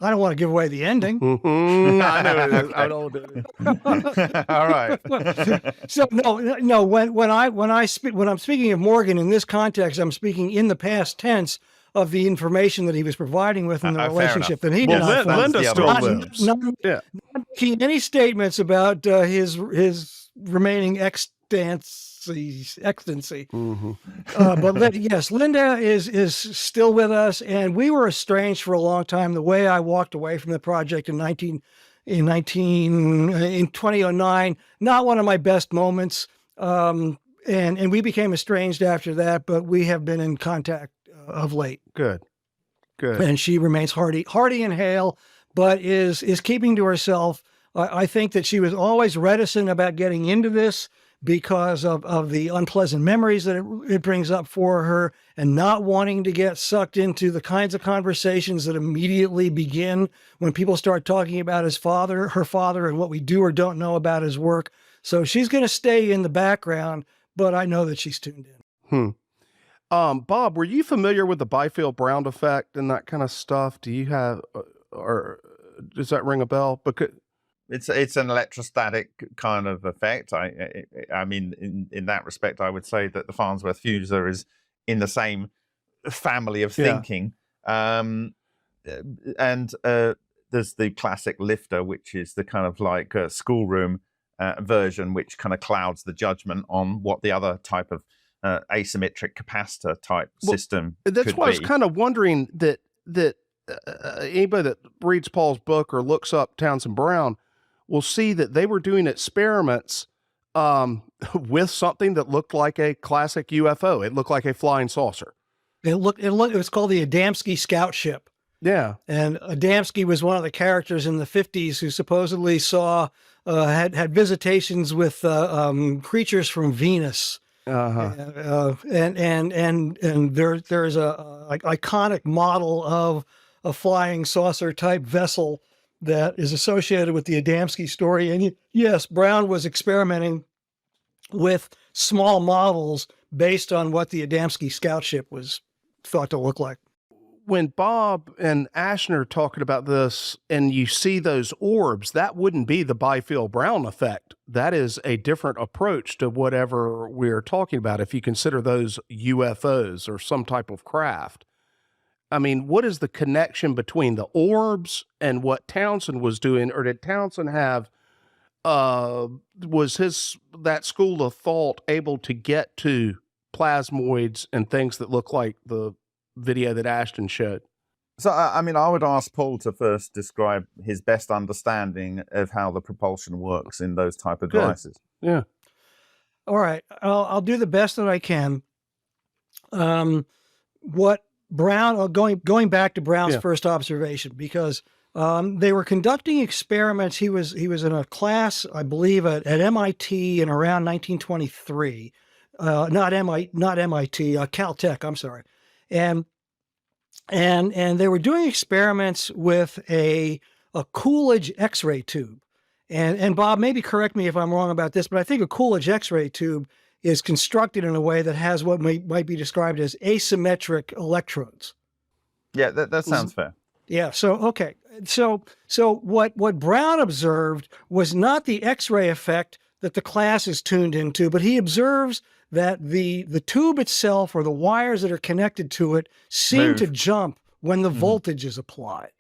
I don't want to give away the ending. I know. I don't do it. All right. So no. When I'm speaking of Morgan in this context, I'm speaking in the past tense of the information that he was providing with in the relationship that he did not find. Linda still lives. Not making any statements about his remaining extancy. But yes, Linda is still with us, and we were estranged for a long time. The way I walked away from the project in 2009, not one of my best moments. And we became estranged after that, but we have been in contact of late. Good. And she remains hearty and hale, but is keeping to herself. I think that she was always reticent about getting into this because of the unpleasant memories that it brings up for her, and not wanting to get sucked into the kinds of conversations that immediately begin when people start talking about her father, and what we do or don't know about his work. So she's going to stay in the background, but I know that she's tuned in. Bob, were you familiar with the Byfield Brown effect and that kind of stuff? Do you have, or does that ring a bell? Because it's an electrostatic kind of effect. I mean, in that respect, I would say that the Farnsworth fusor is in the same family of thinking. And there's the classic lifter, which is the kind of like schoolroom version, which kind of clouds the judgment on what the other type of asymmetric capacitor type system that's could why be. I was kind of wondering that anybody that reads Paul's book or looks up Townsend Brown will see that they were doing experiments with something that looked like a classic UFO. It looked like a flying saucer. It was called the Adamski scout ship. Yeah. And Adamski was one of the characters in the 50s who supposedly saw, had visitations with creatures from Venus. And there's a iconic model of a flying saucer type vessel that is associated with the Adamski story. And yes, Brown was experimenting with small models based on what the Adamski scout ship was thought to look like. when Bob and Ashton are talking about this and you see those orbs, that wouldn't be the Byfield Brown effect. That is a different approach to whatever we're talking about if you consider those UFOs or some type of craft. I mean, what is the connection between the orbs and what Townsend was doing? Or did Townsend have, was that school of thought able to get to plasmoids and things that look like the video that Ashton showed? So, I mean, I would ask Paul to first describe his best understanding of how the propulsion works in those type of devices. Yeah. All right. I'll do the best that I can. What Brown, going back to Brown's first observation, because they were conducting experiments. He was in a class, I believe, at MIT in around 1923. Not MIT, Caltech, I'm sorry. And they were doing experiments with a Coolidge X-ray tube. And Bob, maybe correct me if I'm wrong about this, but I think a Coolidge X-ray tube is constructed in a way that has what might be described as asymmetric electrodes. Yeah, that sounds fair. Yeah. So, okay. So what Brown observed was not the X-ray effect that the class is tuned into, but he observes that the tube itself or the wires that are connected to it seem to jump when the voltage is applied.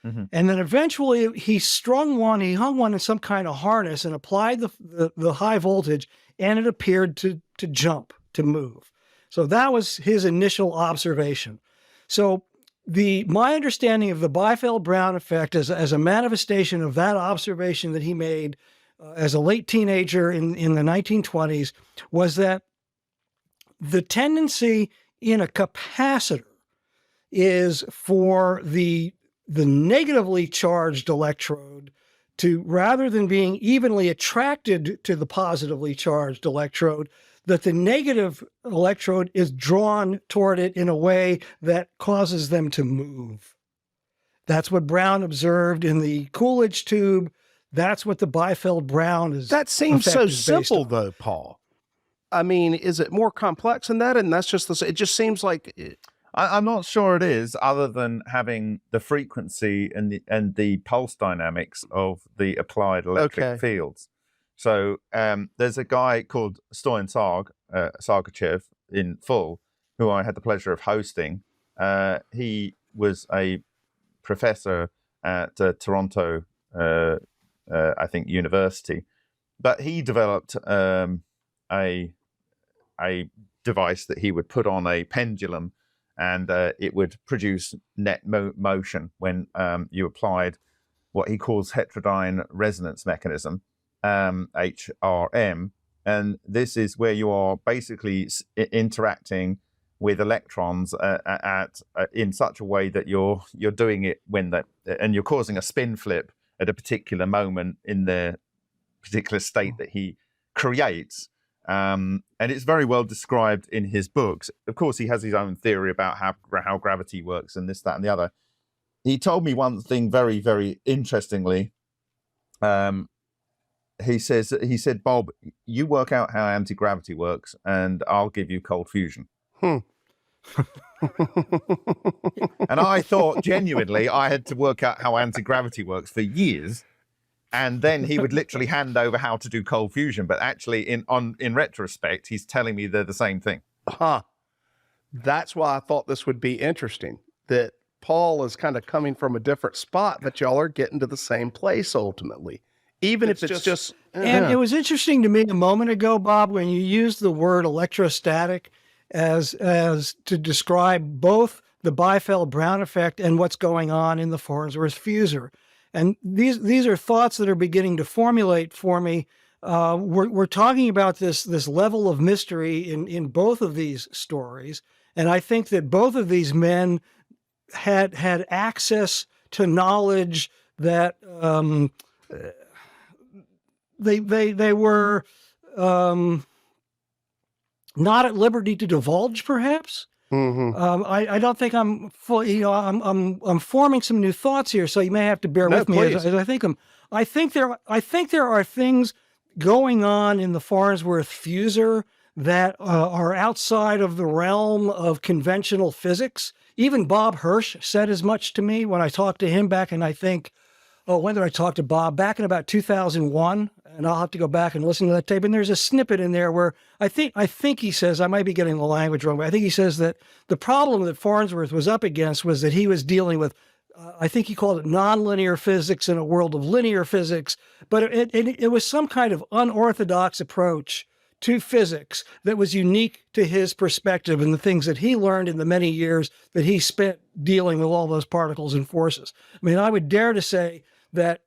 And then eventually he hung one in some kind of harness and applied the high voltage, and it appeared to jump, to move. So that was his initial observation. So my understanding of the Byfield-Brown effect as a manifestation of that observation that he made as a late teenager in the 1920s was that the tendency in a capacitor is for the negatively charged electrode to, rather than being evenly attracted to the positively charged electrode, that the negative electrode is drawn toward it in a way that causes them to move. That's what Brown observed in the Coolidge tube. That's what the Byfield-Brown is. That seems so simple, though, Paul. I mean, is it more complex than that? And that's just it just seems like I'm not sure it is, other than having the frequency and the pulse dynamics of the applied electric fields. So there's a guy called Stoyan Sargachev in full, who I had the pleasure of hosting. He was a professor at Toronto, I think, University, but he developed a device that he would put on a pendulum, and it would produce net motion when you applied what he calls heterodyne resonance mechanism, HRM. And this is where you are basically interacting with electrons in such a way that you're doing it and you're causing a spin flip at a particular moment in the particular state that he creates. And it's very well described in his books. Of course, he has his own theory about how gravity works and this, that, and the other. He told me one thing very, very interestingly. He said, Bob, you work out how anti-gravity works, and I'll give you cold fusion. And I thought, genuinely, I had to work out how anti-gravity works for years. And then he would literally hand over how to do cold fusion. But actually, in retrospect, he's telling me they're the same thing. That's why I thought this would be interesting, that Paul is kind of coming from a different spot, but y'all are getting to the same place ultimately. Even if it's just and it was interesting to me a moment ago, Bob, when you used the word electrostatic as to describe both the Byfield-Brown effect and what's going on in the Farnsworth fusor. And these are thoughts that are beginning to formulate for me. We're talking about this level of mystery in both of these stories, and I think that both of these men had access to knowledge that they were not at liberty to divulge, perhaps. I don't think I'm fully, I'm forming some new thoughts here, so you may have to bear with me as I think them. I think there are things going on in the Farnsworth fusor that are outside of the realm of conventional physics. Even Bob Hirsch said as much to me when I talked to him back in, I think, when did I talk to Bob? Back in about 2001, and I'll have to go back and listen to that tape. And there's a snippet in there where I think he says, I might be getting the language wrong, but I think he says that the problem that Farnsworth was up against was that he was dealing with, I think he called it nonlinear physics in a world of linear physics, but it was some kind of unorthodox approach to physics that was unique to his perspective and the things that he learned in the many years that he spent dealing with all those particles and forces. I mean, I would dare to say that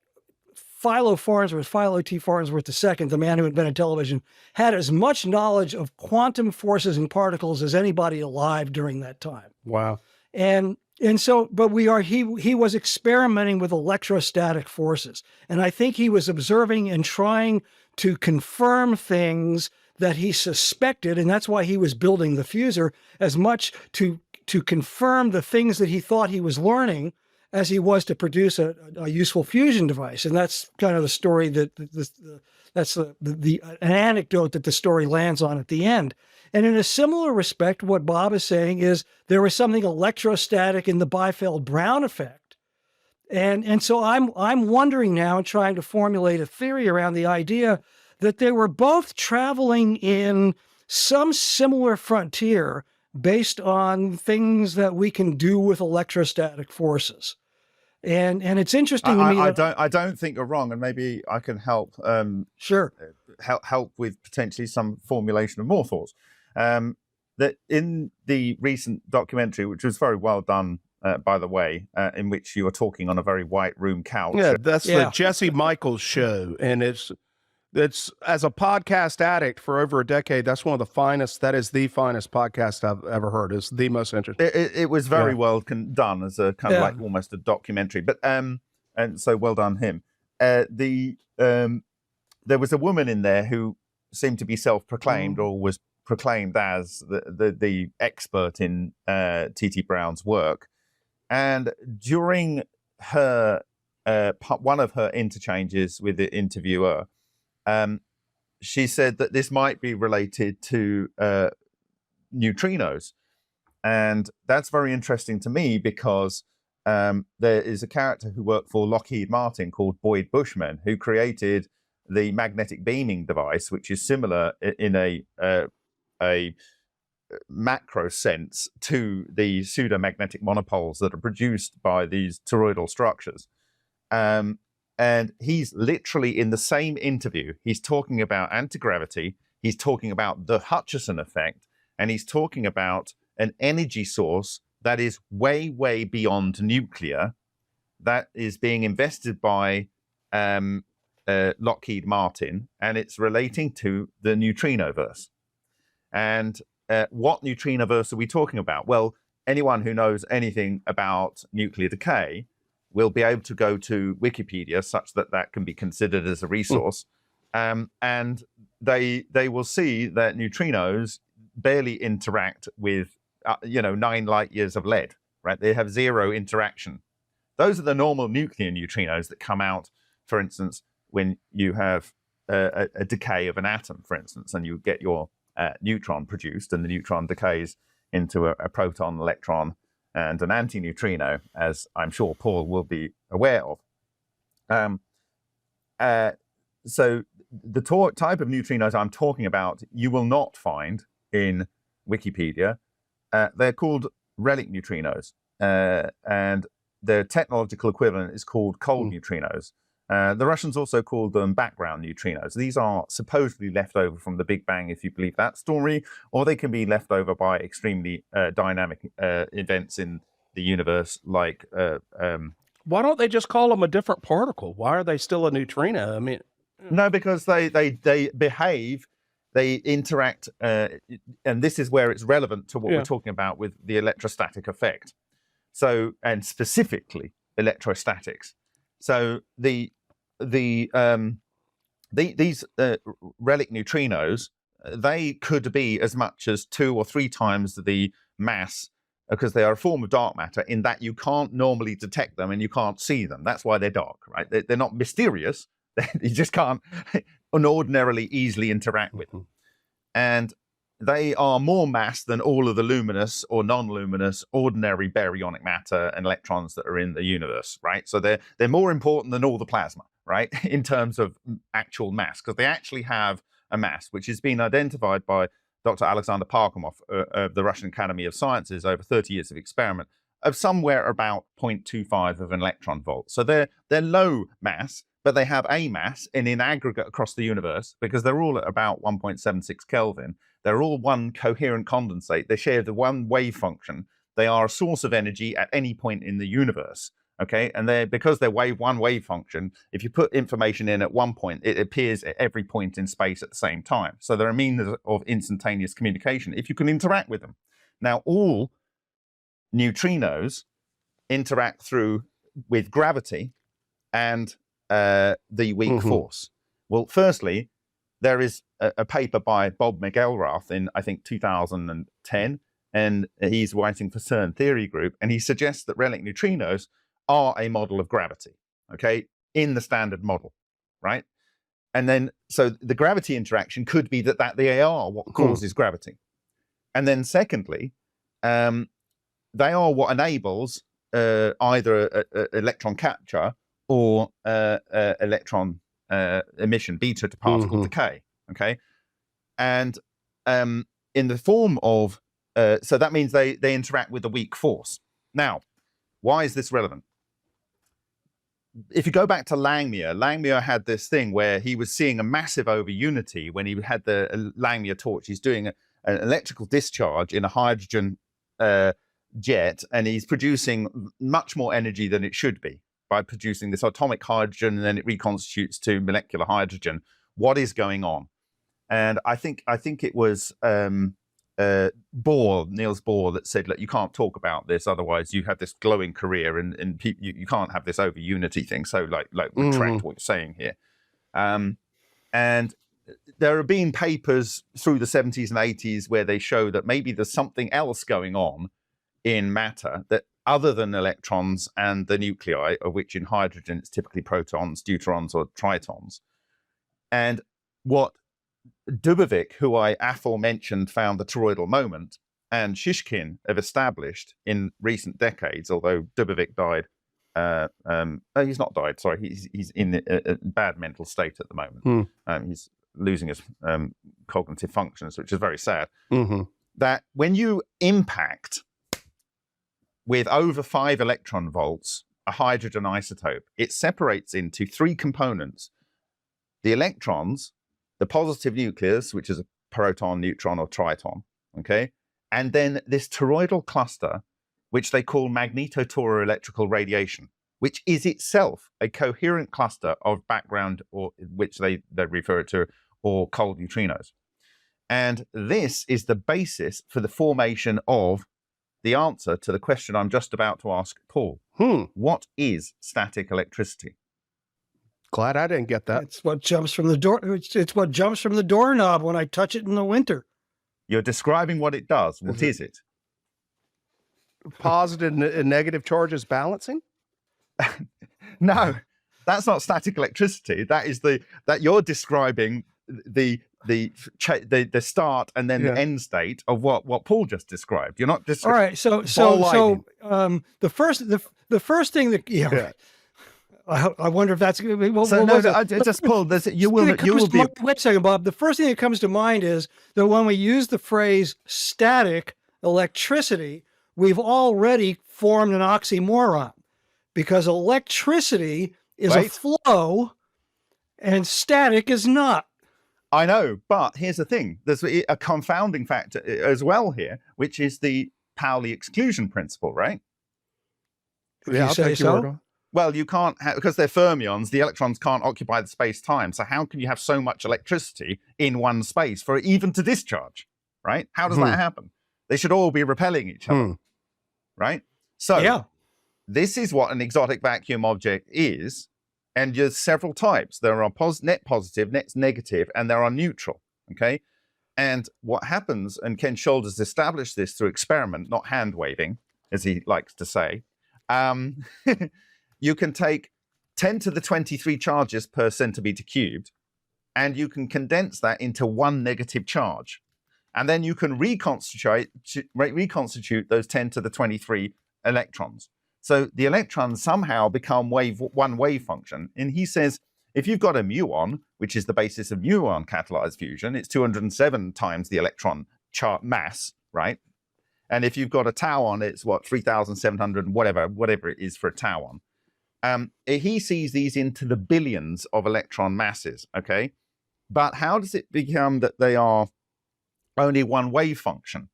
Philo T. Farnsworth II, the man who invented television, had as much knowledge of quantum forces and particles as anybody alive during that time. Wow. And so, but he was experimenting with electrostatic forces. And I think he was observing and trying to confirm things that he suspected. And that's why he was building the fuser, as much to confirm the things that he thought he was learning as he was to produce a useful fusion device. And that's kind of the story that's an anecdote that the story lands on at the end. And in a similar respect, what Bob is saying is there was something electrostatic in the Byfield-Brown effect. And so I'm wondering now and trying to formulate a theory around the idea that they were both traveling in some similar frontier based on things that we can do with electrostatic forces. And it's interesting to me. I don't think you're wrong, and maybe I can help. Sure. Help with potentially some formulation of more thoughts. That in the recent documentary, which was very well done, by the way, in which you were talking on a very white room couch. Yeah, that's the Jesse Michaels show, and it's as a podcast addict for over a decade, that's one of the finest. That is the finest podcast I've ever heard. It's the most interesting. It was very well done as a kind of like almost a documentary, but and so well done him. There was a woman in there who seemed to be self-proclaimed or was proclaimed as the expert in T.T. Brown's work, and during her one of her interchanges with the interviewer, she said that this might be related to neutrinos. And that's very interesting to me because there is a character who worked for Lockheed Martin called Boyd Bushman, who created the magnetic beaming device, which is similar in a macro sense to the pseudomagnetic monopoles that are produced by these toroidal structures. And he's literally in the same interview, he's talking about anti-gravity, he's talking about the Hutchison effect, and he's talking about an energy source that is way, way beyond nuclear, that is being invested by Lockheed Martin, and it's relating to the neutrinoverse. And what neutrinoverse are we talking about? Well, anyone who knows anything about nuclear decay will be able to go to Wikipedia such that that can be considered as a resource. And they will see that neutrinos barely interact with, 9 light years of lead, right? They have zero interaction. Those are the normal nuclear neutrinos that come out, for instance, when you have a decay of an atom, for instance, and you get your neutron produced, and the neutron decays into a proton, electron, and an antineutrino, as I'm sure Paul will be aware of. So the type of neutrinos I'm talking about, you will not find in Wikipedia. They're called relic neutrinos, and their technological equivalent is called cold neutrinos. The Russians also called them background neutrinos. These are supposedly left over from the Big Bang, if you believe that story, or they can be left over by extremely dynamic events in the universe, like... Why don't they just call them a different particle? Why are they still a neutrino? I mean... No, because they behave, they interact, and this is where it's relevant to what we're talking about with the electrostatic effect. So, and specifically electrostatics. So these relic neutrinos, they could be as much as 2 or 3 times the mass, because they are a form of dark matter in that you can't normally detect them and you can't see them. That's why they're dark, right? They're not mysterious. You just can't ordinarily easily interact with them. And they are more mass than all of the luminous or non-luminous ordinary baryonic matter and electrons that are in the universe, right? So they're more important than all the plasma, right, in terms of actual mass, because they actually have a mass, which has been identified by Dr. Alexander Parkhomov of the Russian Academy of Sciences over 30 years of experiment, of somewhere about 0.25 of an electron volt. So they're low mass, but they have a mass, and in aggregate across the universe, because they're all at about 1.76 Kelvin, they're all one coherent condensate. They share the one wave function. They are a source of energy at any point in the universe. Okay, and because they're one wave function, if you put information in at one point, it appears at every point in space at the same time. So they're a means of instantaneous communication if you can interact with them. Now, all neutrinos interact with gravity and the weak force. Well, firstly, there is a paper by Bob McElrath in, I think, 2010, and he's writing for CERN Theory Group, and he suggests that relic neutrinos are a model of gravity, okay, in the standard model, right? And then, so the gravity interaction could be that they are what causes gravity. And then secondly, they are what enables either electron capture or electron emission, beta to particle decay, okay? And in the form of, so that means they interact with the weak force. Now, why is this relevant? If you go back to Langmuir had this thing where he was seeing a massive overunity when he had the Langmuir torch. He's doing an electrical discharge in a hydrogen jet, and he's producing much more energy than it should be by producing this atomic hydrogen, and then it reconstitutes to molecular hydrogen. What is going on? And I think it was Niels Bohr that said, look, you can't talk about this, otherwise you have this glowing career, and you can't have this over unity thing. So like retract what you're saying here. And there have been papers through the 70s and 80s where they show that maybe there's something else going on in matter that other than electrons and the nuclei, of which in hydrogen it's typically protons, deuterons, or tritons. And what Dubovik, who I aforementioned found the toroidal moment, and Schatzkin have established in recent decades, although Dubovik died, he's not died, sorry, he's in a bad mental state at the moment. He's losing his cognitive functions, which is very sad. That when you impact with over 5 electron volts a hydrogen isotope, it separates into 3 components: the electrons, the positive nucleus, which is a proton, neutron, or triton, okay? And then this toroidal cluster, which they call magnetotoroelectrical radiation, which is itself a coherent cluster of background, or which they refer to, or cold neutrinos. And this is the basis for the formation of the answer to the question I'm just about to ask Paul. What is static electricity? Glad I didn't get that. It's what jumps from the door. It's what jumps from the doorknob when I touch it in the winter. You're describing what it does. What is it? Positive and negative charges balancing? No, that's not static electricity. That is that you're describing the start and then the end state of what Paul just described. You're not describing. All right. So the first thing that I wonder if that's just Paul. You will be. Wait a second, Bob. The first thing that comes to mind is that when we use the phrase static electricity, we've already formed an oxymoron, because electricity is a flow and static is not. I know, but here's the thing. There's a confounding factor as well here, which is the Pauli exclusion principle, right? Yeah, I'll take your word on. Well, you can't because they're fermions, the electrons can't occupy the space-time. So how can you have so much electricity in one space for it even to discharge, right? How does that happen? They should all be repelling each other, right? So this is what an exotic vacuum object is. And there's several types. There are net positive, net negative, and there are neutral, okay? And what happens, and Ken Shoulders established this through experiment, not hand-waving, as he likes to say, you can take 10 to the 23 charges per centimeter cubed, and you can condense that into 1 negative charge. And then you can reconstitute those 10 to the 23 electrons. So the electrons somehow become one wave function. And he says, if you've got a muon, which is the basis of muon catalyzed fusion, it's 207 times the electron chart mass, right? And if you've got a tauon, it's what, 3,700 and whatever it is for a tauon. He sees these into the billions of electron masses, okay? But how does it become that they are only one wave function?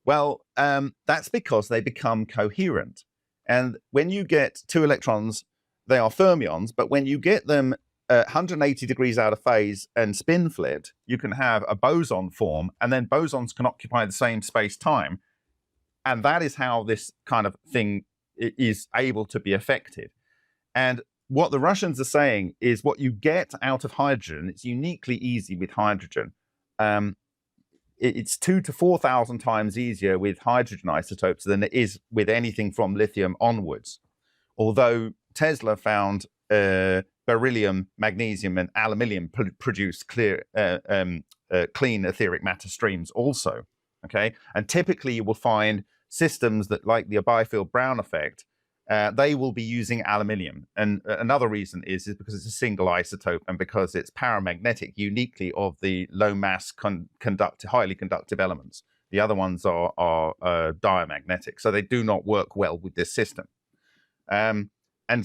Well, that's because they become coherent. And when you get two electrons, they are fermions, but when you get them 180 degrees out of phase and spin flipped, you can have a boson form, and then bosons can occupy the same space-time. And that is how this kind of thing is able to be affected. And what the Russians are saying is what you get out of hydrogen, it's uniquely easy with hydrogen. It's 2,000 to 4,000 times easier with hydrogen isotopes than it is with anything from lithium onwards. Although Tesla found beryllium, magnesium, and aluminium produce clean etheric matter streams also. Okay, and typically you will find systems that, like the Byfield Brown effect, they will be using aluminium. And another reason is because it's a single isotope and because it's paramagnetic uniquely of the low mass highly conductive elements. The other ones are diamagnetic, so they do not work well with this system. And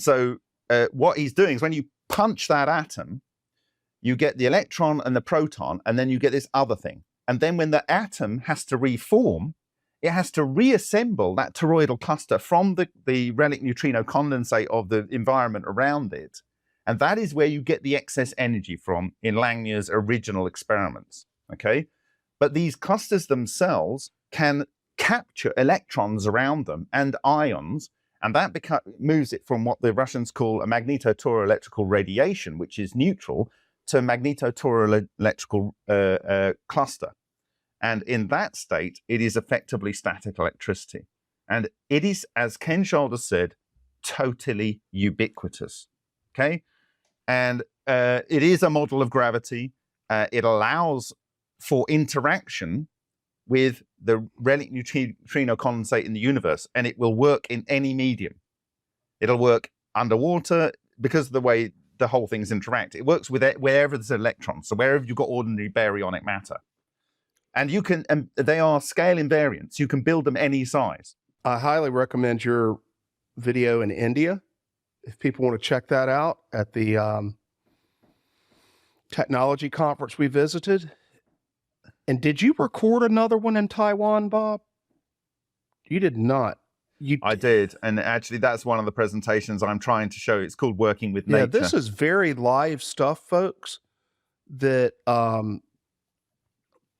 so what he's doing is when you punch that atom, you get the electron and the proton, and then you get this other thing. And then when the atom has to reform, it has to reassemble that toroidal cluster from the relic neutrino condensate of the environment around it. And that is where you get the excess energy from in Langnier's original experiments, okay? But these clusters themselves can capture electrons around them and ions, and that moves it from what the Russians call a magnetotoroelectrical radiation, which is neutral, to a magnetotoroelectrical cluster. And in that state, it is effectively static electricity. And it is, as Ken Scholder said, totally ubiquitous, okay? And it is a model of gravity. It allows for interaction with the relic neutrino condensate in the universe, and it will work in any medium. It'll work underwater because of the way the whole things interact. It works with wherever there's electrons, so wherever you've got ordinary baryonic matter. And you can, they are scale invariants. You can build them any size. I highly recommend your video in India. If people want to check that out at the technology conference we visited. And did you record another one in Taiwan, Bob? You did not. I did. And actually, that's one of the presentations I'm trying to show. It's called Working with Nature. Yeah, this is very live stuff, folks, that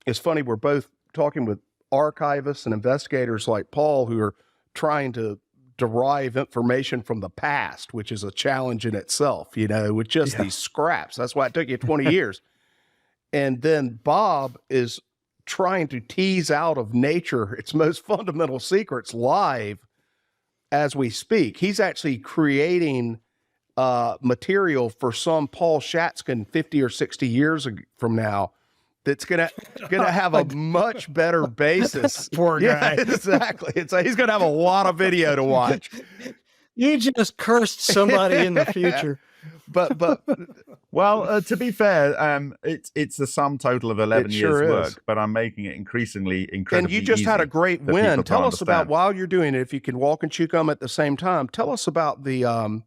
it's funny, we're both talking with archivists and investigators like Paul who are trying to derive information from the past, which is a challenge in itself, you know, with just these scraps. That's why it took you 20 years. And then Bob is trying to tease out of nature its most fundamental secrets live as we speak. He's actually creating material for some Paul Schatzkin 50 or 60 years from now that's gonna have a much better basis. Poor guy. Yeah, exactly. He's gonna have a lot of video to watch. You just cursed somebody in the future. But well, to be fair, it's a sum total of 11 sure years' is. work, but I'm making it increasingly incredibly and you just had a great for win. people to Tell us about, understand. while you're doing it, if you can walk and chew gum at the same time, tell us about the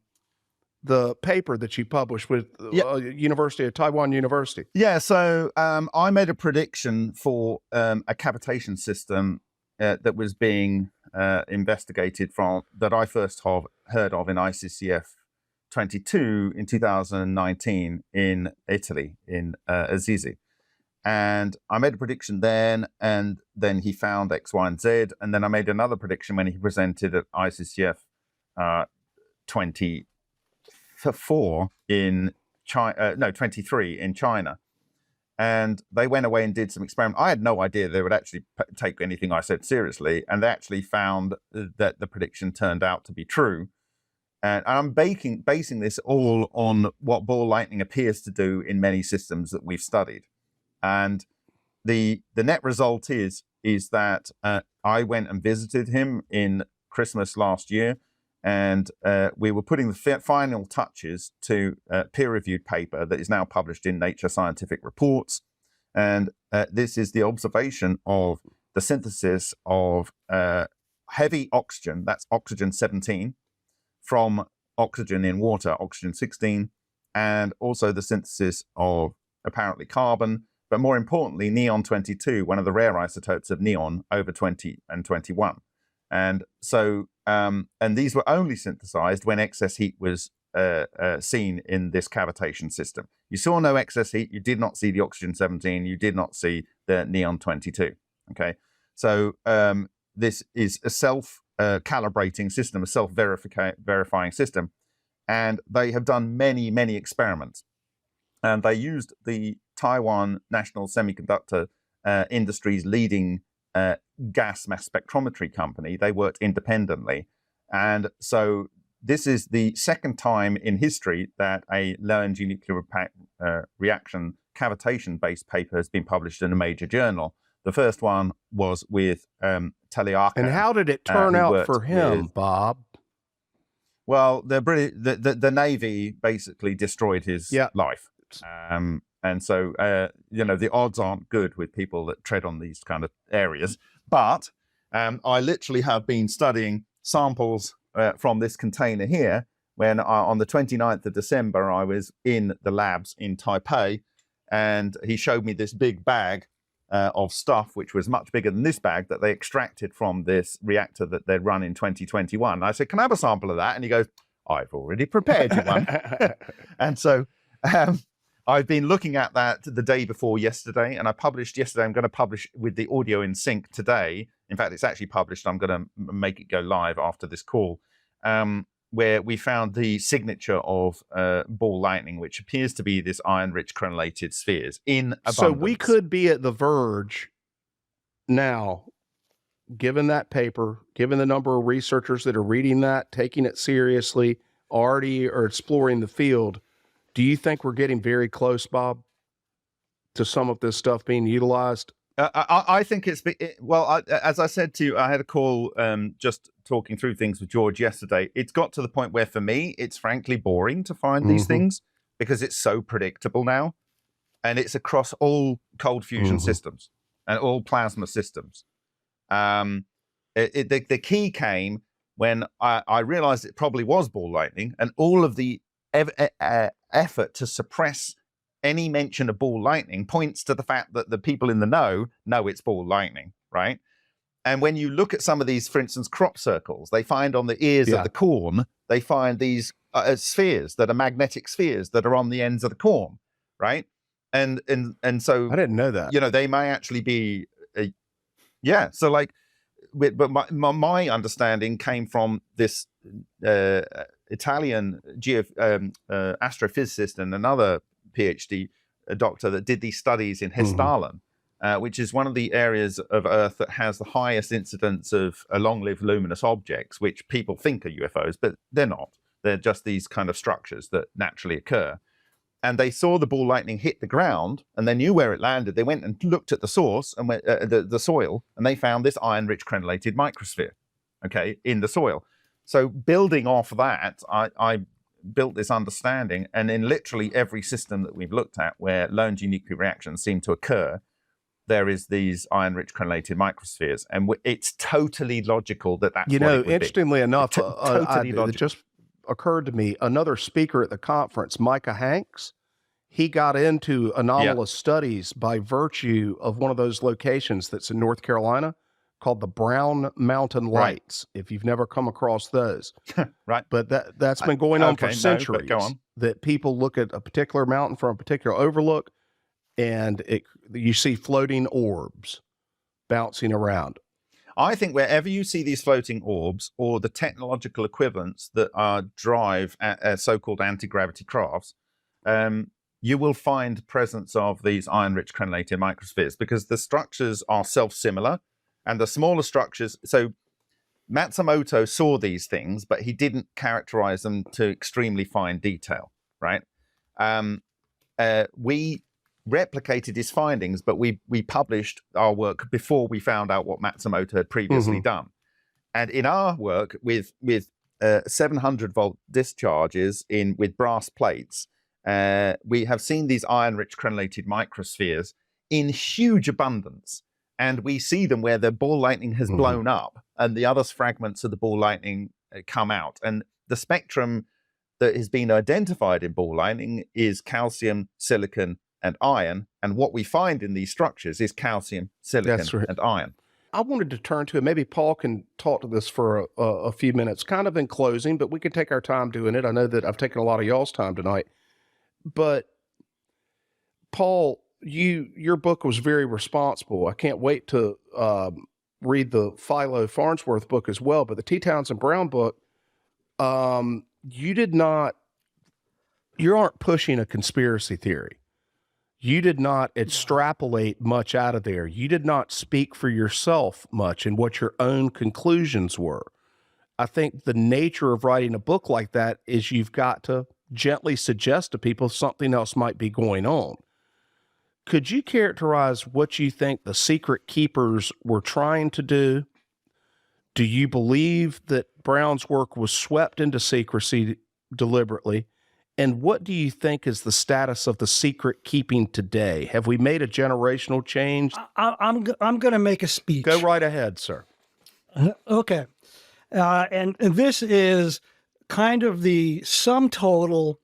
paper that you published with University of Taiwan University. Yeah, so I made a prediction for a cavitation system that was being investigated that I first heard of in ICCF 22 in 2019 in Italy, in Assisi. And I made a prediction then, and then he found X, Y, and Z. And then I made another prediction when he presented at ICCF 24 in China, 23 in China. And they went away and did some experiment. I had no idea they would actually take anything I said seriously. And they actually found that the prediction turned out to be true. And I'm basing this all on what ball lightning appears to do in many systems that we've studied. And the net result is that I went and visited him in Christmas last year, and we were putting the final touches to a peer-reviewed paper that is now published in Nature Scientific Reports. And this is the observation of the synthesis of heavy oxygen, that's oxygen 17, from oxygen in water, oxygen 16, and also the synthesis of apparently carbon, but more importantly, neon 22, one of the rare isotopes of neon over 20 and 21. And so, and these were only synthesized when excess heat was seen in this cavitation system. You saw no excess heat, you did not see the oxygen 17, you did not see the neon 22. Okay, so this is a self-calibrating system, a self-verifying system, and they have done many, many experiments. And they used the Taiwan National Semiconductor Industry's leading gas mass spectrometry company. They worked independently. And so this is the second time in history that a low-energy nuclear reaction cavitation-based paper has been published in a major journal. The first one was with Teleportation. And how did it turn out for him, Bob? Well, the Navy basically destroyed his life. And so, the odds aren't good with people that tread on these kind of areas. But I literally have been studying samples from this container here when on the 29th of December, I was in the labs in Taipei, and he showed me this big bag of stuff, which was much bigger than this bag that they extracted from this reactor that they'd run in 2021. I said, can I have a sample of that? And he goes, I've already prepared you one. And so I've been looking at that the day before yesterday, and I published yesterday. I'm going to publish with the audio in sync today. In fact, it's actually published. I'm going to make it go live after this call, where we found the signature of ball lightning, which appears to be this iron-rich crenellated spheres in abundance. So we could be at the verge now, given that paper, given the number of researchers that are reading that, taking it seriously, already are exploring the field. Do you think we're getting very close, Bob, to some of this stuff being utilized? I think it's as I said to you, I had a call just talking through things with George yesterday. It's got to the point where, for me, it's frankly boring to find these things because it's so predictable now, and it's across all cold fusion systems and all plasma systems. The key came when I realized it probably was ball lightning, and all of the effort to suppress any mention of ball lightning points to the fact that the people in the know it's ball lightning, right? And when you look at some of these, for instance, crop circles, they find on the ears of the corn, they find these spheres that are magnetic spheres that are on the ends of the corn, right? And so I didn't know that. They may actually be, So like, but my understanding came from this Italian astrophysicist and another PhD doctor that did these studies in Hessdalen, which is one of the areas of Earth that has the highest incidence of long-lived luminous objects, which people think are UFOs, but they're not. They're just these kind of structures that naturally occur. And they saw the ball lightning hit the ground, and they knew where it landed. They went and looked at the source and the soil, and they found this iron-rich crenellated microsphere, in the soil. So building off that, I built this understanding, and in literally every system that we've looked at where low-energy nuclear reactions seem to occur, there is these iron-rich crenellated microspheres, and it's totally logical that that's what it would interestingly be. enough, it just occurred to me, another speaker at the conference, Micah Hanks, he got into anomalous studies by virtue of one of those locations that's in North Carolina called the Brown Mountain Lights, if you've never come across those. Right. But that's been going on for centuries. Go on. That people look at a particular mountain from a particular overlook, and you see floating orbs bouncing around. I think wherever you see these floating orbs or the technological equivalents that drive so-called anti-gravity crafts, you will find presence of these iron-rich crenellated microspheres because the structures are self-similar. And the smaller structures, so Matsumoto saw these things, but he didn't characterize them to extremely fine detail, right? We replicated his findings, but we published our work before we found out what Matsumoto had previously done. And in our work with 700 volt discharges with brass plates, we have seen these iron-rich crenellated microspheres in huge abundance. And we see them where the ball lightning has blown up and the other fragments of the ball lightning come out. And the spectrum that has been identified in ball lightning is calcium, silicon, and iron. And what we find in these structures is calcium, silicon, and iron. I wanted to turn to it. Maybe Paul can talk to this for a few minutes, kind of in closing, but we can take our time doing it. I know that I've taken a lot of y'all's time tonight. But Paul, your book was very responsible. I can't wait to read the Philo Farnsworth book as well. But the T. Townsend Brown book, you aren't pushing a conspiracy theory. You did not extrapolate much out of there. You did not speak for yourself much in what your own conclusions were. I think the nature of writing a book like that is you've got to gently suggest to people something else might be going on. Could you characterize what you think the secret keepers were trying to do? Do you believe that Brown's work was swept into secrecy deliberately? And what do you think is the status of the secret keeping today? Have we made a generational change? I'm going to make a speech. Go right ahead, sir. Okay. And this is kind of the sum total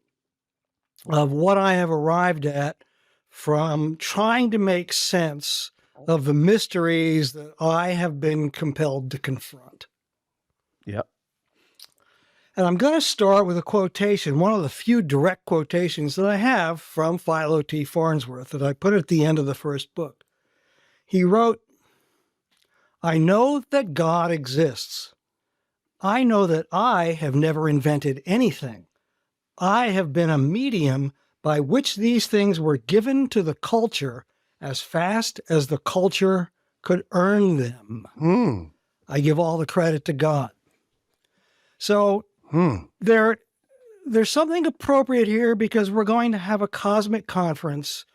of what I have arrived at from trying to make sense of the mysteries that I have been compelled to confront. Yep. And I'm going to start with a quotation, one of the few direct quotations that I have from Philo T. Farnsworth that I put at the end of the first book. He wrote, "I know that God exists. I know that I have never invented anything. I have been a medium by which these things were given to the culture as fast as the culture could earn them. I give all the credit to God." So there's something appropriate here because we're going to have a cosmic conference.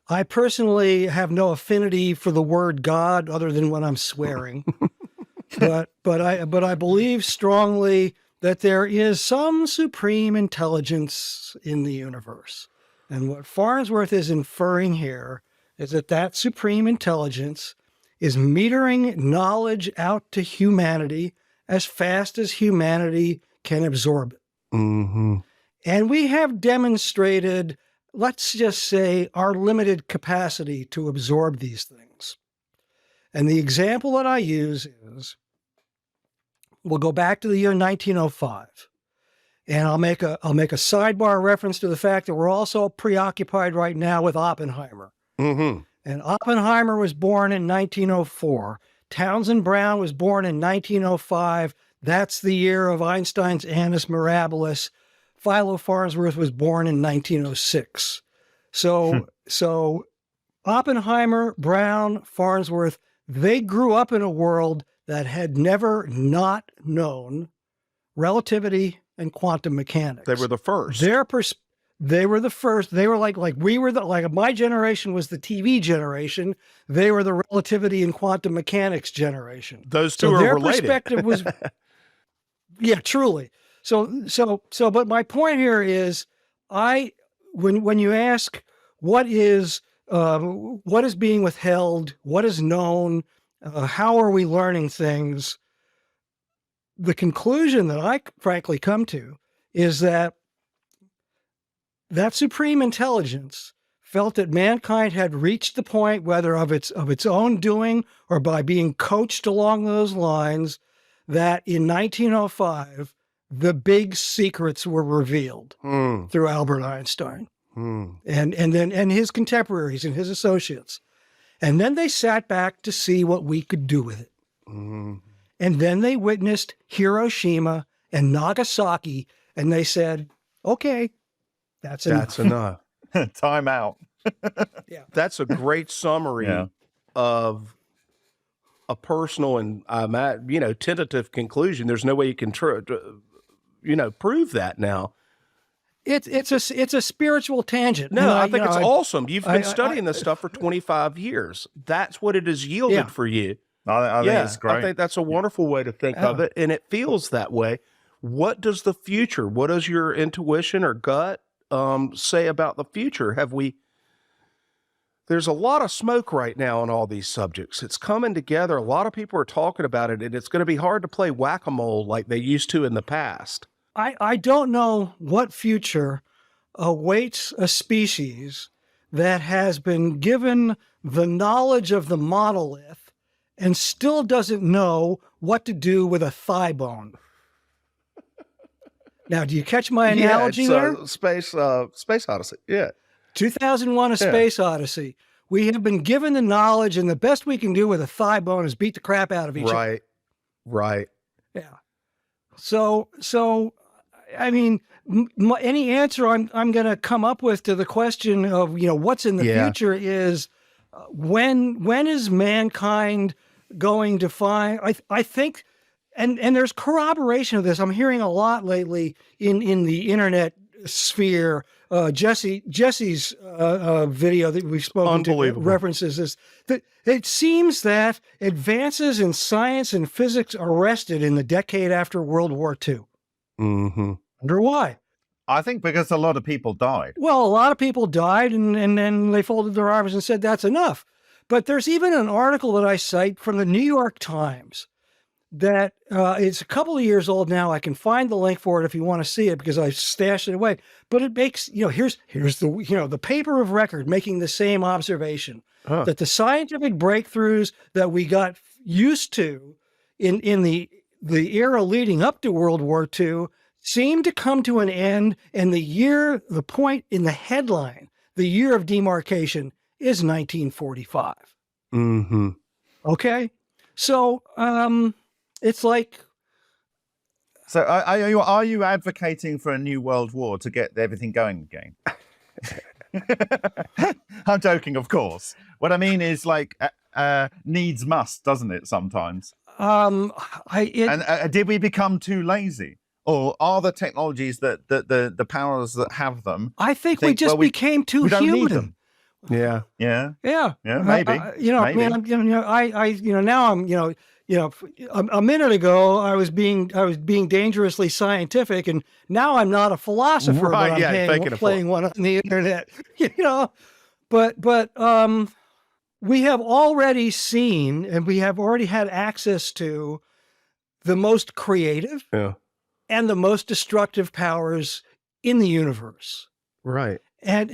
I personally have no affinity for the word God other than when I'm swearing. but I believe strongly that there is some supreme intelligence in the universe. And what Farnsworth is inferring here is that supreme intelligence is metering knowledge out to humanity as fast as humanity can absorb it. And we have demonstrated, let's just say, our limited capacity to absorb these things. And the example that I use is, we'll go back to the year 1905. And I'll make a sidebar reference to the fact that we're also preoccupied right now with Oppenheimer. And Oppenheimer was born in 1904. Townsend Brown was born in 1905. That's the year of Einstein's Annus Mirabilis. Philo Farnsworth was born in 1906. So Oppenheimer, Brown, Farnsworth, they grew up in a world that had never not known relativity and quantum mechanics. They were the first. They were the first. They were like we were my generation was the TV generation. They were the relativity and quantum mechanics generation. Those two are their related. Perspective was, yeah, truly. But my point here is, when you ask what is being withheld, what is known, how are we learning things, the conclusion that I frankly come to is that supreme intelligence felt that mankind had reached the point, whether of its own doing or by being coached along those lines, that in 1905, the big secrets were revealed through Albert Einstein and his contemporaries and his associates. And then they sat back to see what we could do with it. And then they witnessed Hiroshima and Nagasaki, and they said, okay, that's enough. Time out. Yeah. That's a great summary of a personal and tentative conclusion. There's no way you can prove that now. it's a spiritual tangent. No, And I think it's I- awesome. You've been I- studying this stuff for 25 years. That's what it has yielded Yeah. for you. I think it's great. I think that's a wonderful way to think of it, and it feels that way. What does the future, what does your intuition or gut say about the future? There's a lot of smoke right now on all these subjects. It's coming together. A lot of people are talking about it, and it's going to be hard to play whack-a-mole like they used to in the past. I don't know what future awaits a species that has been given the knowledge of the monolith and still doesn't know what to do with a thigh bone. Now, do you catch my analogy there? Space Odyssey. Yeah. 2001: A Space Odyssey. We have been given the knowledge, and the best we can do with a thigh bone is beat the crap out of each other. Right. Yeah. So I mean, any answer I'm going to come up with to the question of, what's in the future is when is mankind going to find, I think, and there's corroboration of this. I'm hearing a lot lately in the internet sphere. Jesse's video that we've spoken to references this. That it seems that advances in science and physics arrested in the decade after World War II. Mm-hmm. Wonder why? I think because a lot of people died. Well, a lot of people died, and then they folded their arms and said that's enough. But there's even an article that I cite from the New York Times that it's a couple of years old now. I can find the link for it if you want to see it because I stashed it away. But it makes, here's the the paper of record making the same observation that the scientific breakthroughs that we got used to in the era leading up to World War II seemed to come to an end, and the point in the headline, the year of demarcation, is 1945. Mm-hmm. Okay, so it's like. So are you advocating for a new world war to get everything going again? I'm joking, of course. What I mean is needs must, doesn't it? Sometimes. Did we become too lazy? Or are the technologies that the powers that have them? I think we just became too we don't human. Need them. Yeah. Maybe. Now I'm, a minute ago I was being dangerously scientific, and now I'm not a philosopher, right? But I'm playing one on the internet. But we have already seen, and we have already had access to the most creative. Yeah. And the most destructive powers in the universe. Right. And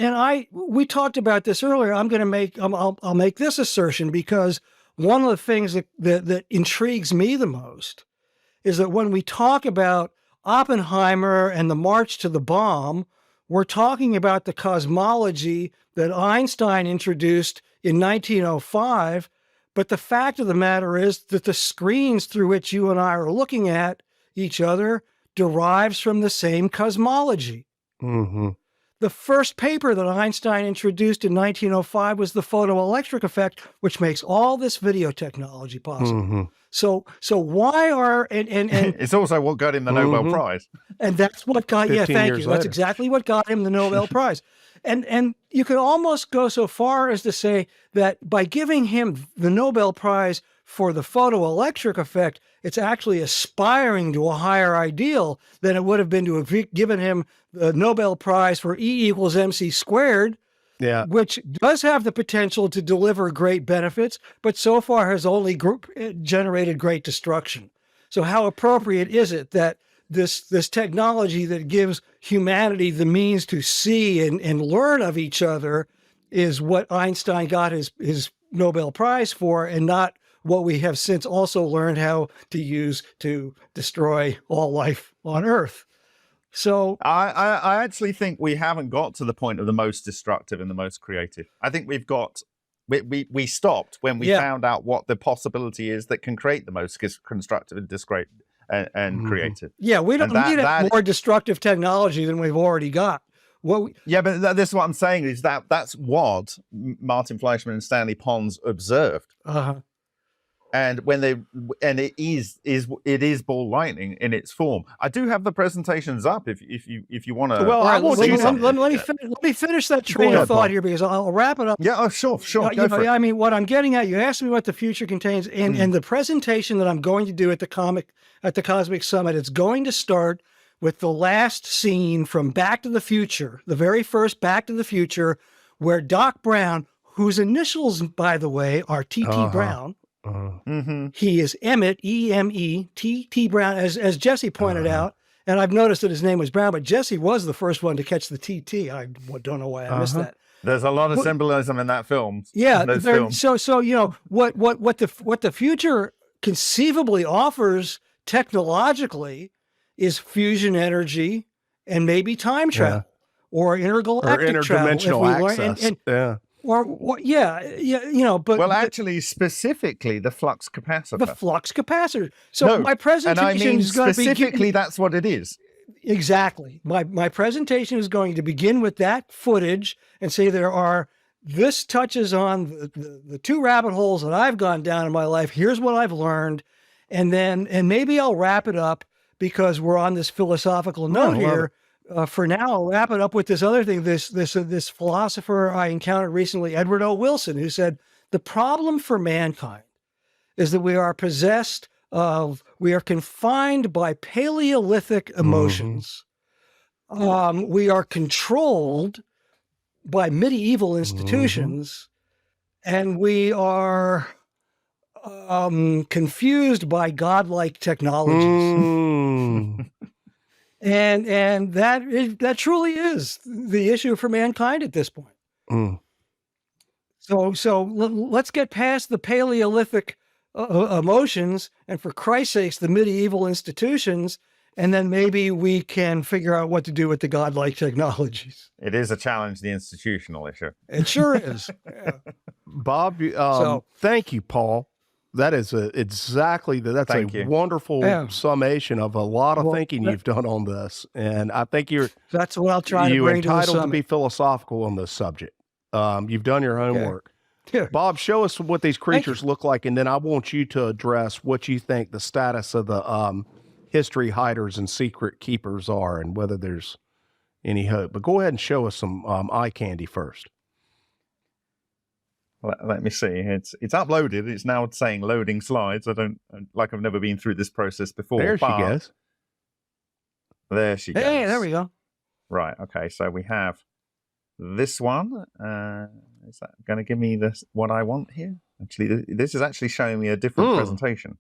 we talked about this earlier. I'll make this assertion because one of the things that intrigues me the most is that when we talk about Oppenheimer and the march to the bomb, we're talking about the cosmology that Einstein introduced in 1905. But the fact of the matter is that the screens through which you and I are looking at each other derives from the same cosmology. Mm-hmm. The first paper that Einstein introduced in 1905 was the photoelectric effect, which makes all this video technology possible. Mm-hmm. So why are and it's also what got him the Nobel Prize. And that's what got thank you. Later. That's exactly what got him the Nobel Prize. And you could almost go so far as to say that by giving him the Nobel Prize for the photoelectric effect, it's actually aspiring to a higher ideal than it would have been to have given him the Nobel Prize for E equals MC squared, which does have the potential to deliver great benefits, but so far has only generated great destruction. So how appropriate is it that this technology that gives humanity the means to see and learn of each other is what Einstein got his Nobel Prize for, and not what we have since also learned how to use to destroy all life on Earth. So I actually think we haven't got to the point of the most destructive and the most creative. I think we stopped when we found out what the possibility is that can create the most constructive and creative. Yeah, we don't need more destructive technology than we've already got. But this is what I'm saying is that's what Martin Fleischmann and Stanley Pons observed. And it is ball lightning in its form. I do have the presentations up if you want to. Well, All I right, want let you me finish that train of thought here, because I'll wrap it up. Yeah, oh, sure. You know, I mean, what I'm getting at, you asked me what the future contains, and the presentation that I'm going to do at the Cosmic Summit, it's going to start with the last scene from Back to the Future, the very first Back to the Future, where Doc Brown, whose initials, by the way, are T.T. Brown. He is Emmett, E-M-E-T-T Brown, as Jesse pointed out. And I've noticed that his name was Brown, but Jesse was the first one to catch the TT. I don't know why I missed that. There's a lot of symbolism in that film. Yeah. So you know what the future conceivably offers technologically is fusion energy and maybe time travel or intergalactic travel. Interdimensional access. You know, but actually, specifically the flux capacitor. The flux capacitor. So my presentation is going to be specifically that's what it is. Exactly. My presentation is going to begin with that footage and say this touches on the two rabbit holes that I've gone down in my life. Here's what I've learned, and maybe I'll wrap it up because we're on this philosophical note here. For now, I'll wrap it up with this other thing. This philosopher I encountered recently, Edward O. Wilson, who said the problem for mankind is that we are confined by Paleolithic emotions. We are controlled by medieval institutions, and we are confused by godlike technologies. And that truly is the issue for mankind at this point. So let's get past the Paleolithic emotions, and for Christ's sakes, the medieval institutions, and then maybe we can figure out what to do with the godlike technologies. It is a challenge, the institutional issue. It sure is. Yeah. Bob, thank you, Paul. That is that's a wonderful summation of a lot of thinking you've done on this, and I think that's what I'll try to bring to the entitled to summit. be philosophical on this subject. You've done your homework. Yeah. Bob, show us what these creatures look like, and then I want you to address what you think the status of the history hiders and secret keepers are, and whether there's any hope. But go ahead and show us some eye candy first. Let me see. It's uploaded. It's now saying loading slides. I've never been through this process before. There she goes. There she goes. Hey, there we go. Right. Okay. So we have this one. Is that going to give me what I want here? Actually, this is actually showing me a different presentation.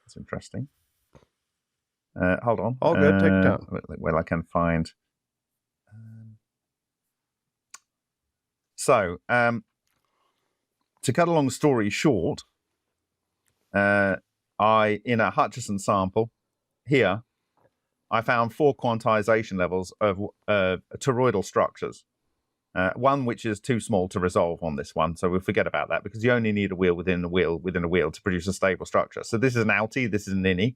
That's interesting. Hold on. All good. Take your time. Well, I can find. So, to cut a long story short, in a Hutchison sample here, I found 4 quantization levels of toroidal structures. One which is too small to resolve on this one, so we'll forget about that because you only need a wheel within a wheel within a wheel to produce a stable structure. So this is an outie, this is an innie,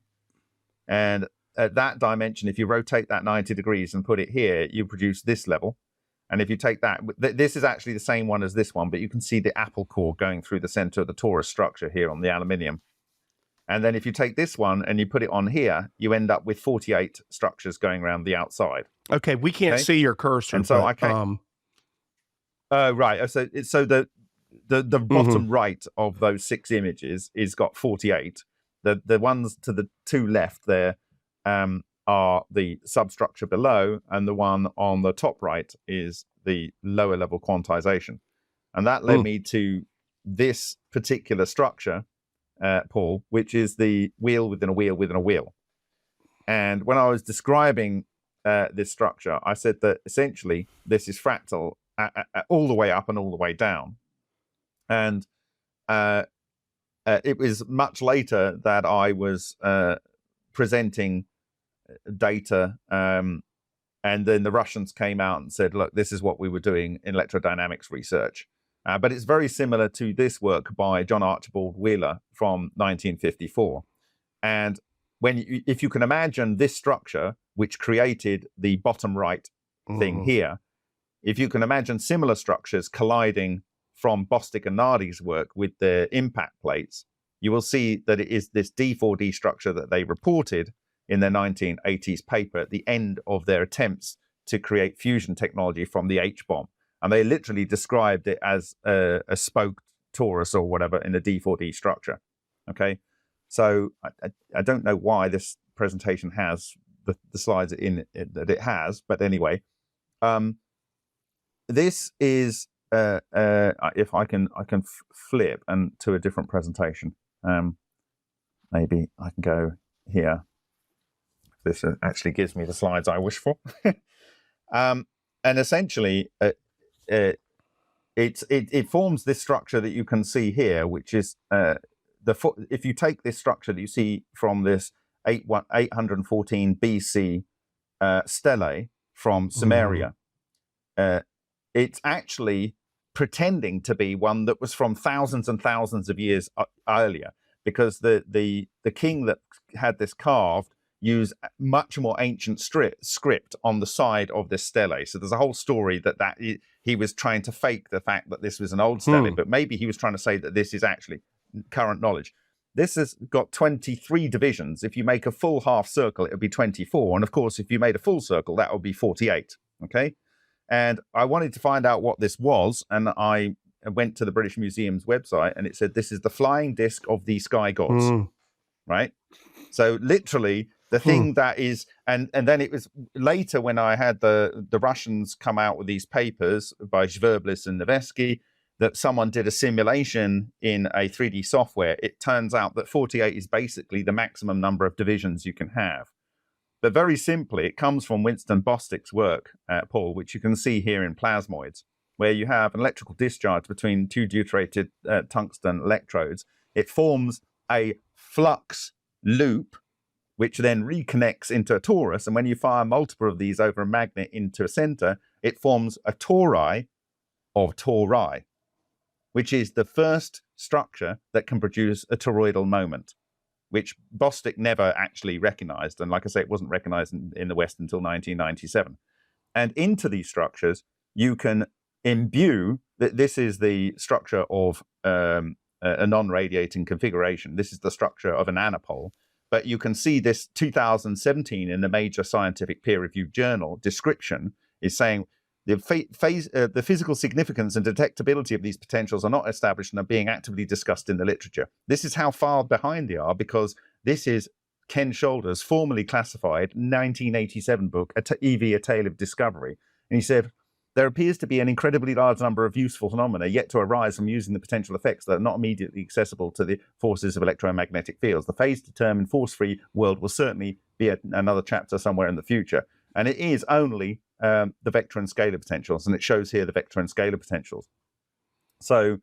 and at that dimension, if you rotate that 90 degrees and put it here, you produce this level. And if you take that, this is actually the same one as this one, but you can see the apple core going through the center of the torus structure here on the aluminium. And then if you take this one and you put it on here, you end up with 48 structures going around the outside. Okay, we can't see your cursor. And so I can't. Right. So the bottom right of those 6 images is got 48. The ones to the 2 left there are the substructure below, and the one on the top right is the lower level quantization. And that led me to this particular structure, Paul, which is the wheel within a wheel within a wheel. And when I was describing this structure, I said that essentially this is fractal all the way up and all the way down. And it was much later that I was presenting data, and then the Russians came out and said, look, this is what we were doing in electrodynamics research. But it's very similar to this work by John Archibald Wheeler from 1954. And if you can imagine this structure, which created the bottom right thing here, if you can imagine similar structures colliding from Bostic and Nardi's work with the impact plates, you will see that it is this D4D structure that they reported in their 1980s paper at the end of their attempts to create fusion technology from the H-bomb. And they literally described it as a spoked torus or whatever in a D4D structure. Okay, so I don't know why this presentation has the slides in it that it has, but anyway, this is if I can flip and to a different presentation. Maybe I can go here. This actually gives me the slides I wish for. And essentially, it forms this structure that you can see here, which is if you take this structure that you see from this 814 BC stele from Sumeria, it's actually pretending to be one that was from thousands and thousands of years earlier, because the king that had this carved used much more ancient script on the side of this stele. So there's a whole story that he was trying to fake the fact that this was an old stele, but maybe he was trying to say that this is actually current knowledge. This has got 23 divisions. If you make a full half circle, it would be 24. And of course, if you made a full circle, that would be 48. Okay. And I wanted to find out what this was. And I went to the British Museum's website and it said, this is the flying disc of the sky gods. Right. So literally the thing that is, and then it was later when I had the Russians come out with these papers by Zverblis and Nevesky, that someone did a simulation in a 3D software. It turns out that 48 is basically the maximum number of divisions you can have. But very simply, it comes from Winston Bostick's work, Paul, which you can see here in Plasmoids, where you have an electrical discharge between two deuterated tungsten electrodes. It forms a flux loop, which then reconnects into a torus. And when you fire multiple of these over a magnet into a center, it forms a tori of tori, which is the first structure that can produce a toroidal moment, which Bostick never actually recognized. And like I say, it wasn't recognized in the West until 1997. And into these structures, you can imbue, this is the structure of a non-radiating configuration. This is the structure of an anapole. But you can see this 2017 in the major scientific peer-reviewed journal description is saying the physical significance and detectability of these potentials are not established and are being actively discussed in the literature. This is how far behind they are, because this is Ken Shoulders' formerly classified 1987 book, EV, A Tale of Discovery. And he said, there appears to be an incredibly large number of useful phenomena yet to arise from using the potential effects that are not immediately accessible to the forces of electromagnetic fields. The phase-determined force-free world will certainly be another chapter somewhere in the future. And it is only the vector and scalar potentials, and it shows here the vector and scalar potentials. So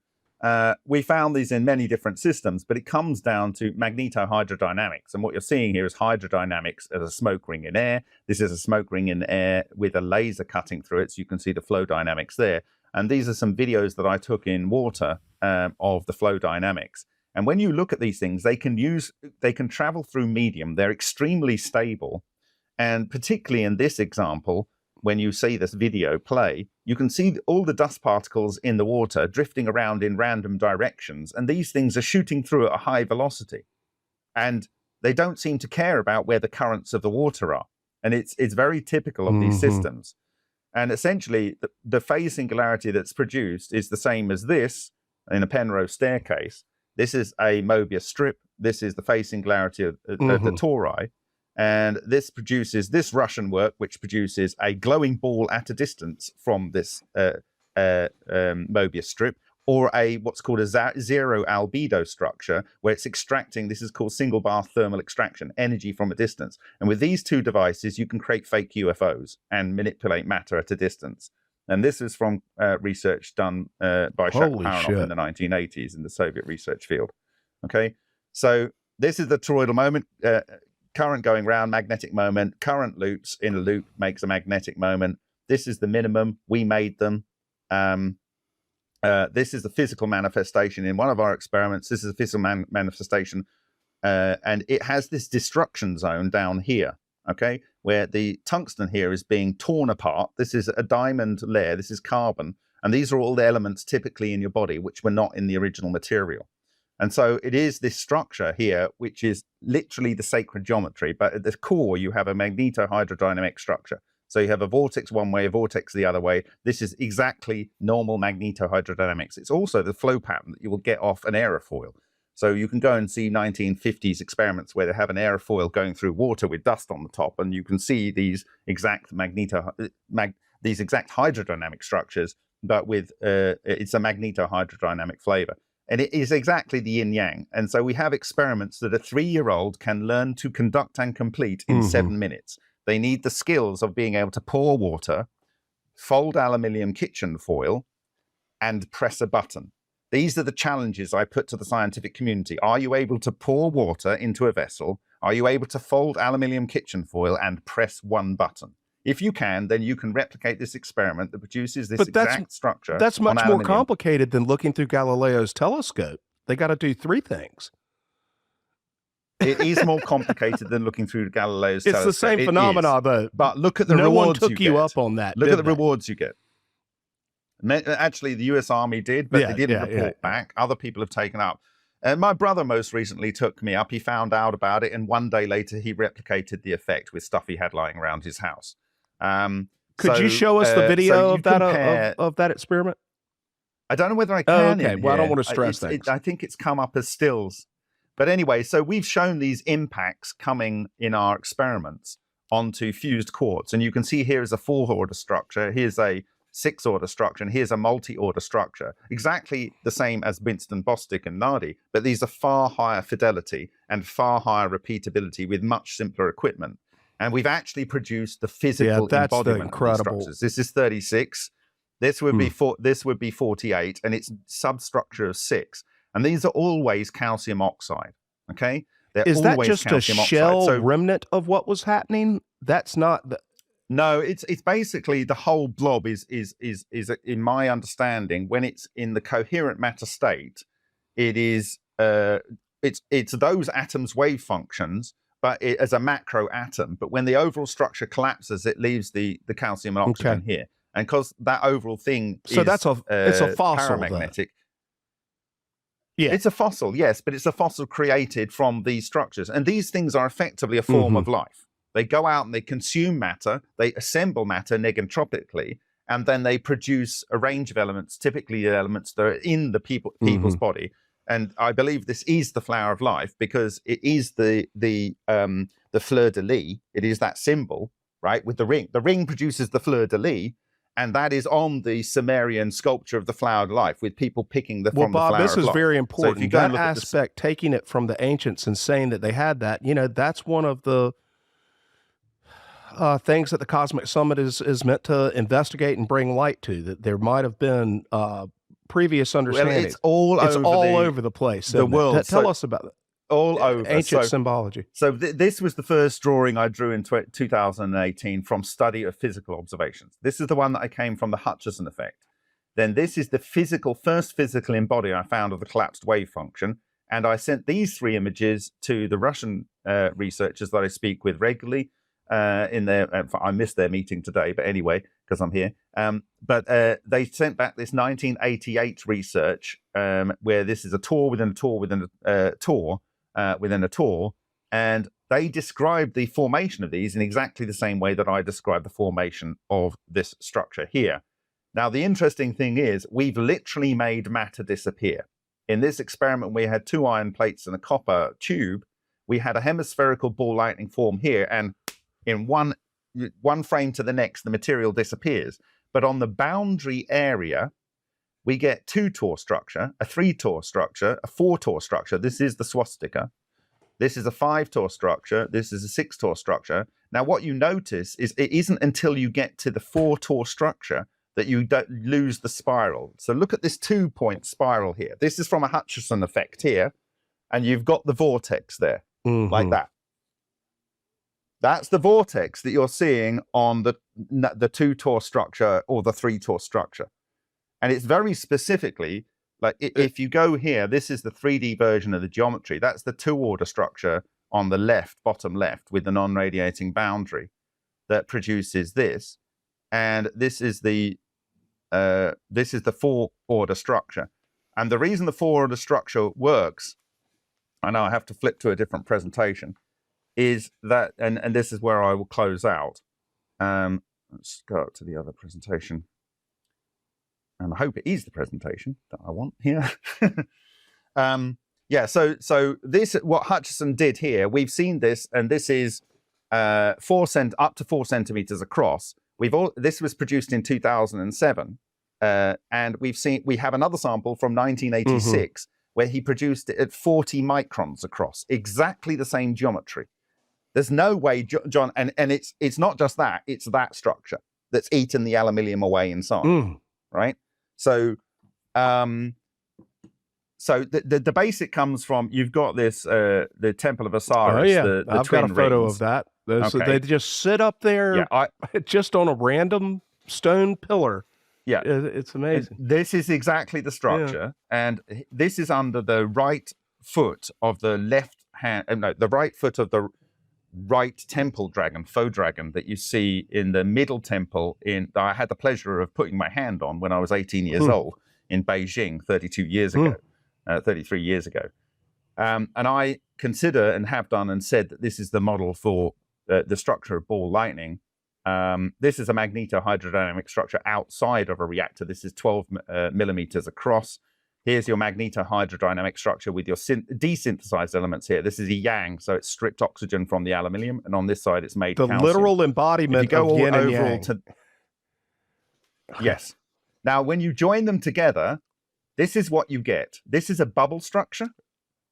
we found these in many different systems, but it comes down to magnetohydrodynamics. And what you're seeing here is hydrodynamics as a smoke ring in air. This is a smoke ring in air with a laser cutting through it, so you can see the flow dynamics there. And these are some videos that I took in water of the flow dynamics. And when you look at these things, they can travel through medium. They're extremely stable. And particularly in this example, when you see this video play, you can see all the dust particles in the water drifting around in random directions. And these things are shooting through at a high velocity. And they don't seem to care about where the currents of the water are. And it's very typical of these systems. And essentially, the phase singularity that's produced is the same as this in a Penrose staircase. This is a Mobius strip. This is the phase singularity of the tori. And this produces this Russian work, which produces a glowing ball at a distance from this Mobius strip, or what's called a zero albedo structure, where it's extracting, this is called single bar thermal extraction, energy from a distance. And with these two devices, you can create fake UFOs and manipulate matter at a distance. And this is from research done by Schatzkin in the 1980s in the Soviet research field. Okay, so this is the toroidal moment. Current going round, magnetic moment, current loops in a loop makes a magnetic moment. This is the minimum. We made them. This is the physical manifestation in one of our experiments. This is a physical manifestation. And it has this destruction zone down here, okay, where the tungsten here is being torn apart. This is a diamond layer. This is carbon. And these are all the elements typically in your body, which were not in the original material. And so it is this structure here, which is literally the sacred geometry. But at the core, you have a magnetohydrodynamic structure. So you have a vortex one way, a vortex the other way. This is exactly normal magnetohydrodynamics. It's also the flow pattern that you will get off an aerofoil. So you can go and see 1950s experiments where they have an aerofoil going through water with dust on the top, and you can see these exact these exact hydrodynamic structures, but with it's a magnetohydrodynamic flavor. And it is exactly the yin-yang. And so we have experiments that a 3-year-old can learn to conduct and complete in 7 minutes. They need the skills of being able to pour water, fold aluminium kitchen foil, and press a button. These are the challenges I put to the scientific community. Are you able to pour water into a vessel? Are you able to fold aluminium kitchen foil and press one button? If you can, then you can replicate this experiment that produces this exact structure. That's much more complicated than looking through Galileo's telescope. They got to do 3 things. It is more complicated than looking through Galileo's telescope. It's the same phenomena, though. But look at the rewards you get. No one took you up on that. Look at the rewards you get. Actually, the US Army did, but they didn't report back. Other people have taken up. My brother most recently took me up. He found out about it, and one day later, he replicated the effect with stuff he had lying around his house. Could you show us the video of that experiment? I don't know whether I can. Okay, well, I don't want to stress things. I think it's come up as stills. But anyway, so we've shown these impacts coming in our experiments onto fused quartz. And you can see here is a 4-order structure. Here's a 6-order structure, and here's a multi-order structure. Exactly the same as Winston Bostick and Nardi, but these are far higher fidelity and far higher repeatability with much simpler equipment. And we've actually produced the physical embodiment of these structures. This is 36. This would be this would be 48, and it's substructure of 6. And these are always calcium oxide. Okay, is that just a shell remnant of what was happening? That's not the. No, it's basically the whole blob is in my understanding, when it's in the coherent matter state, it is it's those atoms' wave functions, but as a macro atom. But when the overall structure collapses, it leaves the calcium and oxygen here, and because that overall thing is it's a fossil paramagnetic. Yeah, it's a fossil, yes, but it's a fossil created from these structures, and these things are effectively a form of life. They go out and they consume matter, they assemble matter negentropically, and then they produce a range of elements, typically the elements that are in the people's body. And I believe this is the flower of life because it is the fleur de lis. It is that symbol, right, with the ring. The ring produces the fleur de lis, and that is on the Sumerian sculpture of the flower of life, with people picking from the flower of life. Well, Bob, this is very important. So that aspect, taking it from the ancients and saying that they had that, that's one of the things that the Cosmic Summit is meant to investigate and bring light to, that there might have been previous understanding. Well, it's all over the place. The world. Tell us about it. All over. Ancient symbology. So this was the first drawing I drew in 2018 from study of physical observations. This is the one that I came from the Hutchison effect. Then this is the first physical embodiment I found of the collapsed wave function. And I sent these 3 images to the Russian researchers that I speak with regularly. I missed their meeting today, but anyway, because I'm here. But they sent back this 1988 research where this is a Tor within a Tor within a Tor within a Tor, and they described the formation of these in exactly the same way that I described the formation of this structure here. Now, the interesting thing is we've literally made matter disappear. In this experiment, we had 2 iron plates and a copper tube. We had a hemispherical ball lightning form here, and in one frame to the next, the material disappears. But on the boundary area, we get 2-Tor structure, a 3-Tor structure, a 4-Tor structure. This is the swastika. This is a 5-Tor structure. This is a 6-Tor structure. Now, what you notice is it isn't until you get to the 4-Tor structure that you don't lose the spiral. So look at this 2-point spiral here. This is from a Hutchison effect here, and you've got the vortex there, like that. That's the vortex that you're seeing on the 2-Tor structure or the 3-Tor structure. And it's very specifically, like if you go here, this is the 3D version of the geometry. That's the 2-order structure on the left, bottom left, with the non-radiating boundary that produces this. And this is the 4-order structure. And the reason the 4-order structure works, I know I have to flip to a different presentation, is that, and this is where I will close out. Let's go up to the other presentation. And I hope it is the presentation that I want here. Yeah, so this, what Hutchison did here, we've seen this, and this is up to 4 centimeters across. This was produced in 2007, and we have another sample from 1986 where he produced it at 40 microns across, exactly the same geometry. There's no way, John, and it's not just that, it's that structure that's eaten the aluminium away inside, right? So, so the basic comes from, you've got this, the Temple of Osiris. Oh yeah, the I've got a photo rings. of that. So Okay. they just sit up there, just on a random stone pillar. Yeah, it's amazing. This is exactly the structure, and this is under the right foot of the left hand. No, the right foot of the right temple dragon, faux dragon, that you see in the middle temple. That I had the pleasure of putting my hand on when I was 18 years old in Beijing 33 years ago. And I consider, and have done and said, that this is the model for the structure of ball lightning. This is a magnetohydrodynamic structure outside of a reactor. This is 12 millimeters across. Here's your magnetohydrodynamic structure with your desynthesized elements here. This is a yang, so it's stripped oxygen from the aluminium, and on this side it's made the calcium. literal embodiment of yin and yang. Yes. Now, when you join them together, this is what you get. This is a bubble structure.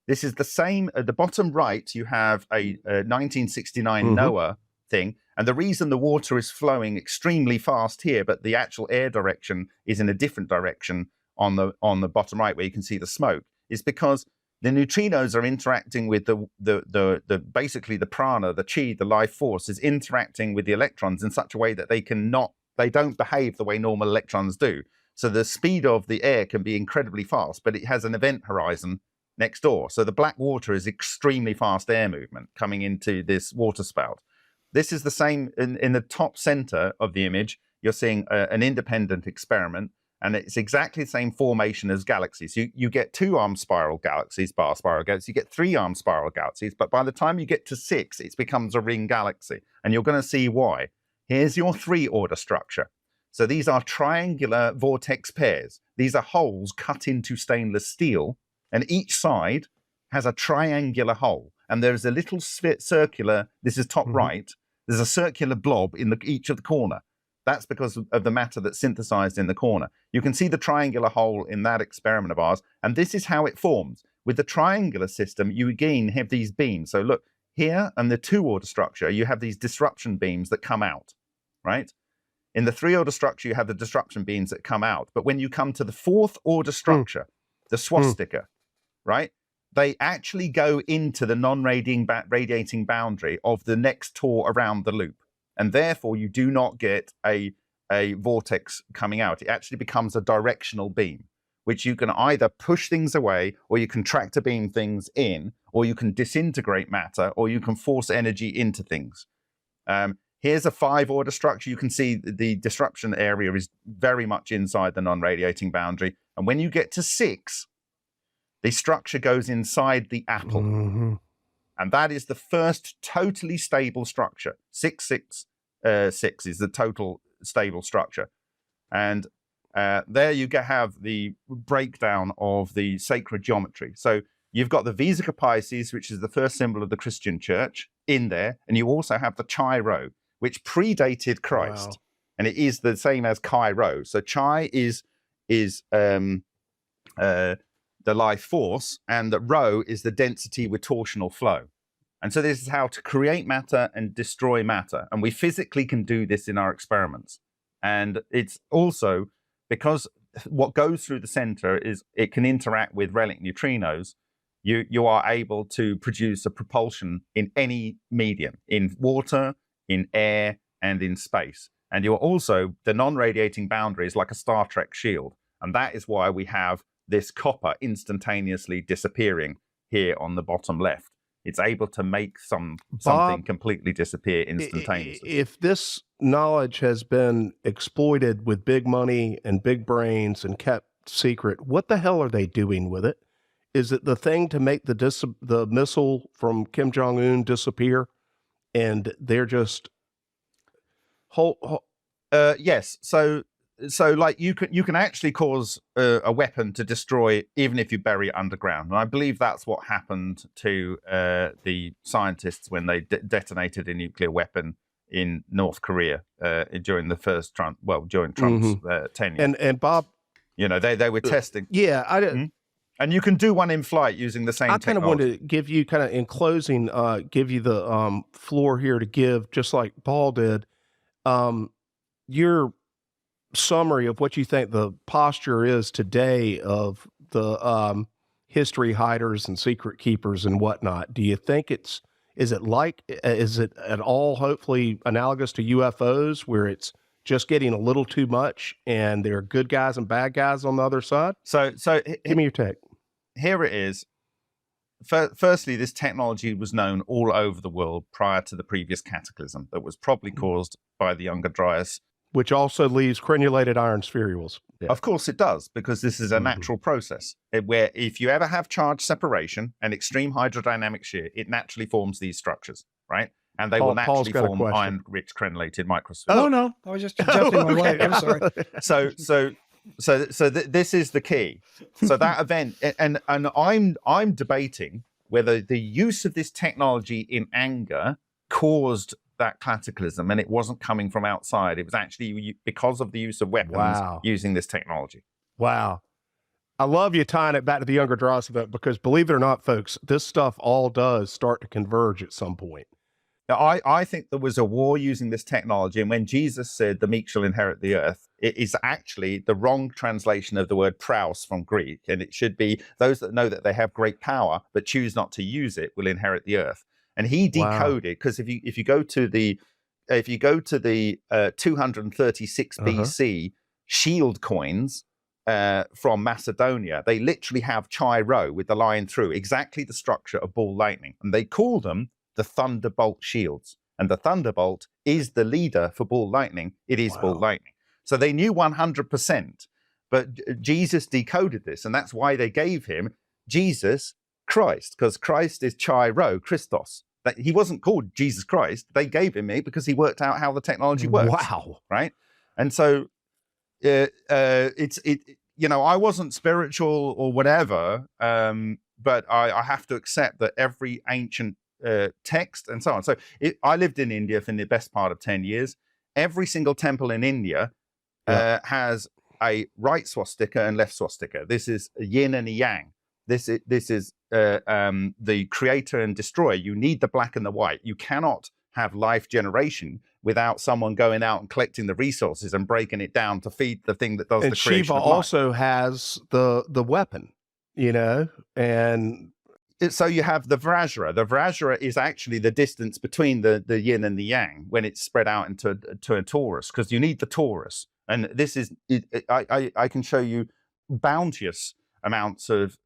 This is the same. At the bottom right, you have a 1969 NOAA thing. And the reason the water is flowing extremely fast here, but the actual air direction is in a different direction on the bottom right, where you can see the smoke, is because the neutrinos are interacting with the basically the prana, the chi, the life force is interacting with the electrons in such a way that they don't behave the way normal electrons do. So the speed of the air can be incredibly fast, but it has an event horizon next door. So the black water is extremely fast air movement coming into this water spout. This is the same in the top center of the image. You're seeing an independent experiment, and it's exactly the same formation as galaxies. You get 2-arm spiral galaxies, bar spiral galaxies. You get 3-arm spiral galaxies, but by the time you get to 6, it becomes a ring galaxy, and you're going to see why. Here's your 3-order structure. So these are triangular vortex pairs. These are holes cut into stainless steel, and each side has a triangular hole. And there's a little circular, this is top right, there's a circular blob in each of the corner. That's because of the matter that's synthesized in the corner. You can see the triangular hole in that experiment of ours, and this is how it forms. With the triangular system, you again have these beams. So look, here in the 2-order structure, you have these disruption beams that come out, right? In the 3-order structure, you have the disruption beams that come out. But when you come to the 4th-order structure, the swastika, right? They actually go into the non-radiating boundary of the next Tor around the loop. And therefore, you do not get a vortex coming out. It actually becomes a directional beam, which you can either push things away, or you can tractor beam things in, or you can disintegrate matter, or you can force energy into things. Here's a 5-order structure. You can see the disruption area is very much inside the non-radiating boundary. And when you get to 6, the structure goes inside the apple. And that is the first totally stable structure. 6, 6, 6 is the total stable structure. And there you have the breakdown of the sacred geometry. So you've got the Vesica Pisces, which is the first symbol of the Christian church, in there. And you also have the Chi Rho, which predated Christ. Wow. And it is the same as Chi Rho. So Chi is the life force, and the Rho is the density with torsional flow. And so this is how to create matter and destroy matter. And we physically can do this in our experiments. And it's also because what goes through the center is it can interact with relic neutrinos. You are able to produce a propulsion in any medium, in water, in air, and in space. And you're also, the non-radiating boundary is like a Star Trek shield. And that is why we have this copper instantaneously disappearing here on the bottom left. It's able to make something completely disappear instantaneously. If this knowledge has been exploited with big money and big brains and kept secret. What the hell are they doing with it? Is it the thing to make the missile from Kim Jong-un disappear? And they're just yes. So like you can actually cause a weapon to destroy even if you bury it underground. And I believe that's what happened to the scientists when they detonated a nuclear weapon in North Korea during the first during Trump's tenure. And Bob, you know, they were testing. Yeah, I didn't. And you can do one in flight using the same I kind of technology. wanted to give you kind of in closing, give you the floor here to give, just like Paul did, your summary of what you think the posture is today of the history hiders and secret keepers and whatnot. Do you think is it at all hopefully analogous to UFOs, where it's just getting a little too much and there are good guys and bad guys on the other side? So give me your take. Here it is. Firstly, this technology was known all over the world prior to the previous cataclysm that was probably caused by the Younger Dryas. Which also leaves crenulated iron spherules. Yeah. Of course it does, because this is a natural process where if you ever have charge separation and extreme hydrodynamic shear, it naturally forms these structures, right? And they will naturally form iron-rich crenulated microspheres. Oh, no. I was just jumping my way. I'm sorry. So this is the key. So that event, and I'm debating whether the use of this technology in anger caused that cataclysm, and it wasn't coming from outside. It was actually because of the use of weapons using this technology. Wow. I love you tying it back to the Younger Dryas event, because believe it or not, folks, this stuff all does start to converge at some point. Now, I think there was a war using this technology, and when Jesus said the meek shall inherit the earth, it is actually the wrong translation of the word praus from Greek, and it should be those that know that they have great power but choose not to use it will inherit the earth. And he decoded, because if you go to the 236 BC shield coins from Macedonia, they literally have chi rho with the line through, exactly the structure of ball lightning, and they call them the thunderbolt shields. And the thunderbolt is the leader for ball lightning. It is ball lightning. So they knew 100%, but Jesus decoded this, and that's why they gave him Jesus Christ, because Christ is chi rho, Christos. He wasn't called Jesus Christ. They gave him it because he worked out how the technology works. Wow. Right? And so I wasn't spiritual or whatever, but I have to accept that every ancient text and so on. So I lived in India for the best part of 10 years. Every single temple in India has a right swastika and left swastika. This is a yin and a yang. This is the creator and destroyer. You need the black and the white. You cannot have life generation without someone going out and collecting the resources and breaking it down to feed the thing that does the creation Shiva of life. also has the weapon, and so you have the Vrajra. The Vrajra is actually the distance between the yin and the yang when it's spread out into a torus, because you need the torus. And this is, I can show you bounteous amounts of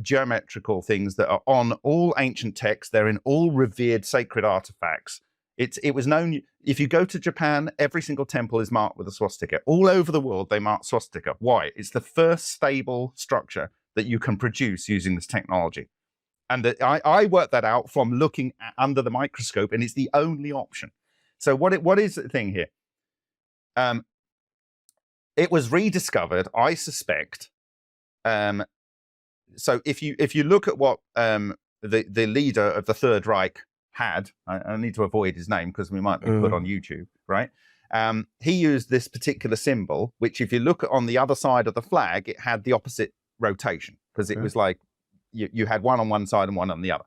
geometrical things that are on all ancient texts. They're in all revered sacred artifacts. It was known, if you go to Japan, every single temple is marked with a swastika. All over the world, they mark swastika. Why? It's the first stable structure that you can produce using this technology. And I worked that out from looking under the microscope, and it's the only option. So what is the thing here? It was rediscovered, I suspect. So if you look at what the leader of the Third Reich had, I need to avoid his name because we might be put on YouTube, right? He used this particular symbol, which if you look on the other side of the flag, it had the opposite rotation, because it was like you had one on one side and one on the other.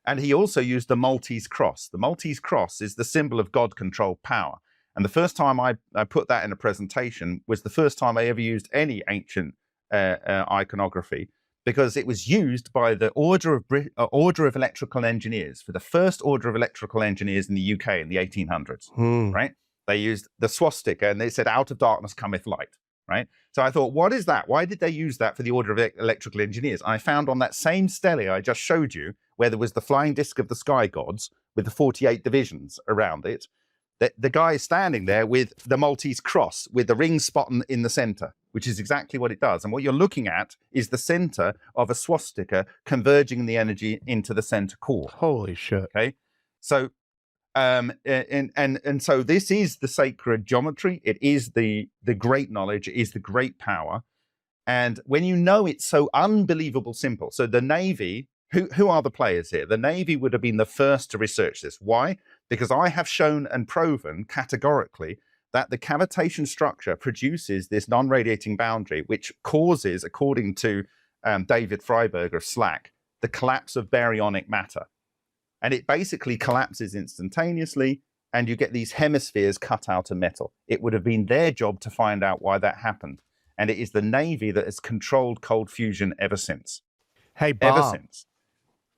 And he also used the Maltese cross. The Maltese cross is the symbol of God-controlled power. And the first time I put that in a presentation was the first time I ever used any ancient iconography, because it was used by the Order of Electrical Engineers, for the first Order of Electrical Engineers in the UK in the 1800s, right? They used the swastika, and they said, out of darkness cometh light, right? So I thought, what is that? Why did they use that for the Order of Electrical Engineers? And I found on that same stele I just showed you, where there was the flying disc of the sky gods with the 48 divisions around it, that the guy is standing there with the Maltese cross with the ring spot in the center. which is exactly what it does. And what you're looking at is the center of a swastika converging the energy into the center core. Holy shit. Okay. So, and so this is the sacred geometry. It is the great knowledge. It is the great power. And when you know it's so unbelievable simple, so the Navy, who are the players here? The Navy would have been the first to research this. Why? Because I have shown and proven categorically that the cavitation structure produces this non-radiating boundary, which causes, according to David Freiberger of SLAC, the collapse of baryonic matter. And it basically collapses instantaneously, and you get these hemispheres cut out of metal. It would have been their job to find out why that happened. And it is the Navy that has controlled cold fusion ever since. Hey, Bob, ever since.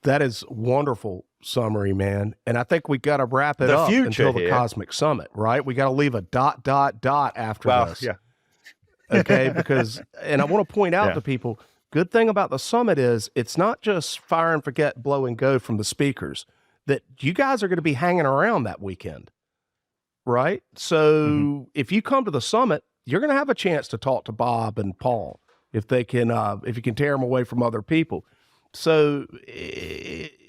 That is wonderful summary, man. And I think we got to wrap it The up future until the Yeah. Okay, because, and I want to point out to people, good thing about the summit is it's not just fire and forget, blow and go from the speakers, that you guys are going to be hanging around that weekend, right? So if you come to the summit, you're going to have a chance to talk to Bob and Paul if they can, if you can tear them away from other people. So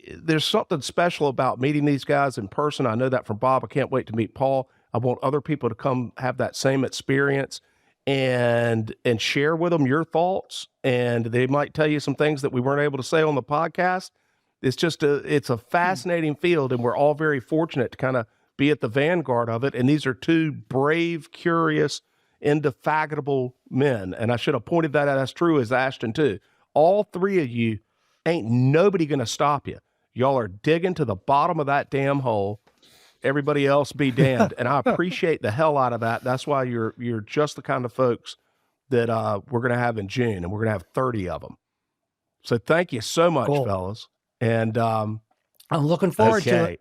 there's something special about meeting these guys in person. I know that from Bob. I can't wait to meet Paul. I want other people to come have that same experience and share with them your thoughts. And they might tell you some things that we weren't able to say on the podcast. It's just it's a fascinating field, and we're all very fortunate to kind of be at the vanguard of it. And these are two brave, curious, indefatigable men. And I should have pointed that out as true as Ashton too. All three of you, ain't nobody going to stop you. Y'all are digging to the bottom of that damn hole. Everybody else be damned. And I appreciate the hell out of that. That's why you're just the kind of folks that we're going to have in June, and we're going to have 30 of them. So thank you so much, fellas. And I'm looking forward to it.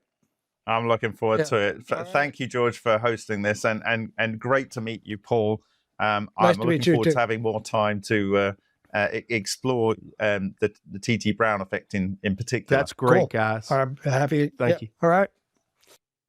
I'm looking forward to it. Thank you, George, for hosting this, and great to meet you, Paul. I'm looking forward to having more time to explore the TT Brown effect in particular. That's great, guys. I'm happy. Thank you. All right.